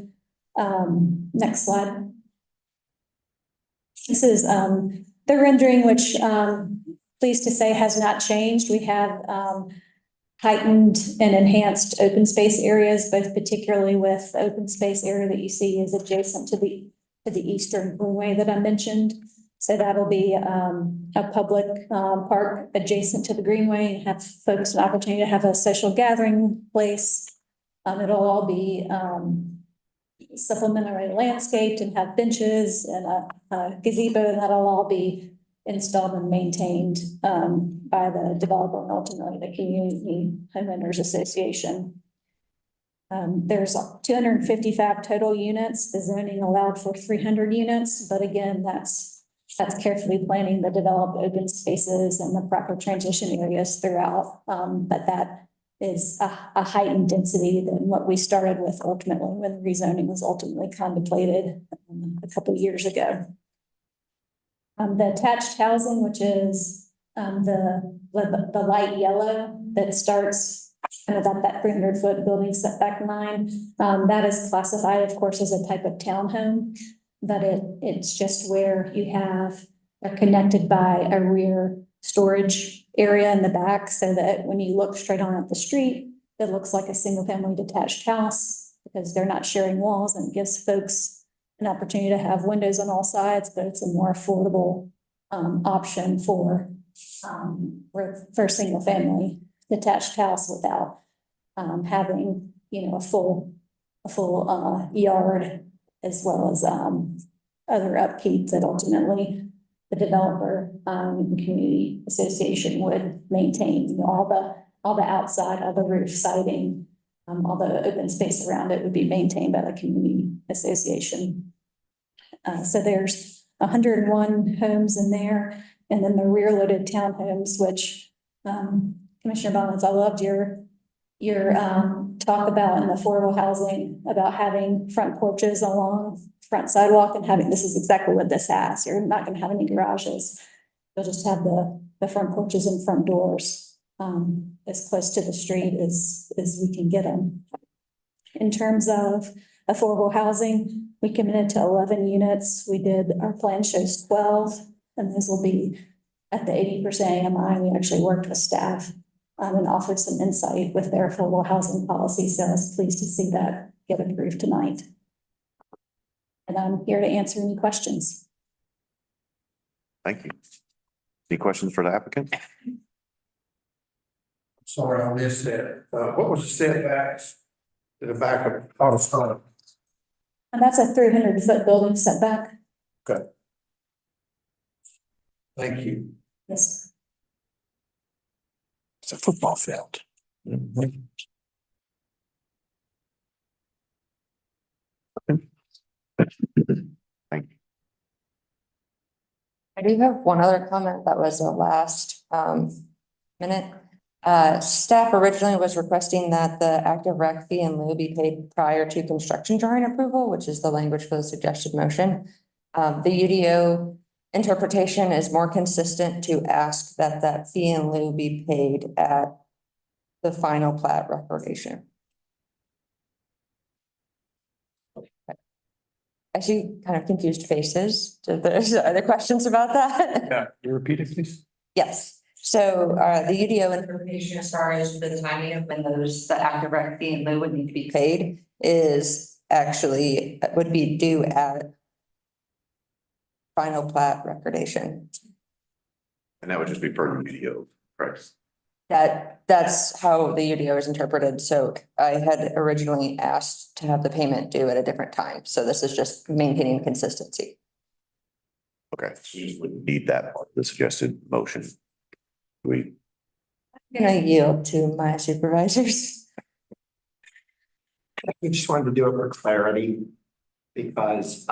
Speaker 16: next slide. This is the rendering, which pleased to say has not changed. We have heightened and enhanced open space areas, both particularly with the open space area that you see is adjacent to the eastern greenway that I mentioned. So that'll be a public park adjacent to the greenway and have folks an opportunity to have a social gathering place. It'll all be supplementary landscaped and have benches and a gazebo, and that'll all be installed and maintained by the developer and ultimately the Community Homeowners Association. There's 255 total units. The zoning allowed for 300 units, but again, that's carefully planning the developed open spaces and the proper transition areas throughout. But that is a heightened density than what we started with ultimately when rezoning was ultimately contemplated a couple of years ago. The attached housing, which is the light yellow that starts kind of at that 300-foot building setback line, that is classified, of course, as a type of townhome, but it's just where you are connected by a rear storage area in the back so that when you look straight on at the street, it looks like a single-family detached house because they're not sharing walls, and it gives folks an opportunity to have windows on all sides, but it's a more affordable option for a single-family detached house without having, a full yard as well as other upkeep that ultimately the developer and community association would maintain. All the outside of the roof siding, all the open space around it would be maintained by the community association. So there's 101 homes in there, and then the rear loaded townhomes, which Commissioner Bonitz, I loved your talk about in affordable housing about having front porches along front sidewalk and having, this is exactly what this has. You're not going to have any garages. You'll just have the front porches and front doors as close to the street as we can get them. In terms of affordable housing, we committed to 11 units. Our plan shows 12, and those will be at the 80% AMI. We actually worked with staff and offered some insight with their affordable housing policy. So I was pleased to see that get approved tonight. And I'm here to answer any questions.
Speaker 1: Thank you. Any questions for the applicant?
Speaker 2: Sorry, I missed that. What was the setbacks to the back of Autostone?
Speaker 16: And that's a 300-foot building setback.
Speaker 2: Okay. Thank you.
Speaker 16: Yes.
Speaker 2: It's a football field.
Speaker 1: Thank you.
Speaker 15: I do have one other comment that was the last minute. Staff originally was requesting that the active rec fee in lieu be paid prior to construction drawing approval, which is the language for the suggested motion. The UDO interpretation is more consistent to ask that that fee in lieu be paid at the final plat recordation. I see kind of confused faces. Are there questions about that?
Speaker 2: Yeah, you repeat it, please.
Speaker 15: Yes. So the UDO information as far as the timing of when the active rec fee in lieu would need to be paid is actually would be due at final plat recordation.
Speaker 1: And that would just be per the video price.
Speaker 15: That's how the UDO is interpreted. So I had originally asked to have the payment due at a different time. So this is just maintaining consistency.
Speaker 1: Okay, so you just wouldn't need that part of the suggested motion. We,
Speaker 15: I'm gonna yield to my supervisors.
Speaker 13: We just wanted to do it for clarity because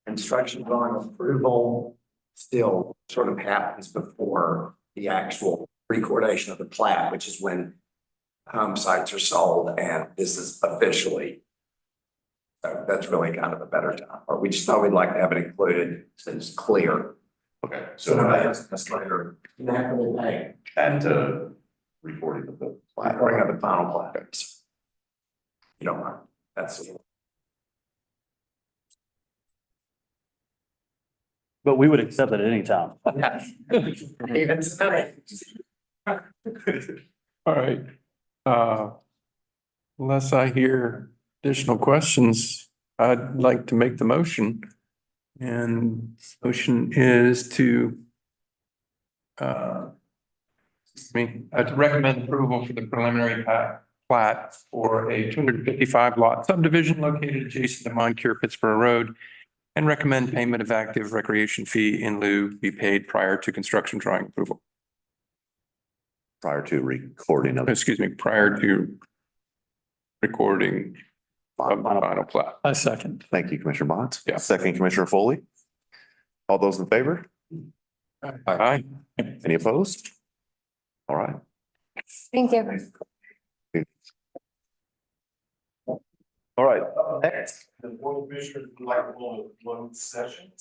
Speaker 13: construction drawing approval still sort of happens before the actual recordation of the plat, which is when home sites are sold and this is officially. So that's really kind of a better time, or we just thought we'd like to have it included so it's clear.
Speaker 1: okay,
Speaker 13: So
Speaker 1: so
Speaker 13: nobody has to later.
Speaker 1: at recording of the plat.
Speaker 13: Recording of the final plat. You don't mind, that's.
Speaker 12: But we would accept it at any time.
Speaker 13: Yeah. Even tonight.
Speaker 8: All right. Unless I hear additional questions, I'd like to make the motion. And motion is to to recommend approval for the preliminary plat for a 255 lot subdivision located adjacent to Moncure Pittsburgh Road and recommend payment of active recreation fee in lieu be paid prior to construction drawing approval.
Speaker 1: Prior to recording of.
Speaker 8: Excuse me, prior to recording of the final plat.
Speaker 9: I second.
Speaker 1: Thank you, Commissioner Bonitz.
Speaker 8: Yeah.
Speaker 1: Second, Commissioner Foley. All those in favor?
Speaker 8: Aye.
Speaker 1: Any opposed? All right.
Speaker 15: Thank you.
Speaker 1: All right, next.
Speaker 2: The board of commissioners would like to hold one session.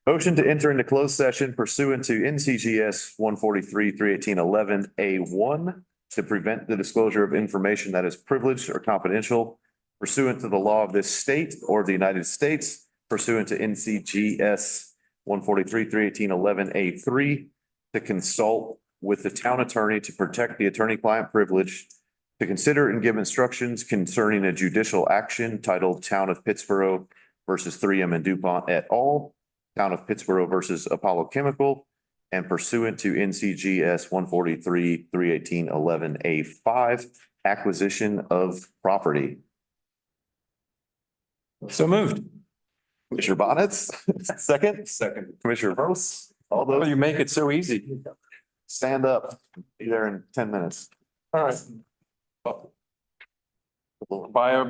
Speaker 1: Motion to enter into closed session pursuant to N.C.G.S. 143-318-11A1 to prevent the disclosure of information that is privileged or confidential pursuant to the law of this state or the United States pursuant to N.C.G.S. 143-318-11A3 to consult with the town attorney to protect the attorney-client privilege, to consider and give instructions concerning a judicial action titled Town of Pittsburgh versus 3M and DuPont et al., Town of Pittsburgh versus Apollo Chemical, and pursuant to N.C.G.S. 143-318-11A5, acquisition of property.
Speaker 8: So moved.
Speaker 1: Commissioner Bonitz, second.
Speaker 8: Second.
Speaker 1: Commissioner Vose, all
Speaker 8: Oh,
Speaker 1: those
Speaker 8: you make it so easy.
Speaker 1: stand up. Be there in 10 minutes.
Speaker 8: All right. Bio.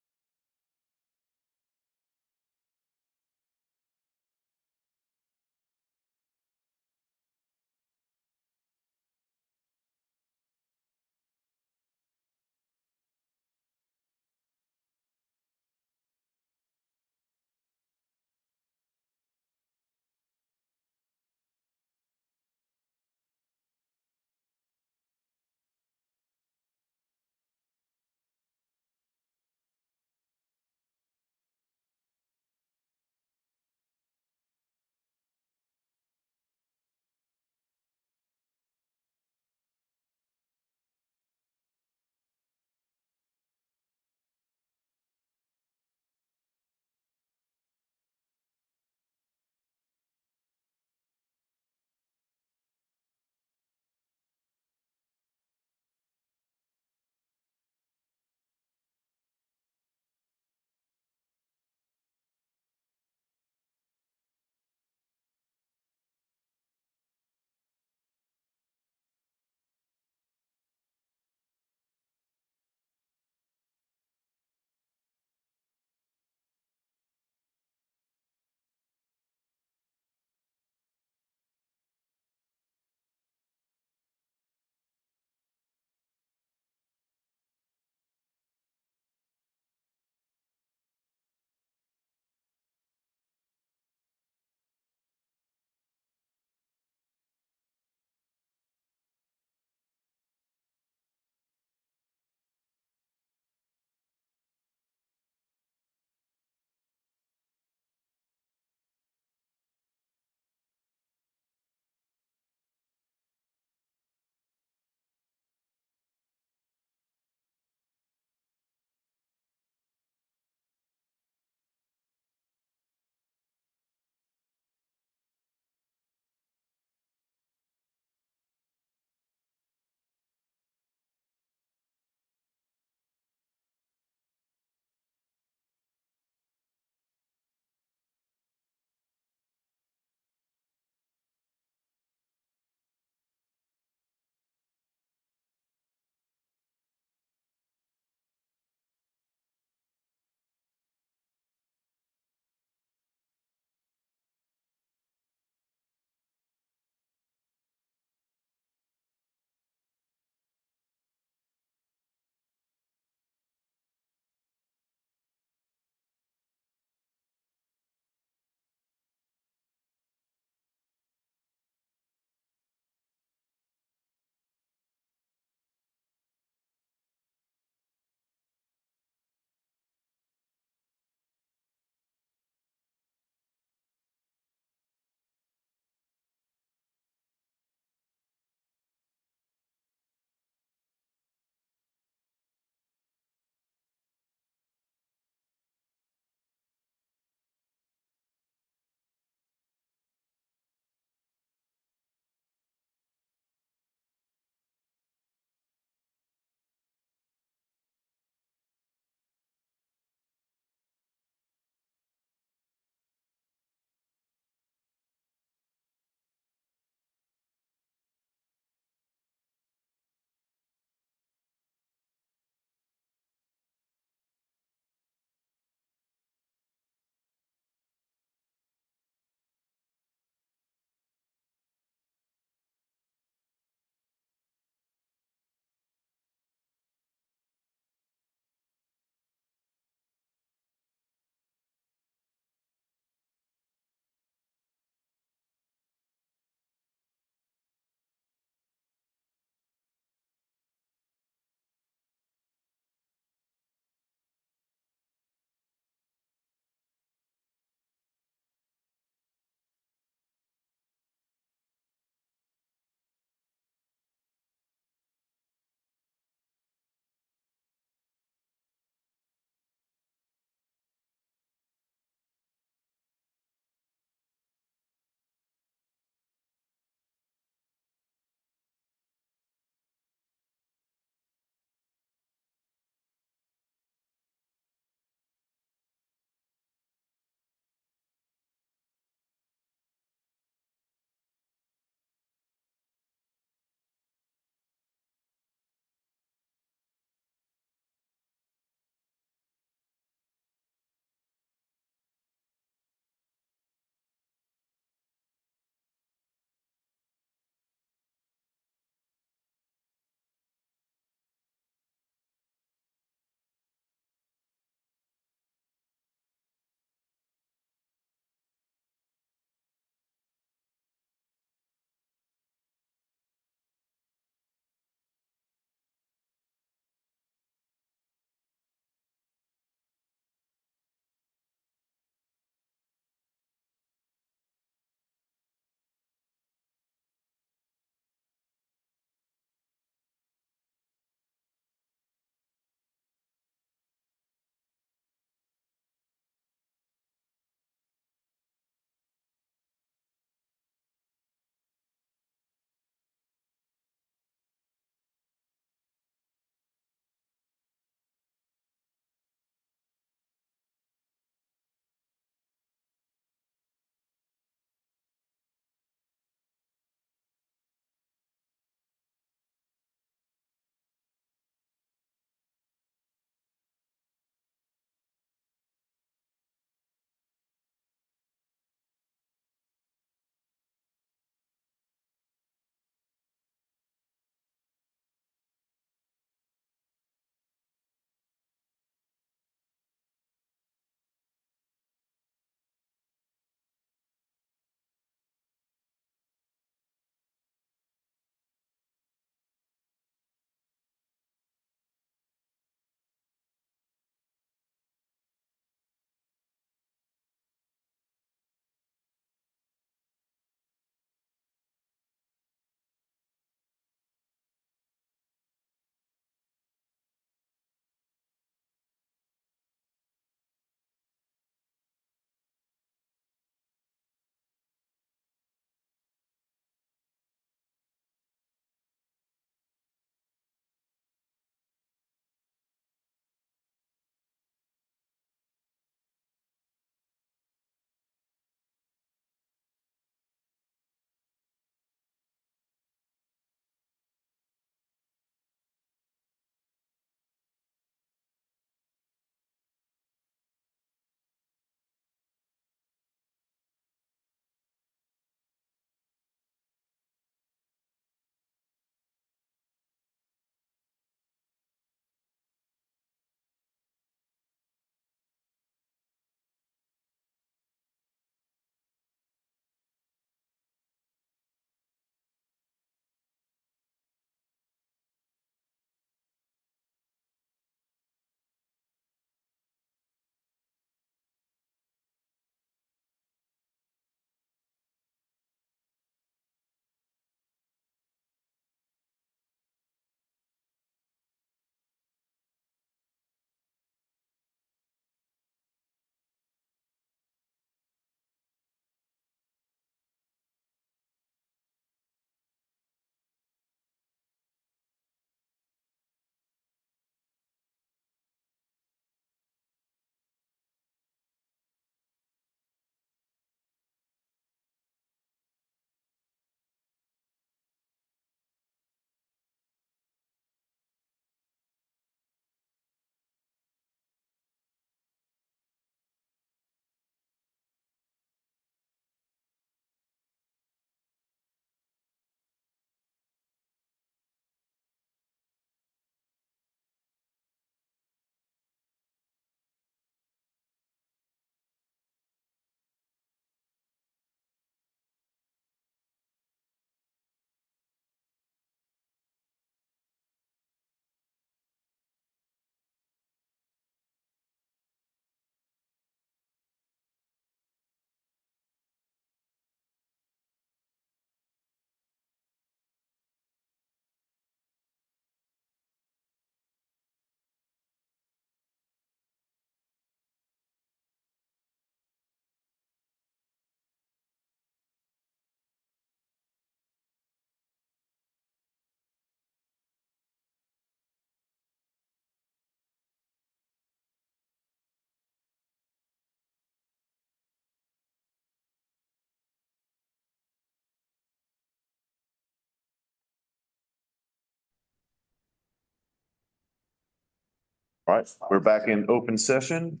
Speaker 1: All right, we're back in open session.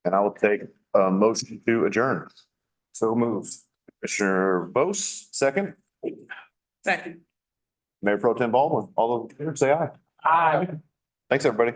Speaker 1: And I will take a motion to adjourn.
Speaker 10: So moved.
Speaker 1: Commissioner Vose, second.
Speaker 7: Second.
Speaker 1: Mayor Pro Tem Baldwin, all those in favor say aye.
Speaker 7: Aye.
Speaker 1: Thanks, everybody.